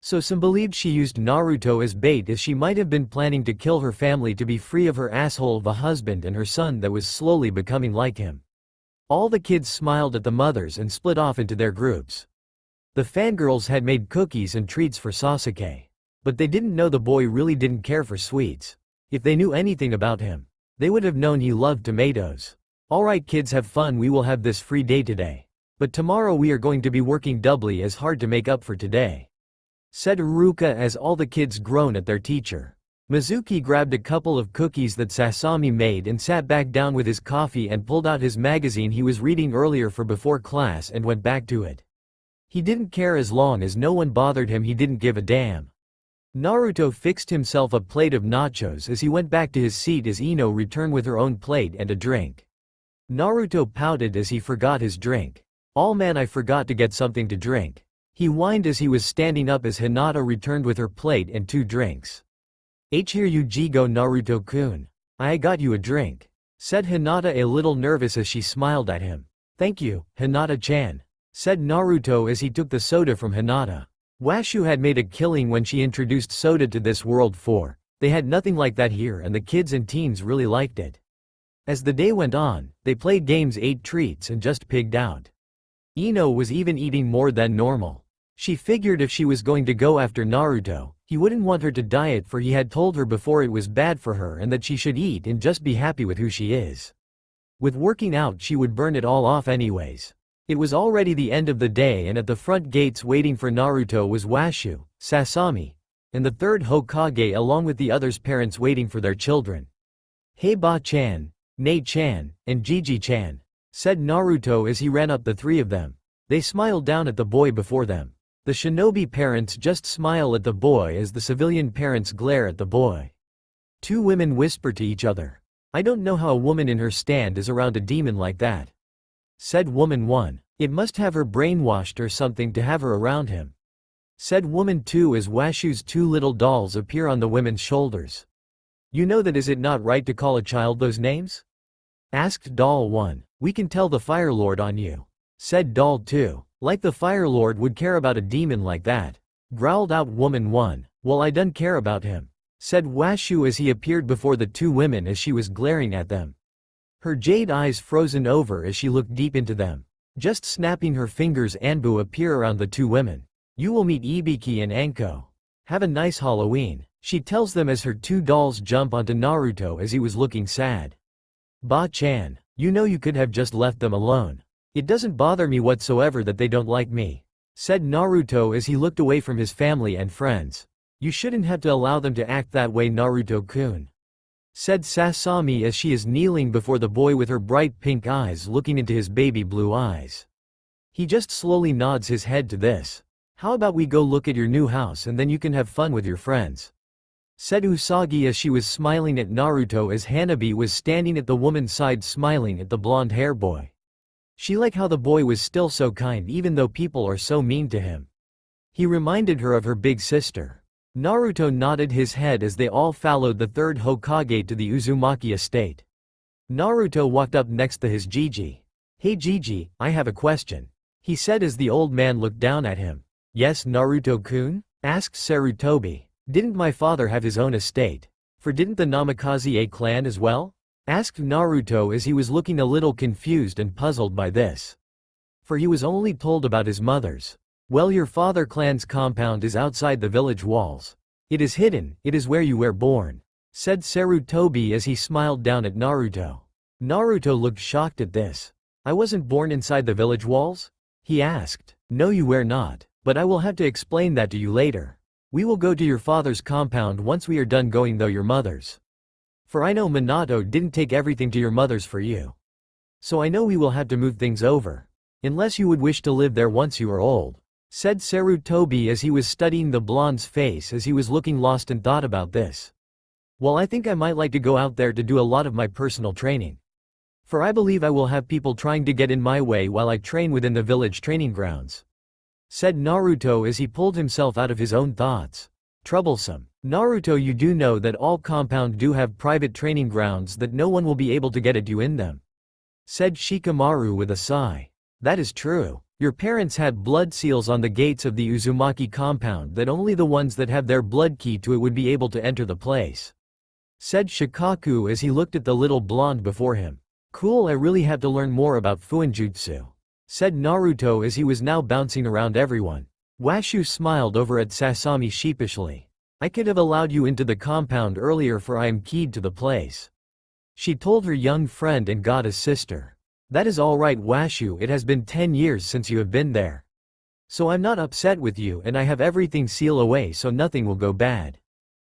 So some believed she used Naruto as bait, as she might have been planning to kill her family to be free of her asshole of a husband and her son that was slowly becoming like him. All the kids smiled at the mothers and split off into their groups. The fangirls had made cookies and treats for Sasuke. But they didn't know the boy really didn't care for sweets. If they knew anything about him, they would have known he loved tomatoes. "Alright kids, have fun, we will have this free day today. But tomorrow we are going to be working doubly as hard to make up for today," said Iruka as all the kids groaned at their teacher. Mizuki grabbed a couple of cookies that Sasami made and sat back down with his coffee and pulled out his magazine he was reading earlier for before class and went back to it. He didn't care as long as no one bothered him, he didn't give a damn. Naruto fixed himself a plate of nachos as he went back to his seat as Ino returned with her own plate and a drink. Naruto pouted as he forgot his drink. "Oh man, I forgot to get something to drink," he whined as he was standing up as Hinata returned with her plate and 2 drinks. "Here you go Naruto-kun. I got you a drink," said Hinata a little nervous as she smiled at him. "Thank you, Hinata-chan," said Naruto as he took the soda from Hinata. Washu had made a killing when she introduced soda to this world, for they had nothing like that here and the kids and teens really liked it. As the day went on, they played games, ate treats and just pigged out. Ino was even eating more than normal. She figured if she was going to go after Naruto, he wouldn't want her to diet, for he had told her before it was bad for her and that she should eat and just be happy with who she is. With working out she would burn it all off anyways. It was already the end of the day and at the front gates waiting for Naruto was Washu, Sasami, and the 3rd Hokage along with the others' parents waiting for their children. "Hey Ba-chan, Nei-chan, and Jiji-chan," said Naruto as he ran up the 3 of them. They smiled down at the boy before them. The shinobi parents just smile at the boy as the civilian parents glare at the boy. 2 women whisper to each other. "I don't know how a woman in her stand is around a demon like that," said woman 1. "It must have her brainwashed or something to have her around him," said woman 2 as Washu's 2 little dolls appear on the women's shoulders. "You know that, is it not right to call a child those names?" asked doll 1. We can tell the Fire Lord on you," said Doll 2. "Like the Fire Lord would care about a demon like that," growled out Woman 1. "Well, I done care about him," said Washu as he appeared before the two women as she was glaring at them. Her jade eyes frozen over as she looked deep into them. Just snapping her fingers, Anbu appear around the two women. "You will meet Ibiki and Anko. Have a nice Halloween," she tells them as her two dolls jump onto Naruto as he was looking sad. "Ba-chan, you know you could have just left them alone. It doesn't bother me whatsoever that they don't like me," said Naruto as he looked away from his family and friends. "You shouldn't have to allow them to act that way, Naruto-kun," said Sasami as she is kneeling before the boy with her bright pink eyes looking into his baby blue eyes. He just slowly nods his head to this. "How about we go look at your new house and then you can have fun with your friends," said Usagi as she was smiling at Naruto as Hanabi was standing at the woman's side smiling at the blonde hair boy. She liked how the boy was still so kind even though people are so mean to him. He reminded her of her big sister. Naruto nodded his head as they all followed the third Hokage to the Uzumaki estate. Naruto walked up next to his Gigi. "Hey Gigi, I have a question," he said as the old man looked down at him. "Yes, Naruto-kun?" asked Sarutobi. "Didn't my father have his own estate? For didn't the Namikaze clan as well?" asked Naruto as he was looking a little confused and puzzled by this. For he was only told about his mother's. "Well, your father clan's compound is outside the village walls. It is hidden, it is where you were born," said Sarutobi as he smiled down at Naruto. Naruto looked shocked at this. "I wasn't born inside the village walls?" he asked. "No, you were not, but I will have to explain that to you later. We will go to your father's compound once we are done going though your mother's. For I know Minato didn't take everything to your mother's for you. So I know we will have to move things over. Unless you would wish to live there once you are old," said Sarutobi as he was studying the blonde's face as he was looking lost and thought about this. "Well, I think I might like to go out there to do a lot of my personal training. For I believe I will have people trying to get in my way while I train within the village training grounds," said Naruto as he pulled himself out of his own thoughts. "Troublesome. Naruto, you do know that all compound do have private training grounds that no one will be able to get at you in them," said Shikamaru with a sigh. "That is true. Your parents had blood seals on the gates of the Uzumaki compound that only the ones that have their blood key to it would be able to enter the place," said Shikaku as he looked at the little blonde before him. "Cool, I really have to learn more about Fuinjutsu," said Naruto as he was now bouncing around everyone. Washu smiled over at Sasami sheepishly. "I could have allowed you into the compound earlier for I am keyed to the place," she told her young friend and goddess sister. "That is all right, Washu, it has been 10 years since you have been there. So I'm not upset with you and I have everything sealed away so nothing will go bad,"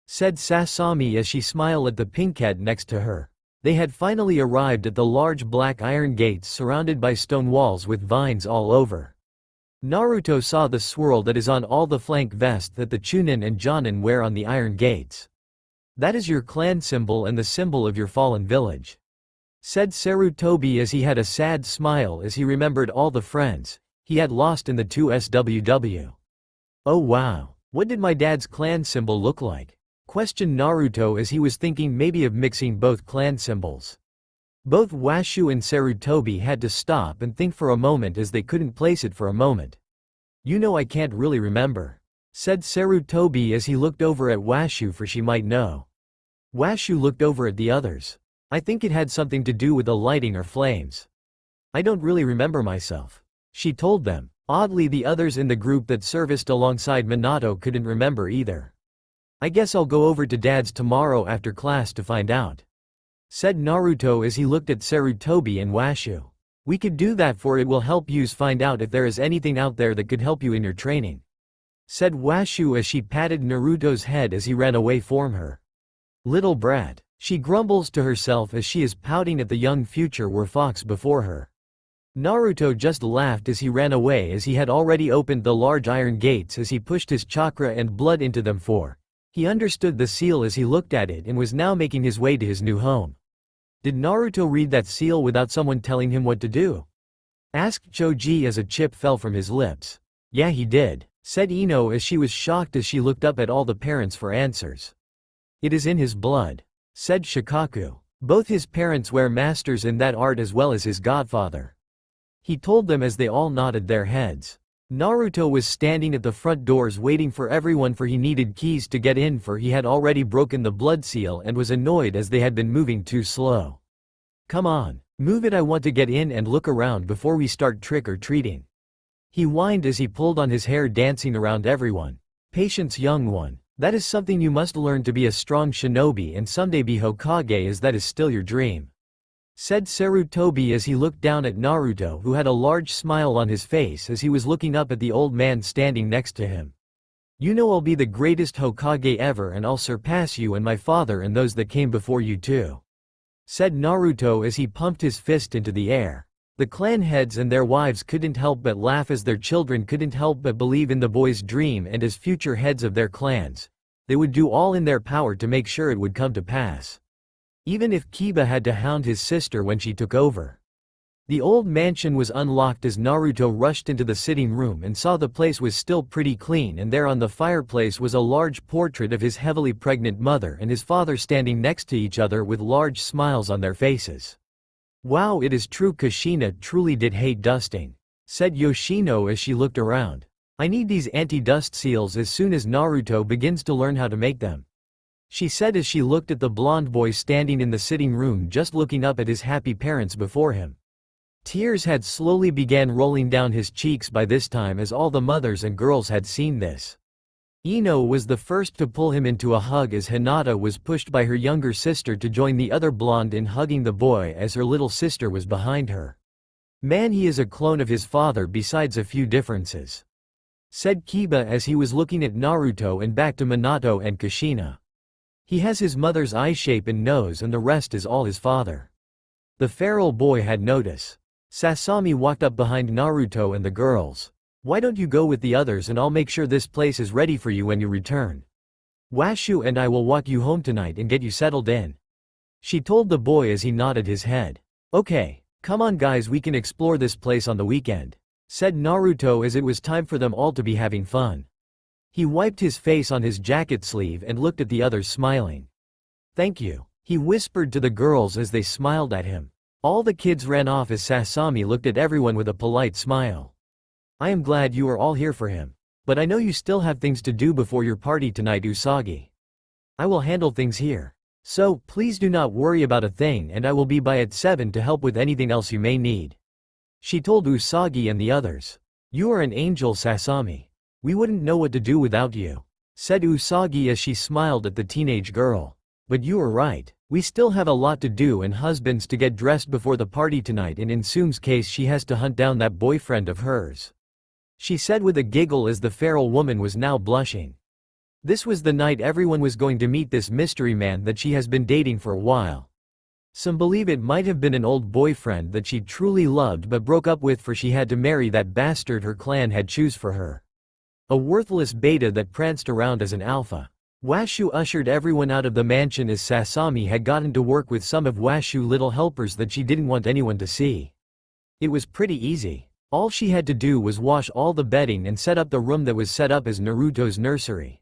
said Sasami as she smiled at the pinkhead next to her. They had finally arrived at the large black iron gates surrounded by stone walls with vines all over. Naruto saw the swirl that is on all the flank vest that the Chunin and Jonin wear on the iron gates. "That is your clan symbol and the symbol of your fallen village," said Sarutobi as he had a sad smile as he remembered all the friends he had lost in the 2SWW. "Oh wow, what did my dad's clan symbol look like?" questioned Naruto as he was thinking maybe of mixing both clan symbols. Both Washu and Sarutobi had to stop and think for a moment as they couldn't place it for a moment. "You know, I can't really remember," said Sarutobi as he looked over at Washu for she might know. Washu looked over at the others. "I think it had something to do with the lighting or flames. I don't really remember myself," she told them. Oddly, the others in the group that serviced alongside Minato couldn't remember either. "I guess I'll go over to Dad's tomorrow after class to find out," said Naruto as he looked at Sarutobi and Washu. "We could do that, for it will help yous find out if there is anything out there that could help you in your training," said Washu as she patted Naruto's head as he ran away from her. "Little brat," she grumbles to herself as she is pouting at the young future Werefox before her. Naruto just laughed as he ran away as he had already opened the large iron gates as he pushed his chakra and blood into them for he understood the seal as he looked at it and was now making his way to his new home. Did Naruto read that seal without someone telling him what to do? Asked Choji as a chip fell from his lips. Yeah, he did, said Ino as she was shocked as she looked up at all the parents for answers. It is in his blood, said Shikaku. Both his parents were masters in that art as well as his godfather. He told them as they all nodded their heads. Naruto was standing at the front doors waiting for everyone, for he needed keys to get in, for he had already broken the blood seal and was annoyed as they had been moving too slow. "Come on, move it, I want to get in and look around before we start trick-or-treating." He whined as he pulled on his hair, dancing around everyone. "Patience, young one. That is something you must learn to be a strong shinobi and someday be Hokage, as that is still your dream," said Sarutobi as he looked down at Naruto, who had a large smile on his face as he was looking up at the old man standing next to him. "You know I'll be the greatest Hokage ever, and I'll surpass you and my father and those that came before you too," said Naruto as he pumped his fist into the air. The clan heads and their wives couldn't help but laugh, as their children couldn't help but believe in the boy's dream, and as future heads of their clans, they would do all in their power to make sure it would come to pass. Even if Kiba had to hound his sister when she took over. The old mansion was unlocked as Naruto rushed into the sitting room and saw the place was still pretty clean, and there on the fireplace was a large portrait of his heavily pregnant mother and his father standing next to each other with large smiles on their faces. "Wow, it is true, Kushina truly did hate dusting," said Yoshino as she looked around. "I need these anti-dust seals as soon as Naruto begins to learn how to make them," she said as she looked at the blonde boy standing in the sitting room just looking up at his happy parents before him. Tears had slowly began rolling down his cheeks by this time, as all the mothers and girls had seen this. Ino was the first to pull him into a hug as Hinata was pushed by her younger sister to join the other blonde in hugging the boy as her little sister was behind her. "Man, he is a clone of his father besides a few differences," said Kiba as he was looking at Naruto and back to Minato and Kushina. "He has his mother's eye shape and nose, and the rest is all his father." The feral boy had noticed. Sasami walked up behind Naruto and the girls. "Why don't you go with the others and I'll make sure this place is ready for you when you return. Washu and I will walk you home tonight and get you settled in," she told the boy as he nodded his head. "Okay, come on guys, we can explore this place on the weekend," said Naruto as it was time for them all to be having fun. He wiped his face on his jacket sleeve and looked at the others smiling. "Thank you," he whispered to the girls as they smiled at him. All the kids ran off as Sasami looked at everyone with a polite smile. "I am glad you are all here for him. But I know you still have things to do before your party tonight, Usagi. I will handle things here. So, please do not worry about a thing, and I will be by at 7 to help with anything else you may need," she told Usagi and the others. "You are an angel, Sasami. We wouldn't know what to do without you," said Usagi as she smiled at the teenage girl. "But you are right. We still have a lot to do and husbands to get dressed before the party tonight, and in Sume's case she has to hunt down that boyfriend of hers," she said with a giggle as the feral woman was now blushing. This was the night everyone was going to meet this mystery man that she has been dating for a while. Some believe it might have been an old boyfriend that she truly loved but broke up with, for she had to marry that bastard her clan had choose for her. A worthless beta that pranced around as an alpha. Washu ushered everyone out of the mansion as Sasami had gotten to work with some of Washu's little helpers that she didn't want anyone to see. It was pretty easy. All she had to do was wash all the bedding and set up the room that was set up as Naruto's nursery.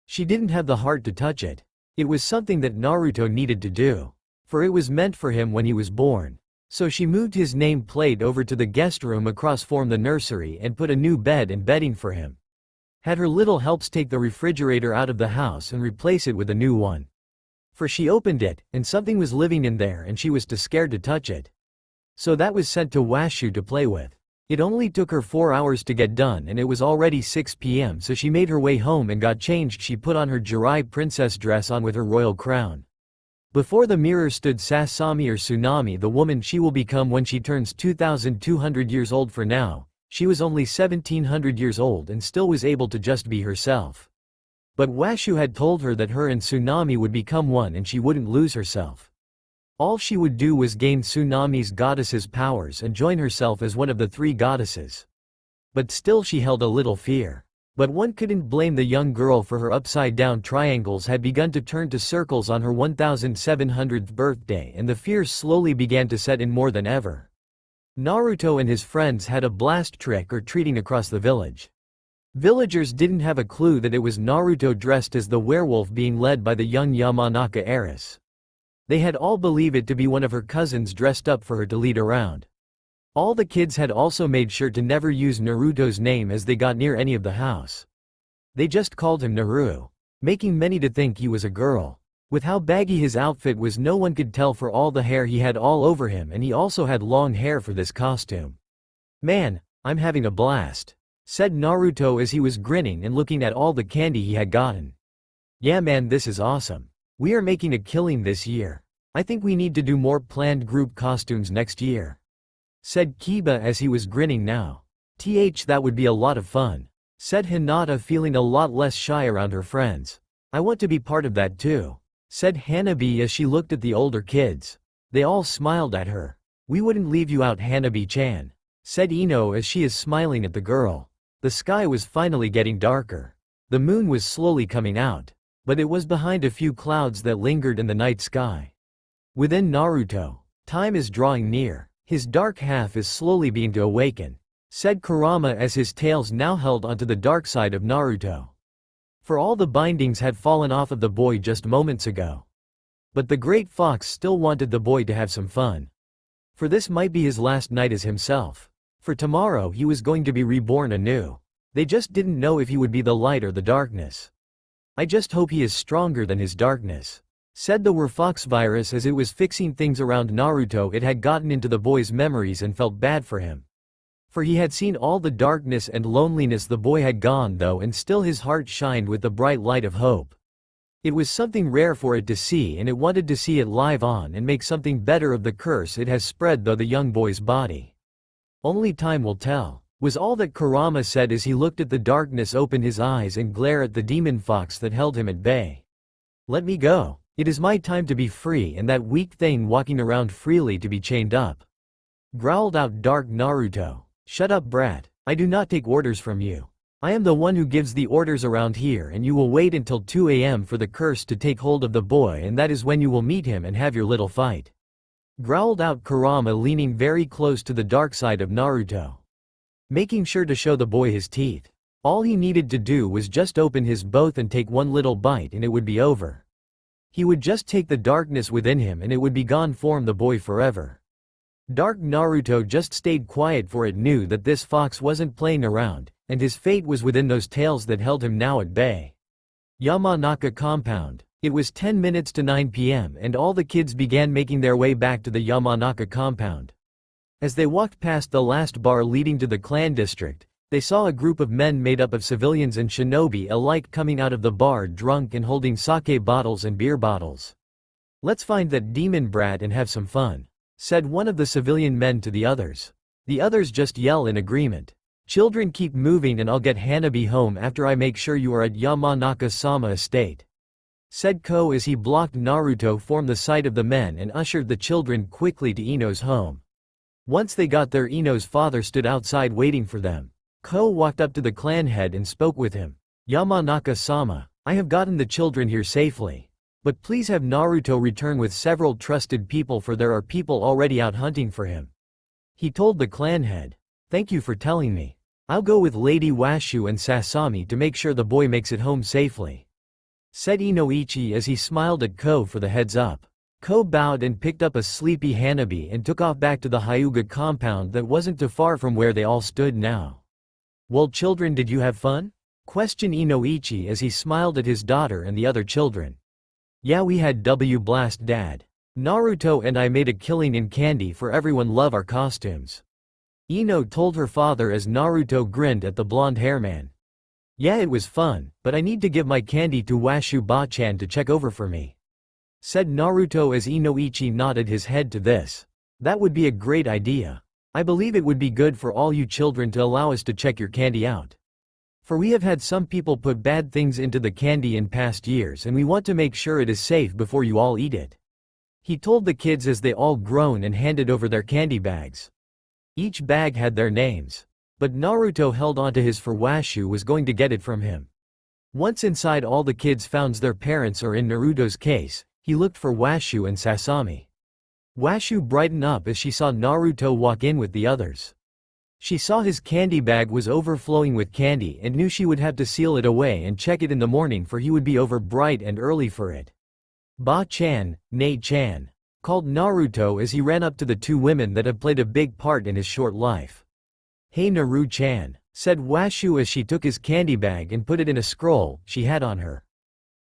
She didn't have the heart to touch it. It was something that Naruto needed to do, for it was meant for him when he was born. So she moved his name plate over to the guest room across from the nursery and put a new bed and bedding for him. Had her little helps take the refrigerator out of the house and replace it with a new one. For she opened it, and something was living in there and she was too scared to touch it. So that was sent to Washu to play with. It only took her 4 hours to get done and it was already 6 p.m. so she made her way home and got changed. She put on her Jirai princess dress on with her royal crown. Before the mirror stood Sasami, or Tsunami, the woman she will become when she turns 2,200 years old. For now, she was only 1,700 years old and still was able to just be herself. But Washu had told her that her and Tsunami would become one and she wouldn't lose herself. All she would do was gain Tsunami's goddess's powers and join herself as one of the 3 goddesses. But still she held a little fear. But one couldn't blame the young girl, for her upside-down triangles had begun to turn to circles on her 1700th birthday, and the fears slowly began to set in more than ever. Naruto and his friends had a blast trick-or-treating across the village. Villagers didn't have a clue that it was Naruto dressed as the werewolf being led by the young Yamanaka heiress. They had all believed it to be one of her cousins dressed up for her to lead around. All the kids had also made sure to never use Naruto's name as they got near any of the house. They just called him Naru, making many to think he was a girl. With how baggy his outfit was, no one could tell for all the hair he had all over him, and he also had long hair for this costume. "Man, I'm having a blast," said Naruto as he was grinning and looking at all the candy he had gotten. "Yeah man, this is awesome. We are making a killing this year. I think we need to do more planned group costumes next year," said Kiba as he was grinning now. That would be a lot of fun," said Hinata, feeling a lot less shy around her friends. "I want to be part of that too," said Hanabi as she looked at the older kids. They all smiled at her. "We wouldn't leave you out, Hanabi-chan," said Ino as she is smiling at the girl. The sky was finally getting darker. The moon was slowly coming out, but it was behind a few clouds that lingered in the night sky. Within Naruto, time is drawing near. His dark half is slowly beginning to awaken, said Kurama as his tails now held onto the dark side of Naruto. For all the bindings had fallen off of the boy just moments ago. But the great fox still wanted the boy to have some fun. For this might be his last night as himself. For tomorrow he was going to be reborn anew. They just didn't know if he would be the light or the darkness. "I just hope he is stronger than his darkness," said the Werefox virus as it was fixing things around Naruto. It had gotten into the boy's memories and felt bad for him. For he had seen all the darkness and loneliness the boy had gone though, and still his heart shined with the bright light of hope. It was something rare for it to see, and it wanted to see it live on and make something better of the curse it has spread through the young boy's body. "Only time will tell," was all that Kurama said as he looked at the darkness, open his eyes and glare at the demon fox that held him at bay. "Let me go. It is my time to be free and that weak thing walking around freely to be chained up," growled out Dark Naruto. "Shut up, brat. I do not take orders from you. I am the one who gives the orders around here, and you will wait until 2 a.m. for the curse to take hold of the boy, and that is when you will meet him and have your little fight," growled out Kurama, leaning very close to the dark side of Naruto, making sure to show the boy his teeth. All he needed to do was just open his mouth and take one little bite and it would be over. He would just take the darkness within him and it would be gone from the boy forever. Dark Naruto just stayed quiet, for it knew that this fox wasn't playing around, and his fate was within those tails that held him now at bay. Yamanaka compound. It was 10 minutes to 9 p.m. and all the kids began making their way back to the Yamanaka compound. As they walked past the last bar leading to the clan district, they saw a group of men made up of civilians and shinobi alike coming out of the bar drunk and holding sake bottles and beer bottles. "Let's find that demon brat and have some fun," said one of the civilian men to the others. The others just yell in agreement. "Children, keep moving and I'll get Hanabi home after I make sure you are at Yamanaka-sama estate," said Ko as he blocked Naruto from the sight of the men and ushered the children quickly to Ino's home. Once they got there, Ino's father stood outside waiting for them. Ko walked up to the clan head and spoke with him. "Yamanaka-sama, I have gotten the children here safely. But please have Naruto return with several trusted people, for there are people already out hunting for him," he told the clan head. "Thank you for telling me. I'll go with Lady Washu and Sasami to make sure the boy makes it home safely," said Inoichi as he smiled at Ko for the heads up. Ko bowed and picked up a sleepy Hanabi and took off back to the Hyuga compound that wasn't too far from where they all stood now. "Well children, did you have fun?" questioned Inoichi as he smiled at his daughter and the other children. "Yeah, we had blast, Dad. Naruto and I made a killing in candy, for everyone love our costumes," Ino told her father as Naruto grinned at the blonde hair man. "Yeah, it was fun, but I need to give my candy to Washu Ba-chan to check over for me," said Naruto as Inoichi nodded his head to this. "That would be a great idea. I believe it would be good for all you children to allow us to check your candy out. For we have had some people put bad things into the candy in past years, and we want to make sure it is safe before you all eat it," he told the kids as they all groaned and handed over their candy bags. Each bag had their names. But Naruto held onto his, for Washu was going to get it from him. Once inside, all the kids found their parents, or in Naruto's case, he looked for Washu and Sasami. Washu brightened up as she saw Naruto walk in with the others. She saw his candy bag was overflowing with candy and knew she would have to seal it away and check it in the morning, for he would be over bright and early for it. Ba-chan, Nei-chan, called Naruto as he ran up to the two women that have played a big part in his short life. "Hey Naru-chan," said Washu as she took his candy bag and put it in a scroll she had on her.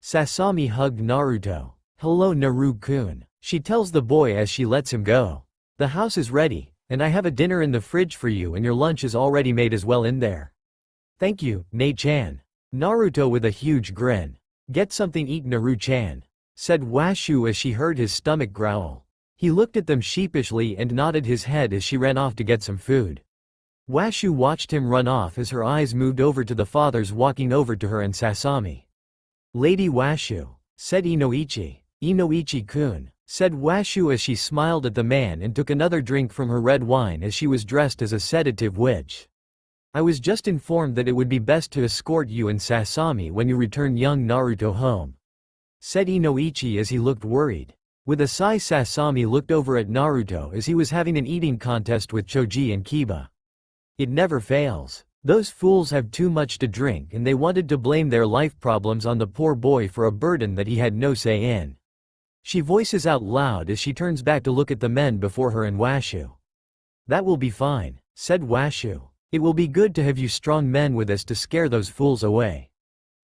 Sasami hugged Naruto. "Hello Naru-kun," she tells the boy as she lets him go. "The house is ready, and I have a dinner in the fridge for you and your lunch is already made as well in there." "Thank you, Nei-chan." Naruto with a huge grin. "Get something eat Naru-chan," said Washu as she heard his stomach growl. He looked at them sheepishly and nodded his head as she ran off to get some food. Washu watched him run off as her eyes moved over to the fathers walking over to her and Sasami. "Lady Washu," said Inoichi. "Inoichi-kun," said Washu as she smiled at the man and took another drink from her red wine as she was dressed as a sedative witch. "I was just informed that it would be best to escort you and Sasami when you return young Naruto home," said Inoichi as he looked worried. With a sigh Sasami looked over at Naruto as he was having an eating contest with Choji and Kiba. "It never fails. Those fools have too much to drink and they wanted to blame their life problems on the poor boy for a burden that he had no say in." She voices out loud as she turns back to look at the men before her and Washu. "That will be fine," said Washu. "It will be good to have you strong men with us to scare those fools away."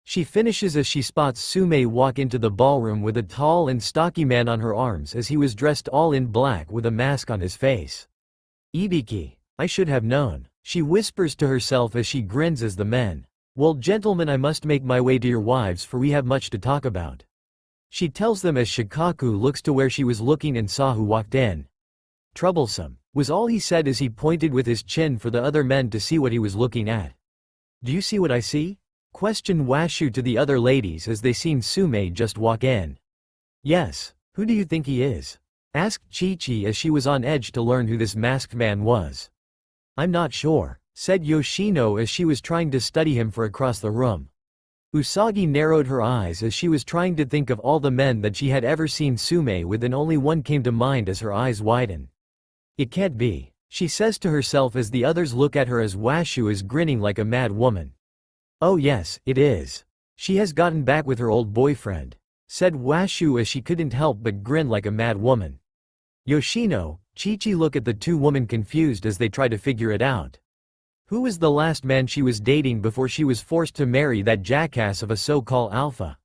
She finishes as she spots Sume walk into the ballroom with a tall and stocky man on her arms as he was dressed all in black with a mask on his face. "Ibiki, I should have known," she whispers to herself as she grins as the men. "Well gentlemen, I must make my way to your wives for we have much to talk about," she tells them as Shikaku looks to where she was looking and saw who walked in. "Troublesome," was all he said as he pointed with his chin for the other men to see what he was looking at. "Do you see what I see?" questioned Washu to the other ladies as they seen Sume just walk in. "Yes, who do you think he is?" asked Chi-Chi as she was on edge to learn who this masked man was. "I'm not sure," said Yoshino as she was trying to study him for across the room. Usagi narrowed her eyes as she was trying to think of all the men that she had ever seen Sume with and only one came to mind as her eyes widen. "It can't be," she says to herself as the others look at her as Washu is grinning like a mad woman. "Oh yes, it is. She has gotten back with her old boyfriend," said Washu as she couldn't help but grin like a mad woman. Yoshino, Chi-Chi look at the two women confused as they try to figure it out. Who was the last man she was dating before she was forced to marry that jackass of a so-called alpha?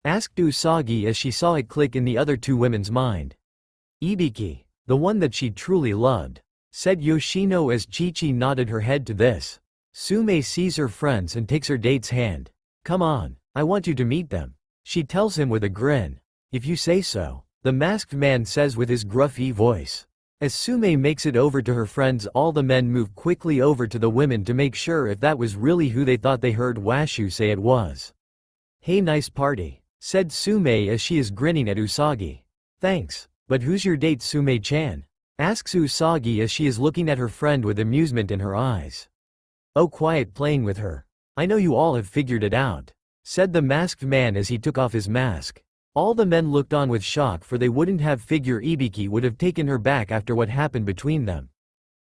Asked Usagi as she saw it click in the other two women's mind. "Ibiki, the one that she truly loved," said Yoshino as Chi-Chi nodded her head to this. Sume sees her friends and takes her date's hand. "Come on, I want you to meet them," she tells him with a grin. "If you say so," the masked man says with his gruffy voice. As Sume makes it over to her friends, all the men move quickly over to the women to make sure if that was really who they thought they heard Washu say it was. "Hey, nice party," said Sume as she is grinning at Usagi. "Thanks, but who's your date, Sume-chan?" asks Usagi as she is looking at her friend with amusement in her eyes. "Oh, quiet playing with her. I know you all have figured it out," said the masked man as he took off his mask. All the men looked on with shock for they wouldn't have figured Ibiki would have taken her back after what happened between them.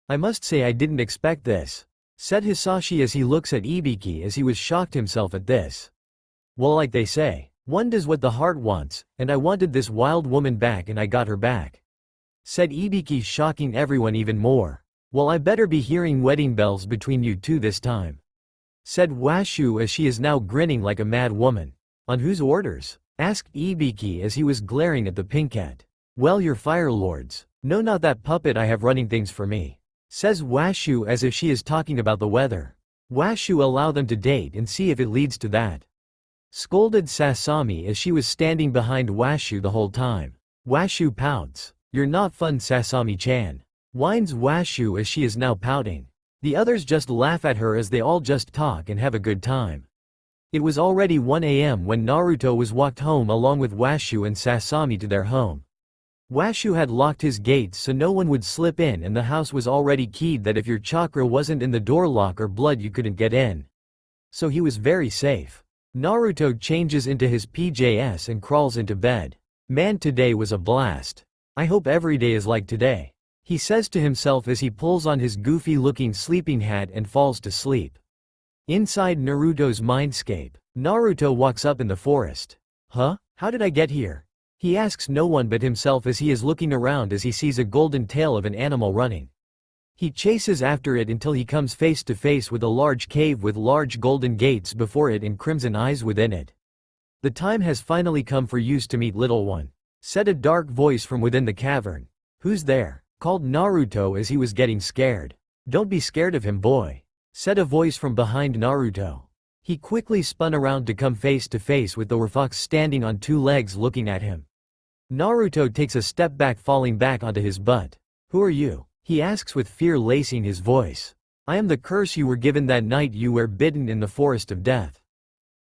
"I must say I didn't expect this," said Hisashi as he looks at Ibiki as he was shocked himself at this. "Well, like they say, one does what the heart wants, and I wanted this wild woman back and I got her back," said Ibiki, shocking everyone even more. "Well, I better be hearing wedding bells between you two this time," said Washu as she is now grinning like a mad woman. "On whose orders?" asked Ibiki as he was glaring at the pinkette. "Well, your fire lords. No, not that puppet I have running things for me," says Washu as if she is talking about the weather. "Washu, allow them to date and see if it leads to that," scolded Sasami as she was standing behind Washu the whole time. Washu pouts. "You're not fun, Sasami-chan," whines Washu as she is now pouting. The others just laugh at her as they all just talk and have a good time. It was already 1 a.m. when Naruto was walked home along with Washu and Sasami to their home. Washu had locked his gates so no one would slip in and the house was already keyed that if your chakra wasn't in the door lock or blood you couldn't get in. So he was very safe. Naruto changes into his PJs and crawls into bed. "Man, today was a blast. I hope every day is like today," he says to himself as he pulls on his goofy-looking sleeping hat and falls to sleep. Inside Naruto's mindscape, Naruto walks up in the forest. "Huh? How did I get here?" He asks no one but himself as he is looking around as he sees a golden tail of an animal running. He chases after it until he comes face to face with a large cave with large golden gates before it and crimson eyes within it. "The time has finally come for you to meet little one," said a dark voice from within the cavern. "Who's there?" called Naruto as he was getting scared. "Don't be scared of him, boy," said a voice from behind Naruto. He quickly spun around to come face to face with the Werefox standing on two legs looking at him. Naruto takes a step back, falling back onto his butt. "Who are you?" he asks with fear lacing his voice. "I am the curse you were given that night you were bitten in the forest of death,"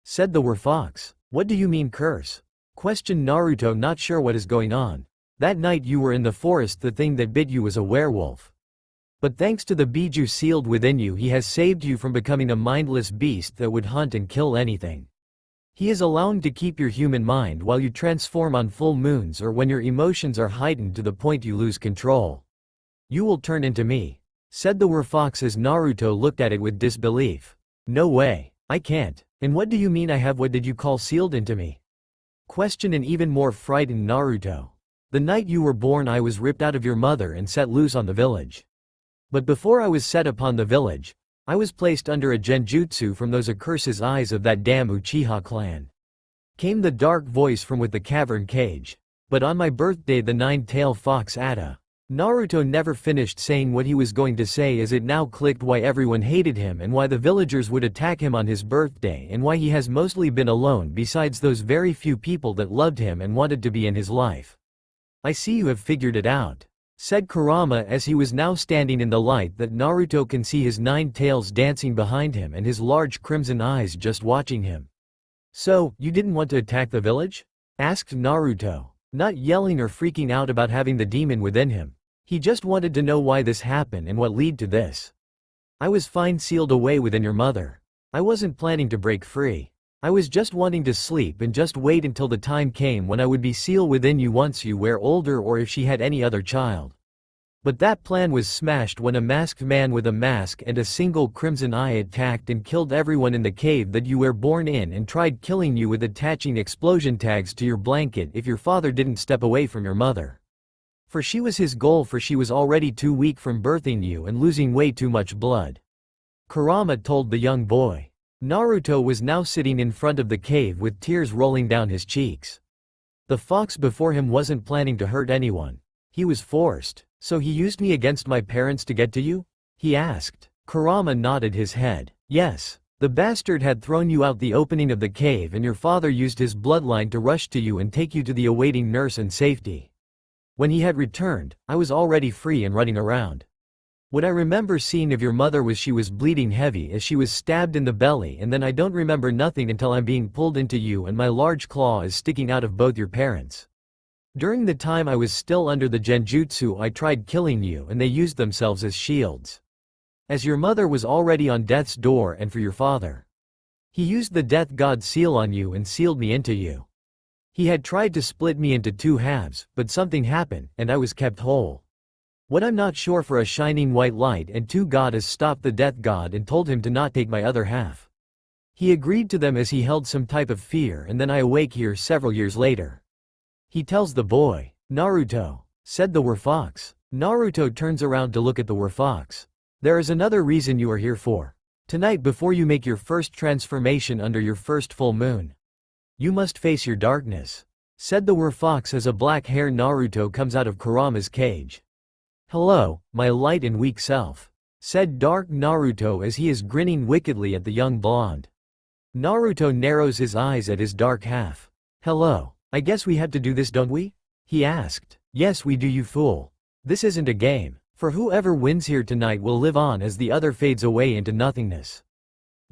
said the Werefox. "What do you mean curse?" questioned Naruto, not sure what is going on. "That night you were in the forest, the thing that bit you was a werewolf. But thanks to the biju sealed within you, he has saved you from becoming a mindless beast that would hunt and kill anything. He is allowing to keep your human mind while you transform on full moons or when your emotions are heightened to the point you lose control. You will turn into me," said the Werefox as Naruto looked at it with disbelief. "No way, I can't. And what do you mean I have? What did you call sealed into me?" questioned an even more frightened Naruto. "The night you were born I was ripped out of your mother and set loose on the village. But before I was set upon the village, I was placed under a genjutsu from those accursed eyes of that damn Uchiha clan," came the dark voice from with the cavern cage. "But on my birthday the nine-tailed fox Ada." Naruto never finished saying what he was going to say as it now clicked why everyone hated him and why the villagers would attack him on his birthday and why he has mostly been alone besides those very few people that loved him and wanted to be in his life. "I see you have figured it out," said Kurama as he was now standing in the light that Naruto can see his nine tails dancing behind him and his large crimson eyes just watching him. "So, you didn't want to attack the village?" asked Naruto, not yelling or freaking out about having the demon within him. He just wanted to know why this happened and what led to this. "I was fine sealed away within your mother. I wasn't planning to break free. I was just wanting to sleep and just wait until the time came when I would be sealed within you once you were older or if she had any other child. But that plan was smashed when a masked man with a mask and a single crimson eye attacked and killed everyone in the cave that you were born in and tried killing you with attaching explosion tags to your blanket if your father didn't step away from your mother. For she was his goal, for she was already too weak from birthing you and losing way too much blood," Kurama told the young boy. Naruto was now sitting in front of the cave with tears rolling down his cheeks. The fox before him wasn't planning to hurt anyone. He was forced. "So he used me against my parents to get to you?" he asked. Kurama nodded his head. "Yes. The bastard had thrown you out the opening of the cave and your father used his bloodline to rush to you and take you to the awaiting nurse and safety. When he had returned, I was already free and running around. What I remember seeing of your mother was she was bleeding heavy as she was stabbed in the belly, and then I don't remember nothing until I'm being pulled into you and my large claw is sticking out of both your parents. During the time I was still under the genjutsu I tried killing you and they used themselves as shields. As your mother was already on death's door and for your father. He used the death god seal on you and sealed me into you. He had tried to split me into two halves, but something happened, and I was kept whole. What I'm not sure for a shining white light and two goddess stopped the death god and told him to not take my other half. He agreed to them as he held some type of fear and then I awake here several years later." He tells the boy. "Naruto," said the Werefox. Naruto turns around to look at the Werefox. "There is another reason you are here for. Tonight before you make your first transformation under your first full moon. You must face your darkness," said the Werefox as a black-haired Naruto comes out of Kurama's cage. "Hello, my light and weak self," said dark Naruto as he is grinning wickedly at the young blonde. Naruto narrows his eyes at his dark half. "Hello, I guess we have to do this, don't we?" he asked. "Yes we do, you fool. This isn't a game, for whoever wins here tonight will live on as the other fades away into nothingness,"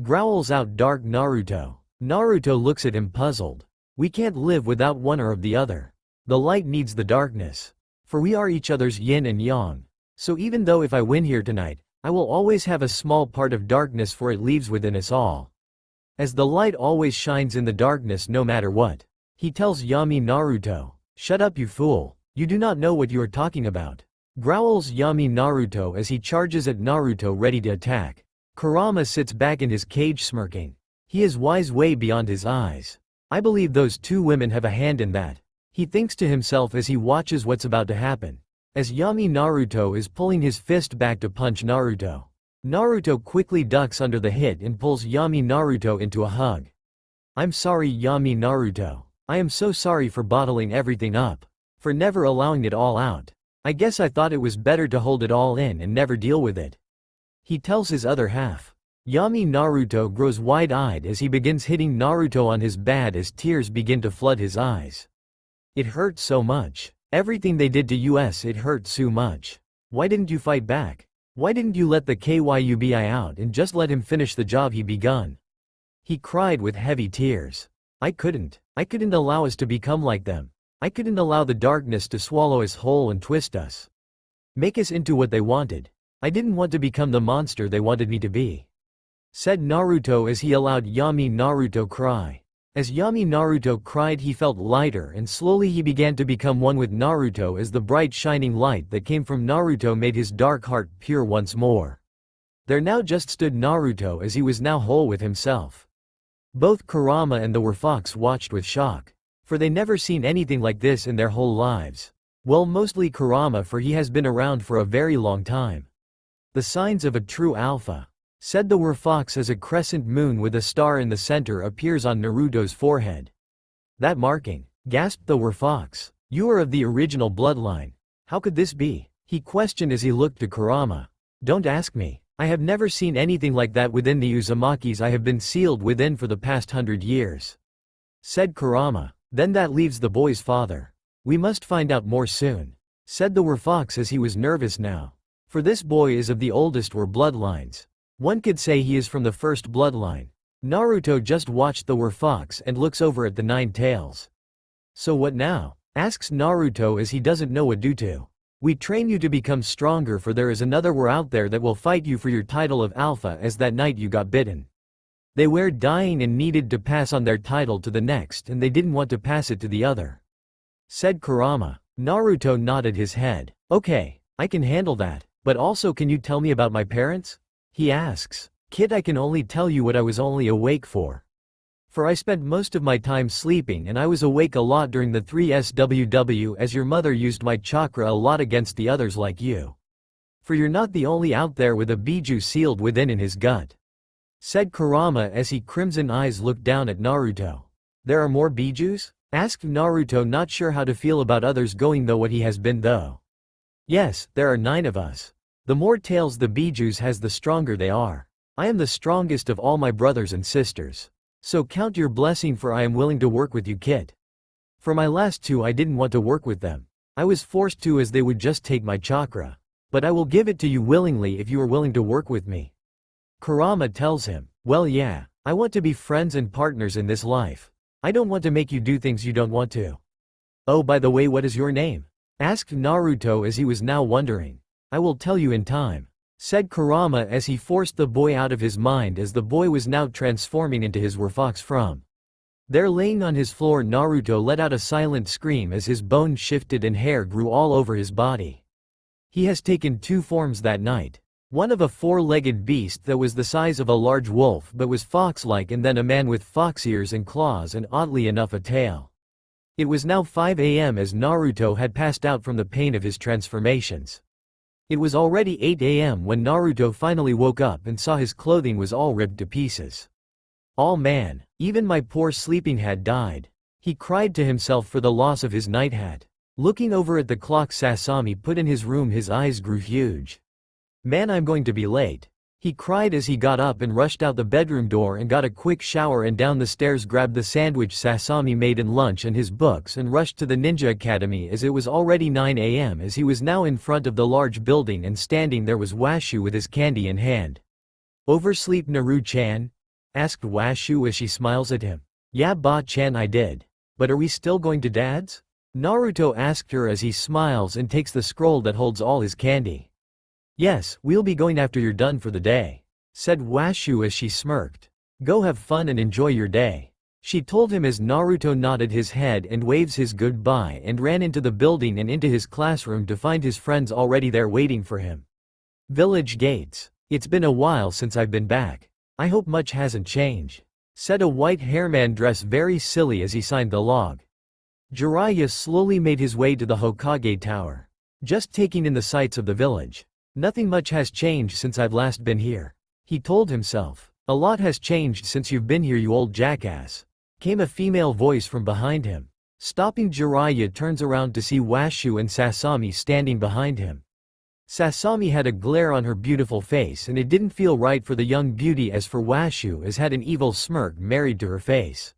growls out dark Naruto. Naruto looks at him puzzled. "We can't live without one or of the other. The light needs the darkness. For we are each other's yin and yang. So even though if I win here tonight, I will always have a small part of darkness for it lives within us all. As the light always shines in the darkness no matter what," he tells Yami Naruto. "Shut up you fool, you do not know what you are talking about," growls Yami Naruto as he charges at Naruto ready to attack. Kurama sits back in his cage smirking. He is wise way beyond his eyes. "I believe those two women have a hand in that," He thinks to himself as he watches what's about to happen. As Yami Naruto is pulling his fist back to punch Naruto. Naruto quickly ducks under the hit and pulls Yami Naruto into a hug. I'm sorry Yami Naruto. I am so sorry for bottling everything up. For never allowing it all out. I guess I thought it was better to hold it all in and never deal with it. He tells his other half. Yami Naruto grows wide-eyed as he begins hitting Naruto on his bad as tears begin to flood his eyes. It hurts so much. Everything they did to us, it hurt so much. Why didn't you fight back? Why didn't you let the Kyubi out and just let him finish the job he begun? He cried with heavy tears. I couldn't allow us to become like them. I couldn't allow the darkness to swallow us whole and twist us. Make us into what they wanted. I didn't want to become the monster they wanted me to be. Said Naruto as he allowed Yami Naruto cry. As Yami Naruto cried he felt lighter and slowly he began to become one with Naruto as the bright shining light that came from Naruto made his dark heart pure once more. There now just stood Naruto as he was now whole with himself. Both Kurama and the Werefox watched with shock. For they never seen anything like this in their whole lives. Well, mostly Kurama for he has been around for a very long time. The signs of a true alpha. Said the Werefox as a crescent moon with a star in the center appears on Naruto's forehead. That marking, gasped the Werefox. You are of the original bloodline. How could this be? He questioned as he looked to Kurama. Don't ask me. I have never seen anything like that within the Uzumakis I have been sealed within for the past 100 years. Said Kurama. Then that leaves the boy's father. We must find out more soon. Said the Werefox as he was nervous now. For this boy is of the oldest were bloodlines. One could say he is from the first bloodline. Naruto just watched the Werefox and looks over at the nine tails. So what now? Asks Naruto as he doesn't know what to do. We train you to become stronger for there is another war out there that will fight you for your title of alpha as that night you got bitten. They were dying and needed to pass on their title to the next and they didn't want to pass it to the other. Said Kurama. Naruto nodded his head. Okay, I can handle that, but also can you tell me about my parents? He asks. Kid, I can only tell you what I was only awake for. For I spent most of my time sleeping and I was awake a lot during the 3SWW as your mother used my chakra a lot against the others like you. For you're not the only out there with a Biju sealed within in his gut. Said Kurama as he crimson eyes looked down at Naruto. There are more Bijus? Asked Naruto not sure how to feel about others going though what he has been though. Yes, there are 9 of us. The more tails the Bijus has the stronger they are. I am the strongest of all my brothers and sisters. So count your blessing for I am willing to work with you kid. For my last 2 I didn't want to work with them. I was forced to as they would just take my chakra. But I will give it to you willingly if you are willing to work with me. Kurama tells him, well yeah, I want to be friends and partners in this life. I don't want to make you do things you don't want to. Oh by the way what is your name? Asked Naruto as he was now wondering. I will tell you in time. Said Kurama as he forced the boy out of his mind as the boy was now transforming into his Werefox from. There laying on his floor Naruto let out a silent scream as his bones shifted and hair grew all over his body. He has taken 2 forms that night. One of a 4-legged beast that was the size of a large wolf but was fox-like and then a man with fox ears and claws and oddly enough a tail. It was now 5 a.m. as Naruto had passed out from the pain of his transformations. It was already 8 a.m. when Naruto finally woke up and saw his clothing was all ripped to pieces. Oh man, even my poor sleeping hat died. He cried to himself for the loss of his night hat. Looking over at the clock Sasami put in his room his eyes grew huge. Man I'm going to be late. He cried as he got up and rushed out the bedroom door and got a quick shower and down the stairs grabbed the sandwich Sasami made and lunch and his books and rushed to the Ninja Academy as it was already 9 a.m. as he was now in front of the large building and standing there was Washu with his candy in hand. Oversleep Naru-chan? Asked Washu as she smiles at him. Yeah ba-chan I did. But are we still going to dad's? Naruto asked her as he smiles and takes the scroll that holds all his candy. Yes, we'll be going after you're done for the day. Said Washu as she smirked. Go have fun and enjoy your day. She told him as Naruto nodded his head and waves his goodbye and ran into the building and into his classroom to find his friends already there waiting for him. Village gates. It's been a while since I've been back. I hope much hasn't changed. Said a white hairman dressed very silly as he signed the log. Jiraiya slowly made his way to the Hokage Tower. Just taking in the sights of the village. Nothing much has changed since I've last been here. He told himself. A lot has changed since you've been here, you old jackass. Came a female voice from behind him. Stopping, Jiraiya turns around to see Washu and Sasami standing behind him. Sasami had a glare on her beautiful face and it didn't feel right for the young beauty, as for Washu as had an evil smirk married to her face.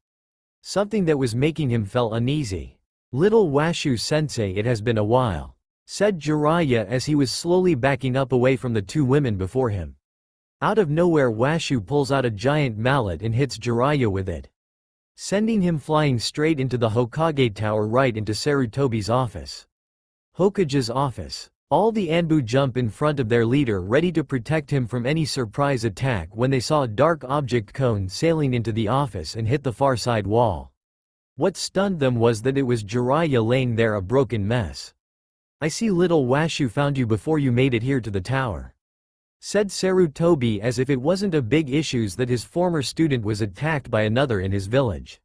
Something that was making him feel uneasy. Little Washu sensei, it has been a while, said Jiraiya as he was slowly backing up away from the two women before him. Out of nowhere, Washu pulls out a giant mallet and hits Jiraiya with it, sending him flying straight into the Hokage Tower, right into Sarutobi's office. Hokage's office. All the Anbu jump in front of their leader, ready to protect him from any surprise attack, when they saw a dark object cone sailing into the office and hit the far side wall. What stunned them was that it was Jiraiya laying there, a broken mess. I see little Washu found you before you made it here to the tower, said Sarutobi, as if it wasn't a big issue that his former student was attacked by another in his village.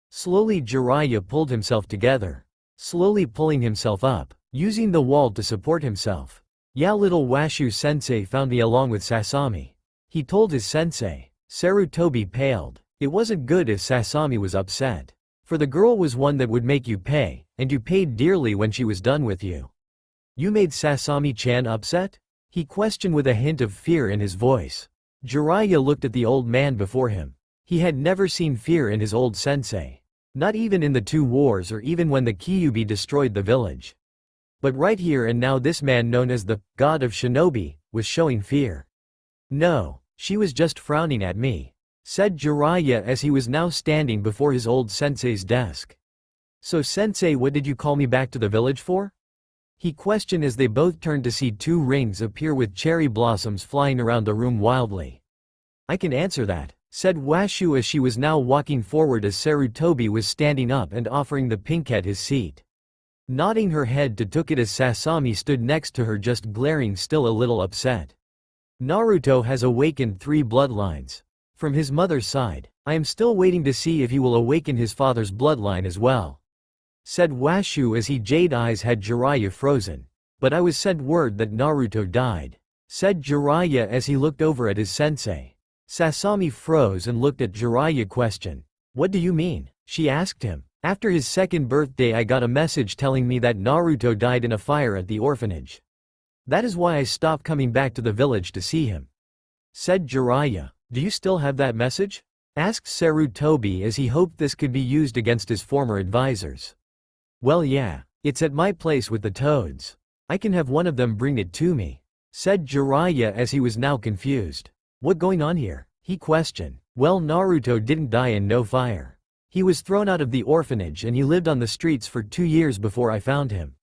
Slowly Jiraiya pulled himself together, slowly pulling himself up, using the wall to support himself. Yeah, little Washu sensei found me along with Sasami, he told his sensei. Sarutobi paled. It wasn't good if Sasami was upset, for the girl was one that would make you pay, and you paid dearly when she was done with you. You made Sasami-chan upset? He questioned with a hint of fear in his voice. Jiraiya looked at the old man before him. He had never seen fear in his old sensei. Not even in the two wars or even when the Kyuubi destroyed the village. But right here and now, this man known as the God of Shinobi was showing fear. No, she was just frowning at me, said Jiraiya as he was now standing before his old sensei's desk. So sensei, what did you call me back to the village for? He questioned as they both turned to see two rings appear with cherry blossoms flying around the room wildly. I can answer that, said Washu as she was now walking forward as Sarutobi was standing up and offering the pinkette his seat. Nodding her head to took it as Sasami stood next to her, just glaring, still a little upset. Naruto has awakened 3 bloodlines. From his mother's side, I am still waiting to see if he will awaken his father's bloodline as well, said Washu as his jade eyes had Jiraiya frozen. But I was sent word that Naruto died, said Jiraiya as he looked over at his sensei. Sasami froze and looked at Jiraiya. Question. What do you mean? She asked him. After his 2nd birthday I got a message telling me that Naruto died in a fire at the orphanage. That is why I stopped coming back to the village to see him, said Jiraiya. Do you still have that message? Asked Sarutobi as he hoped this could be used against his former advisors. Well, yeah, it's at my place with the toads. I can have one of them bring it to me, said Jiraiya as he was now confused. What going on here? He questioned. Well, Naruto didn't die in no fire. He was thrown out of the orphanage and he lived on the streets for 2 years before I found him,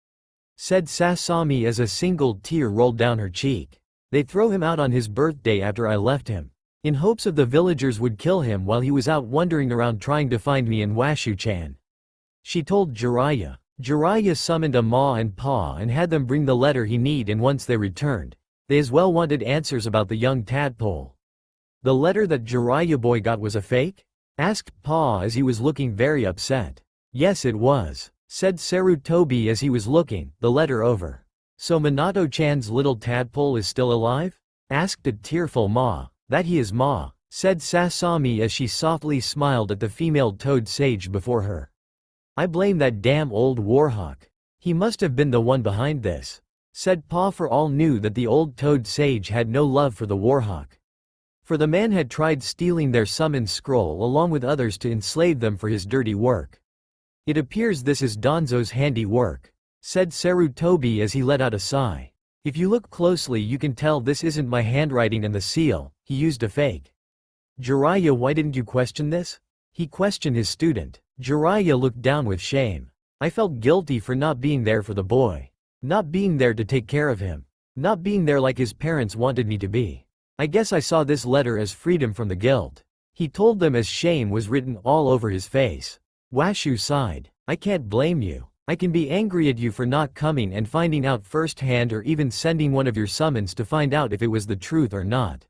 said Sasami as a single tear rolled down her cheek. They throw him out on his birthday after I left him, in hopes of the villagers would kill him while he was out wandering around trying to find me and Washu-chan, she told Jiraiya. Jiraiya summoned a Ma and Pa and had them bring the letter he need, and once they returned, they as well wanted answers about the young tadpole. The letter that Jiraiya boy got was a fake? Asked Pa as he was looking very upset. Yes, it was, said Sarutobi as he was looking the letter over. So Minato-chan's little tadpole is still alive? Asked a tearful Ma. That he is, Ma, said Sasami as she softly smiled at the female toad sage before her. I blame that damn old warhawk. He must have been the one behind this, said Pa, for all knew that the old toad sage had no love for the warhawk. For the man had tried stealing their summon scroll along with others to enslave them for his dirty work. It appears this is Danzo's handiwork, said Sarutobi as he let out a sigh. If you look closely you can tell this isn't my handwriting and the seal, he used a fake. Jiraiya, why didn't you question this? He questioned his student. Jiraiya looked down with shame. I felt guilty for not being there for the boy. Not being there to take care of him. Not being there like his parents wanted me to be. I guess I saw this letter as freedom from the guilt, he told them as shame was written all over his face. Washu sighed. I can't blame you. I can be angry at you for not coming and finding out firsthand, or even sending one of your summons to find out if it was the truth or not,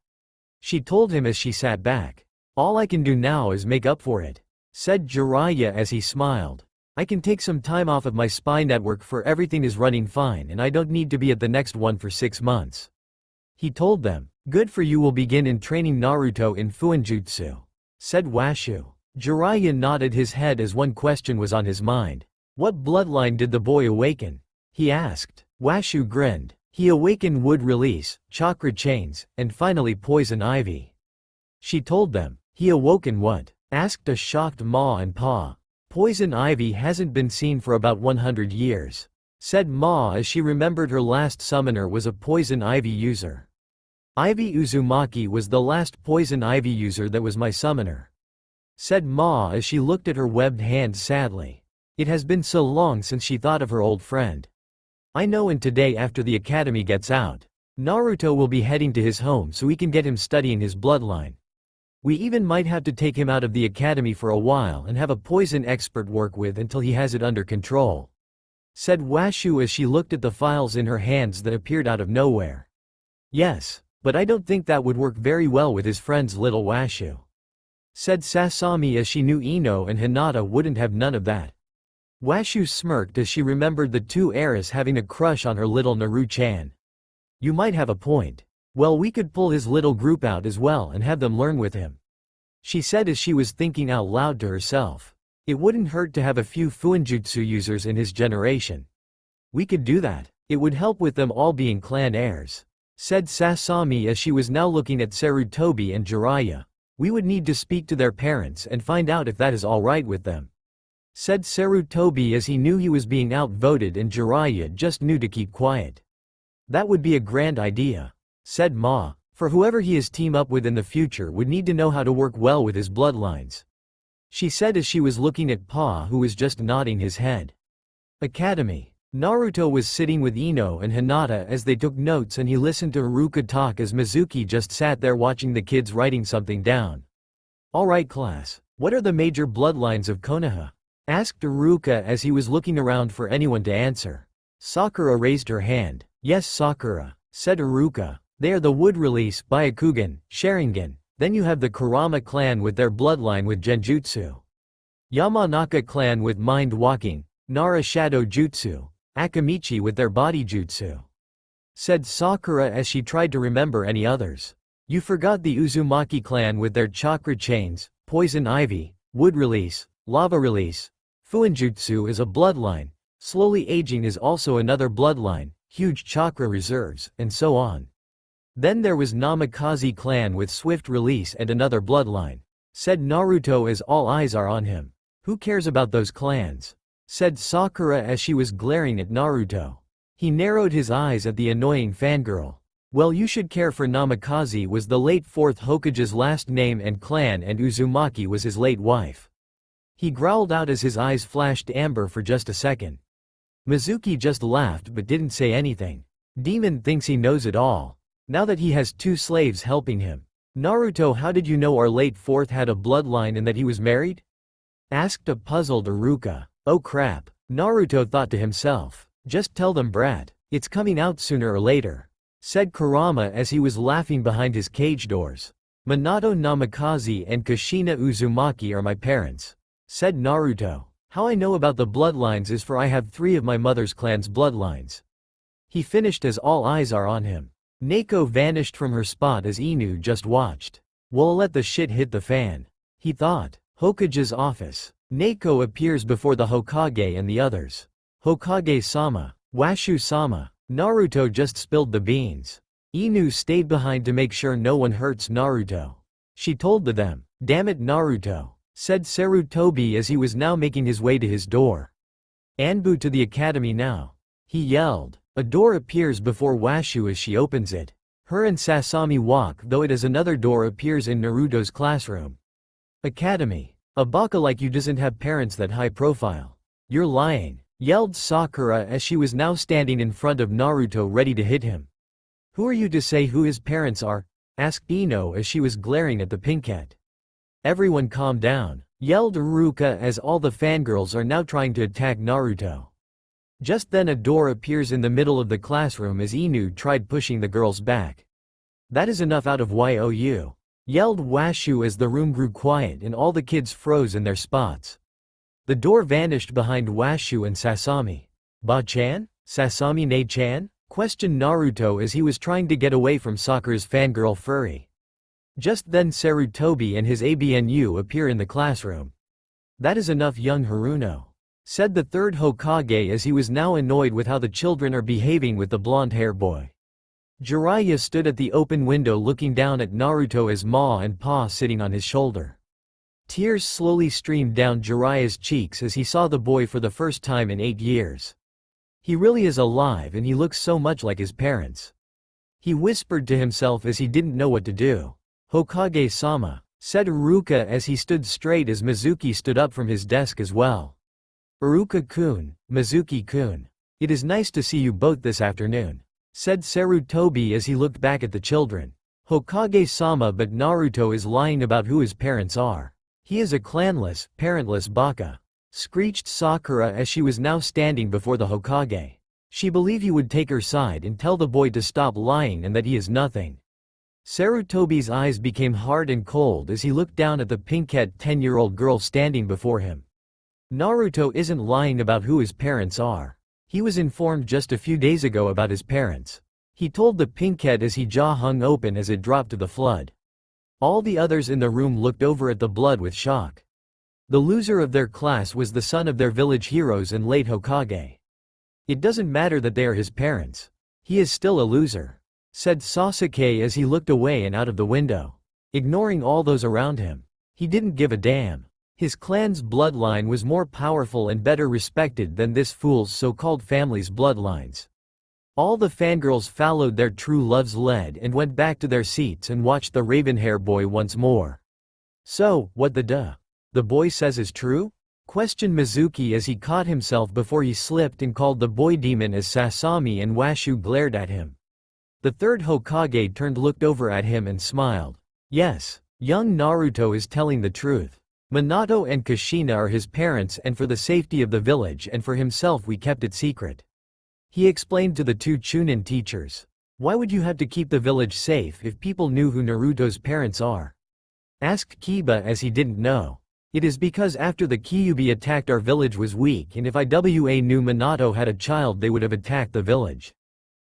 she told him as she sat back. All I can do now is make up for it, said Jiraiya as he smiled. I can take some time off of my spy network for everything is running fine and I don't need to be at the next one for 6 months. He told them. Good for you, will begin in training Naruto in Fuinjutsu, said Washu. Jiraiya nodded his head as one question was on his mind. What bloodline did the boy awaken? He asked. Washu grinned. He awakened wood release, chakra chains, and finally poison ivy. She told them. He awoken what? Asked a shocked Ma and Pa. Poison ivy hasn't been seen for about 100 years, said Ma as she remembered her last summoner was a poison ivy user. Ivy Uzumaki was the last poison ivy user that was my summoner, said Ma as she looked at her webbed hands sadly. It has been so long since she thought of her old friend. I know, and today after the academy gets out, Naruto will be heading to his home so we can get him studying his bloodline. We even might have to take him out of the academy for a while and have a poison expert work with until he has it under control, said Washu as she looked at the files in her hands that appeared out of nowhere. Yes, but I don't think that would work very well with his friends little Washu, said Sasami as she knew Ino and Hinata wouldn't have none of that. Washu smirked as she remembered the two heirs having a crush on her little Naru-chan. You might have a point. Well, we could pull his little group out as well and have them learn with him, she said as she was thinking out loud to herself. It wouldn't hurt to have a few Fuinjutsu users in his generation. We could do that. It would help with them all being clan heirs, said Sasami as she was now looking at Sarutobi and Jiraiya. We would need to speak to their parents and find out if that is all right with them, said Sarutobi as he knew he was being outvoted and Jiraiya just knew to keep quiet. That would be a grand idea, said Ma, for whoever he is team up with in the future would need to know how to work well with his bloodlines, she said as she was looking at Pa who was just nodding his head. Academy. Naruto was sitting with Ino and Hinata as they took notes and he listened to Haruka talk as Mizuki just sat there watching the kids writing something down. Alright class, what are the major bloodlines of Konoha? Asked Haruka as he was looking around for anyone to answer. Sakura raised her hand. Yes Sakura, said Haruka. They are the Wood Release, Byakugan, Sharingan, then you have the Kurama clan with their bloodline with Genjutsu, Yamanaka clan with Mind Walking, Nara Shadow Jutsu, Akamichi with their Body Jutsu, said Sakura as she tried to remember any others. You forgot the Uzumaki clan with their Chakra Chains, Poison Ivy, Wood Release, Lava Release, Fuinjutsu is a bloodline, Slowly Aging is also another bloodline, Huge Chakra Reserves, and so on. Then there was Namikaze clan with Swift Release and another bloodline, said Naruto as all eyes are on him. Who cares about those clans? Said Sakura as she was glaring at Naruto. He narrowed his eyes at the annoying fangirl. Well, you should care, for Namikaze was the late 4th Hokage's last name and clan and Uzumaki was his late wife. He growled out as his eyes flashed amber for just a second. Mizuki just laughed but didn't say anything. Demon thinks he knows it all. Now that he has 2 slaves helping him. Naruto, how did you know our late 4th had a bloodline and that he was married? Asked a puzzled Haruka. Oh crap, Naruto thought to himself. Just tell them brat, it's coming out sooner or later, said Kurama as he was laughing behind his cage doors. Minato Namikaze and Kushina Uzumaki are my parents, said Naruto. How I know about the bloodlines is for I have 3 of my mother's clan's bloodlines. He finished as all eyes are on him. Neko vanished from her spot as Inu just watched. Well, let the shit hit the fan, he thought. Hokage's office. Neko appears before the Hokage and the others. Hokage-sama, Washu-sama, Naruto just spilled the beans. Inu stayed behind to make sure no one hurts Naruto. She told them. Damn it Naruto, said Sarutobi as he was now making his way to his door. Anbu to the academy now, he yelled. A door appears before Washu as she opens it. Her and Sasami walk, though it as another door appears in Naruto's classroom. Academy. A baka like you doesn't have parents that high profile. You're lying, yelled Sakura as she was now standing in front of Naruto ready to hit him. Who are you to say who his parents are? Asked Ino as she was glaring at the pinkette. Everyone calm down, yelled Haruka as all the fangirls are now trying to attack Naruto. Just then a door appears in the middle of the classroom as Inu tried pushing the girls back. That is enough out of you, yelled Washu as the room grew quiet and all the kids froze in their spots. The door vanished behind Washu and Sasami. "Ba-chan? Sasami-ne-chan?" questioned Naruto as he was trying to get away from Sakura's fangirl furry. Just then Sarutobi and his ABNU appear in the classroom. "That is enough, young Haruno," said the third Hokage as he was now annoyed with how the children are behaving with the blonde-hair boy. Jiraiya stood at the open window looking down at Naruto as Ma and Pa sitting on his shoulder. Tears slowly streamed down Jiraiya's cheeks as he saw the boy for the first time in 8 years. He really is alive and he looks so much like his parents. He whispered to himself as he didn't know what to do. "Hokage-sama," said Iruka as he stood straight as Mizuki stood up from his desk as well. "Iruka-kun, Mizuki-kun. It is nice to see you both this afternoon," said Sarutobi as he looked back at the children. "Hokage-sama, but Naruto is lying about who his parents are. He is a clanless, parentless baka," screeched Sakura as she was now standing before the Hokage. She believed he would take her side and tell the boy to stop lying and that he is nothing. Sarutobi's eyes became hard and cold as he looked down at the pink-haired 10-year-old girl standing before him. Naruto isn't lying about who his parents are. He was informed just a few days ago about his parents. He told the pinkhead as his jaw hung open as it dropped to the flood. All the others in the room looked over at the blood with shock. The loser of their class was the son of their village heroes and late Hokage. "It doesn't matter that they are his parents. He is still a loser," said Sasuke as he looked away and out of the window, ignoring all those around him. He didn't give a damn. His clan's bloodline was more powerful and better respected than this fool's so-called family's bloodlines. All the fangirls followed their true love's lead and went back to their seats and watched the raven-hair boy once more. "So, what the boy says is true?" questioned Mizuki as he caught himself before he slipped and called the boy demon as Sasami and Washu glared at him. The third Hokage turned, looked over at him and smiled. "Yes, young Naruto is telling the truth. Minato and Kushina are his parents, and for the safety of the village and for himself we kept it secret," he explained to the two Chunin teachers. "Why would you have to keep the village safe if people knew who Naruto's parents are?" asked Kiba as he didn't know. "It is because after the Kyuubi attacked our village was weak, and if Iwa knew Minato had a child they would have attacked the village.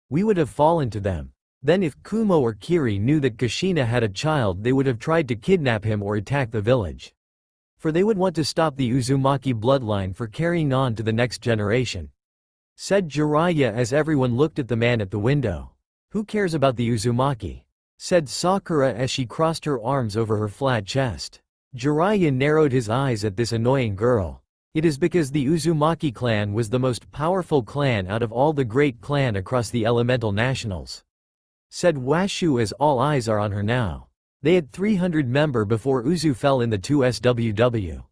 We would have fallen to them. Then if Kumo or Kiri knew that Kushina had a child they would have tried to kidnap him or attack the village. For they would want to stop the Uzumaki bloodline for carrying on to the next generation," said Jiraiya as everyone looked at the man at the window. "Who cares about the Uzumaki?" said Sakura as she crossed her arms over her flat chest. Jiraiya narrowed his eyes at this annoying girl. "It is because the Uzumaki clan was the most powerful clan out of all the great clan across the elemental nationals," said Washu as all eyes are on her now. They had 300 members before Uzu fell in the 2 SWW.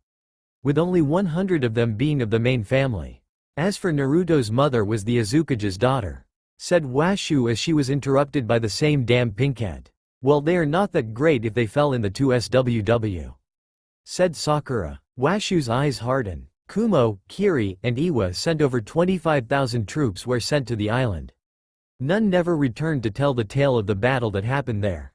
With only 100 of them being of the main family. As for Naruto's mother was the Azukage's daughter," said Washu as she was interrupted by the same damn pinkhead. "Well, they are not that great if they fell in the 2 SWW," said Sakura. Washu's eyes hardened. Kumo, Kiri, and Iwa sent over 25,000 troops were sent to the island. None never returned to tell the tale of the battle that happened there.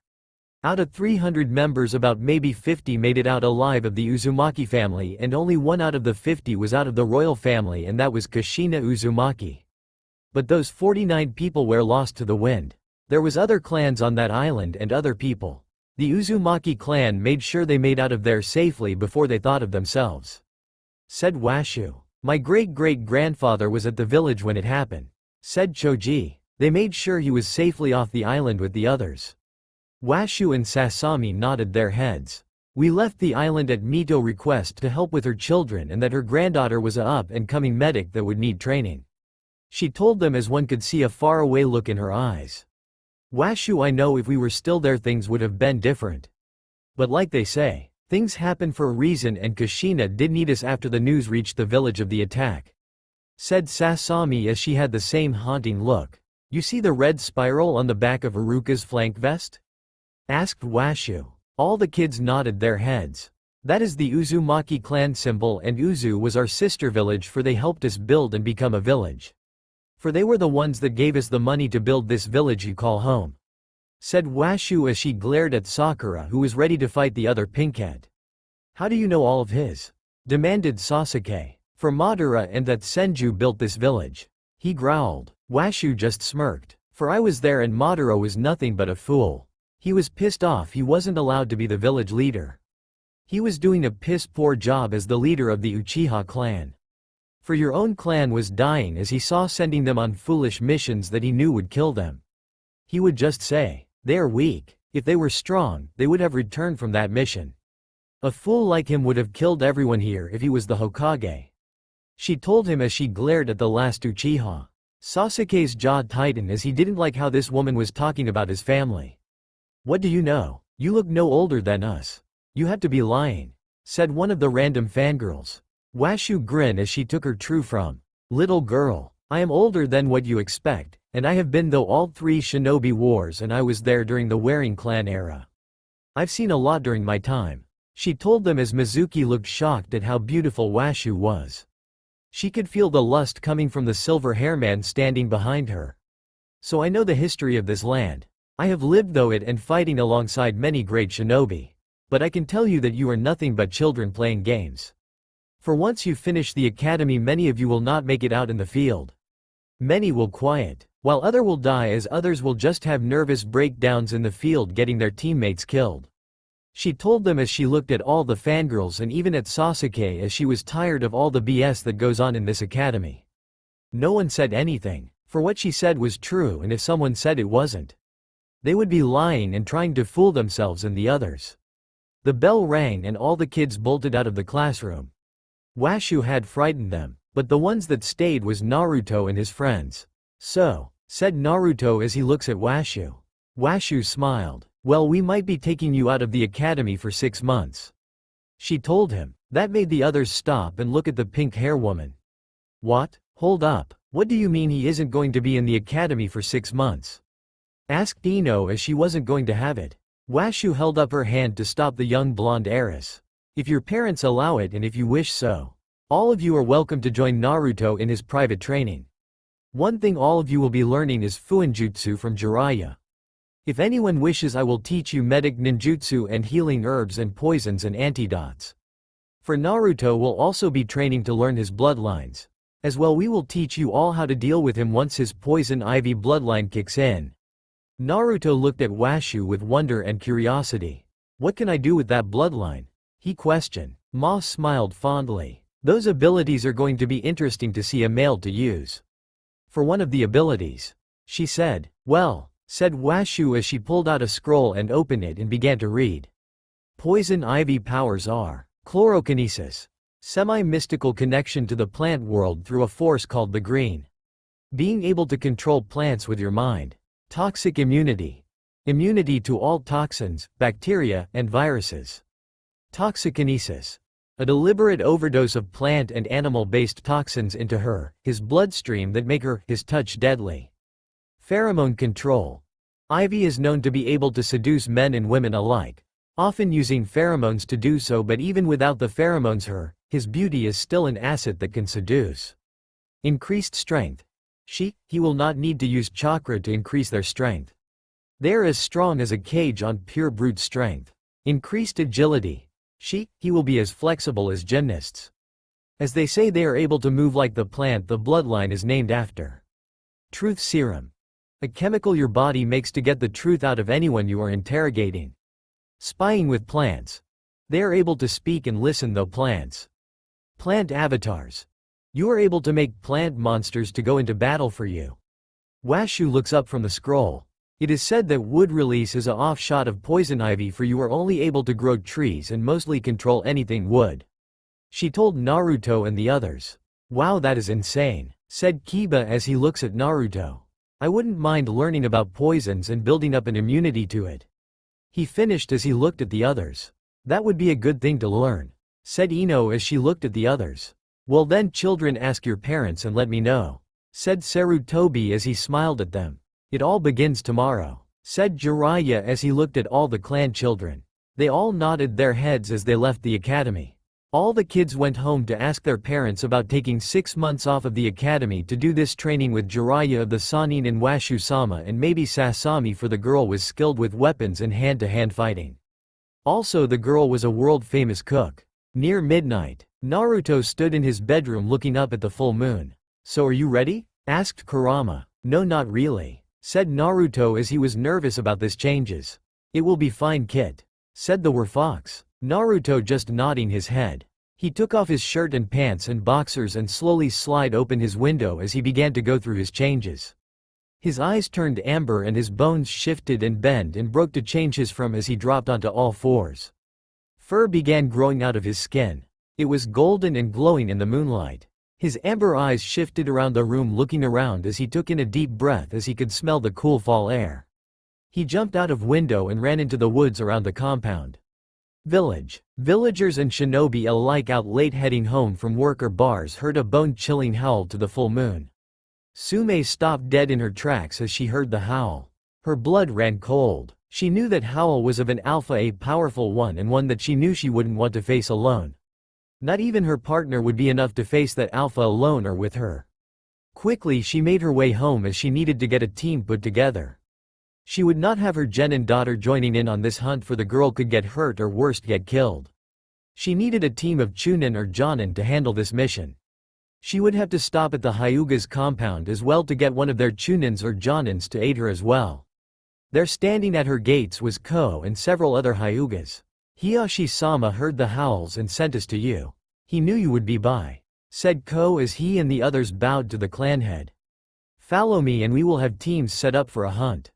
Out of 300 members about maybe 50 made it out alive of the Uzumaki family, and only one out of the 50 was out of the royal family, and that was Kushina Uzumaki. But those 49 people were lost to the wind. There was other clans on that island and other people. The Uzumaki clan made sure they made out of there safely before they thought of themselves," said Washu. "My great-great-grandfather was at the village when it happened," said Choji. "They made sure he was safely off the island with the others." Washu and Sasami nodded their heads. "We left the island at Mito's request to help with her children and that her granddaughter was a up-and-coming medic that would need training," she told them as one could see a faraway look in her eyes. "Washu, I know if we were still there things would have been different. But like they say, things happen for a reason, and Kushina did need us after the news reached the village of the attack," said Sasami as she had the same haunting look. "You see the red spiral on the back of Iruka's flank vest?" asked Washu. All the kids nodded their heads. "That is the Uzumaki clan symbol, and Uzu was our sister village, for they helped us build and become a village. For they were the ones that gave us the money to build this village you call home," said Washu as she glared at Sakura, who was ready to fight the other pinkhead. "How do you know all of his?" demanded Sasuke. For Madara and that Senju built this village. He growled. Washu just smirked. For I was there and Madara was nothing but a fool. He was pissed off he wasn't allowed to be the village leader. He was doing a piss-poor job as the leader of the Uchiha clan. For your own clan was dying as he saw sending them on foolish missions that he knew would kill them. He would just say, "They are weak. If they were strong, they would have returned from that mission." A fool like him would have killed everyone here if he was the Hokage. She told him as she glared at the last Uchiha. Sasuke's jaw tightened as he didn't like how this woman was talking about his family. "What do you know? You look no older than us. You have to be lying," said one of the random fangirls. Washu grinned as she took her true from. "Little girl, I am older than what you expect, and I have been through all 3 shinobi wars and I was there during the Wearing clan era. I've seen a lot during my time," she told them as Mizuki looked shocked at how beautiful Washu was. She could feel the lust coming from the silver hair man standing behind her. "So I know the history of this land. I have lived through it and fighting alongside many great shinobi. But I can tell you that you are nothing but children playing games. For once you finish the academy, many of you will not make it out in the field. Many will quiet, while other will die as others will just have nervous breakdowns in the field getting their teammates killed." She told them as she looked at all the fangirls and even at Sasuke as she was tired of all the BS that goes on in this academy. No one said anything, for what she said was true, and if someone said it wasn't, they would be lying and trying to fool themselves and the others. The bell rang and all the kids bolted out of the classroom. Washu had frightened them, but the ones that stayed was Naruto and his friends. "So," said Naruto as he looks at Washu. Washu smiled. "Well, we might be taking you out of the academy for 6 months." She told him. That made the others stop and look at the pink hair woman. "What? Hold up, what do you mean he isn't going to be in the academy for 6 months?" asked Ino as she wasn't going to have it. Washu held up her hand to stop the young blonde heiress. "If your parents allow it and if you wish so, all of you are welcome to join Naruto in his private training. One thing all of you will be learning is Fuinjutsu from Jiraiya. If anyone wishes, I will teach you medic ninjutsu and healing herbs and poisons and antidotes. For Naruto will also be training to learn his bloodlines. As well, we will teach you all how to deal with him once his poison ivy bloodline kicks in." Naruto looked at Washu with wonder and curiosity. "What can I do with that bloodline?" he questioned. Ma smiled fondly. "Those abilities are going to be interesting to see a male to use." "For one of the abilities," she said. "Well," said Washu as she pulled out a scroll and opened it and began to read. "Poison ivy powers are chlorokinesis, semi-mystical connection to the plant world through a force called the green. Being able to control plants with your mind. Toxic immunity, immunity to all toxins, bacteria, and viruses. Toxikinesis, a deliberate overdose of plant and animal-based toxins into his bloodstream that make his touch deadly. Pheromone control. Ivy is known to be able to seduce men and women alike, often using pheromones to do so, but even without the pheromones his beauty is still an asset that can seduce. Increased strength. He will not need to use chakra to increase their strength. They are as strong as a cage on pure brute strength. Increased agility. He will be as flexible as gymnasts. As they say, they are able to move like the plant the bloodline is named after. Truth serum. A chemical your body makes to get the truth out of anyone you are interrogating. Spying with plants. They are able to speak and listen though plants. Plant avatars. You are able to make plant monsters to go into battle for you." Washu looks up from the scroll. "It is said that wood release is a offshot of poison ivy, for you are only able to grow trees and mostly control anything wood," she told Naruto and the others. "Wow, that is insane," said Kiba as he looks at Naruto. "I wouldn't mind learning about poisons and building up an immunity to it," he finished as he looked at the others. "That would be a good thing to learn," said Ino as she looked at the others. "Well then, children, ask your parents and let me know," said Sarutobi as he smiled at them. "It all begins tomorrow," said Jiraiya as he looked at all the clan children. They all nodded their heads as they left the academy. All the kids went home to ask their parents about taking 6 months off of the academy to do this training with Jiraiya of the Sannin and Washu-sama, and maybe Sasami, for the girl was skilled with weapons and hand-to-hand fighting. Also, the girl was a world-famous cook. Near midnight, Naruto stood in his bedroom looking up at the full moon. "So are you ready?" asked Kurama. "No, not really," said Naruto as he was nervous about this changes. "It will be fine, kid," said the Werefox. Naruto just nodding his head. He took off his shirt and pants and boxers and slowly slid open his window as he began to go through his changes. His eyes turned amber and his bones shifted and bent and broke to change his form as he dropped onto all fours. Fur began growing out of his skin. It was golden and glowing in the moonlight. His amber eyes shifted around the room looking around as he took in a deep breath as he could smell the cool fall air. He jumped out of window and ran into the woods around the compound. Village. Villagers and shinobi alike out late heading home from work or bars heard a bone-chilling howl to the full moon. Sume stopped dead in her tracks as she heard the howl. Her blood ran cold. She knew that howl was of an alpha, a powerful one, and one that she knew she wouldn't want to face alone. Not even her partner would be enough to face that alpha alone or with her. Quickly she made her way home as she needed to get a team put together. She would not have her genin daughter joining in on this hunt, for the girl could get hurt or worse get killed. She needed a team of chunin or jonin to handle this mission. She would have to stop at the Hyuga's compound as well to get one of their chunins or jonins to aid her as well. There standing at her gates was Ko and several other Hyugas. "Hiyashi-sama heard the howls and sent us to you. He knew you would be by," said Ko as he and the others bowed to the clan head. "Follow me and we will have teams set up for a hunt,"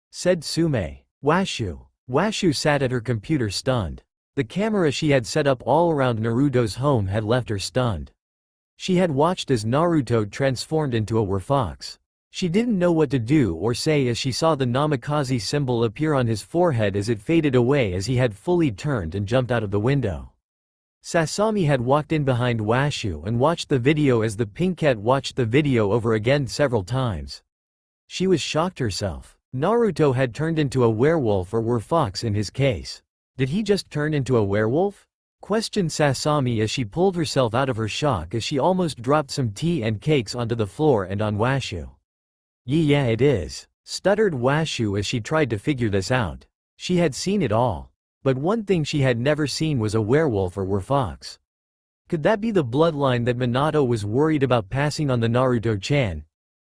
said Sume. Washu sat at her computer stunned. The camera she had set up all around Naruto's home had left her stunned. She had watched as Naruto transformed into a Werefox. She didn't know what to do or say as she saw the Namikaze symbol appear on his forehead as it faded away as he had fully turned and jumped out of the window. Sasami had walked in behind Washu and watched the video as the pink cat watched the video over again several times. She was shocked herself. Naruto had turned into a werewolf or Werefox in his case. Did he just turn into a werewolf? Questioned Sasami as she pulled herself out of her shock as she almost dropped some tea and cakes onto the floor and on Washu. Yeah, it is," stuttered Washu as she tried to figure this out. She had seen it all. But one thing she had never seen was a werewolf or Werefox. Could that be the bloodline that Minato was worried about passing on the Naruto-chan?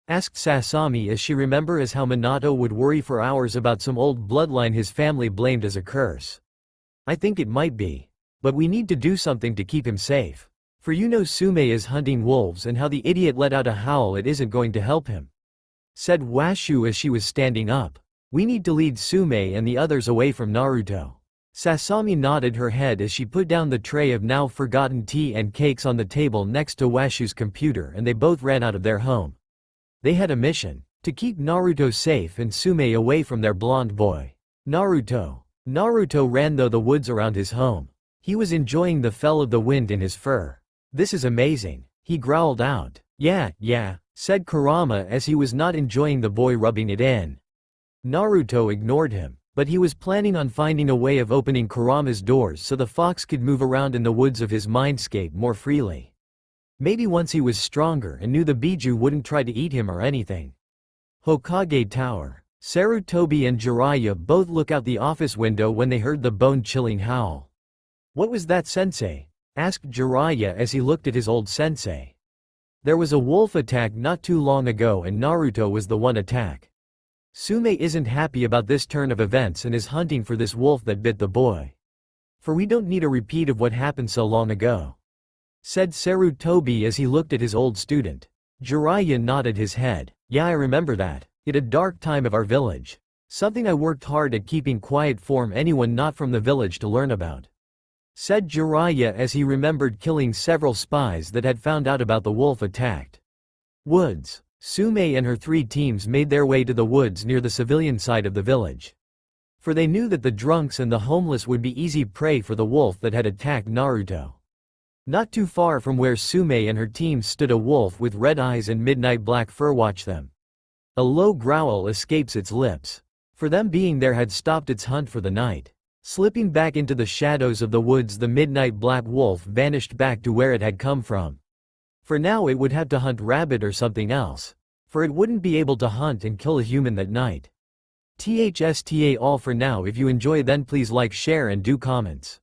Asked Sasami as she remembered as how Minato would worry for hours about some old bloodline his family blamed as a curse. "I think it might be. But we need to do something to keep him safe. For you know Sume is hunting wolves and how the idiot let out a howl, it isn't going to help him," said Washu as she was standing up. "We need to lead Sume and the others away from Naruto." Sasami nodded her head as she put down the tray of now forgotten tea and cakes on the table next to Washu's computer, and they both ran out of their home. They had a mission: to keep Naruto safe and Sume away from their blonde boy. Naruto ran through the woods around his home. He was enjoying the feel of the wind in his fur. "This is amazing," he growled out. Yeah, said Kurama as he was not enjoying the boy rubbing it in. Naruto ignored him, but he was planning on finding a way of opening Kurama's doors so the fox could move around in the woods of his mindscape more freely. Maybe once he was stronger and knew the Biju wouldn't try to eat him or anything. Hokage Tower. Sarutobi and Jiraiya both look out the office window when they heard the bone-chilling howl. "What was that, sensei?" asked Jiraiya as he looked at his old sensei. "There was a wolf attack not too long ago and Naruto was the one attack. Sume isn't happy about this turn of events and is hunting for this wolf that bit the boy. For we don't need a repeat of what happened so long ago," said Sarutobi as he looked at his old student. Jiraiya nodded his head. "Yeah, I remember that. It a dark time of our village. Something I worked hard at keeping quiet from anyone not from the village to learn about," said Jiraiya as he remembered killing several spies that had found out about the wolf attacked. Woods. Sume and her 3 teams made their way to the woods near the civilian side of the village. For they knew that the drunks and the homeless would be easy prey for the wolf that had attacked Naruto. Not too far from where Sume and her team stood, a wolf with red eyes and midnight black fur watched them. A low growl escapes its lips. For them being there had stopped its hunt for the night. Slipping back into the shadows of the woods, the midnight black wolf vanished back to where it had come from. For now it would have to hunt rabbit or something else. For it wouldn't be able to hunt and kill a human that night. THSTA all for now. If you enjoy then please like, share and do comments.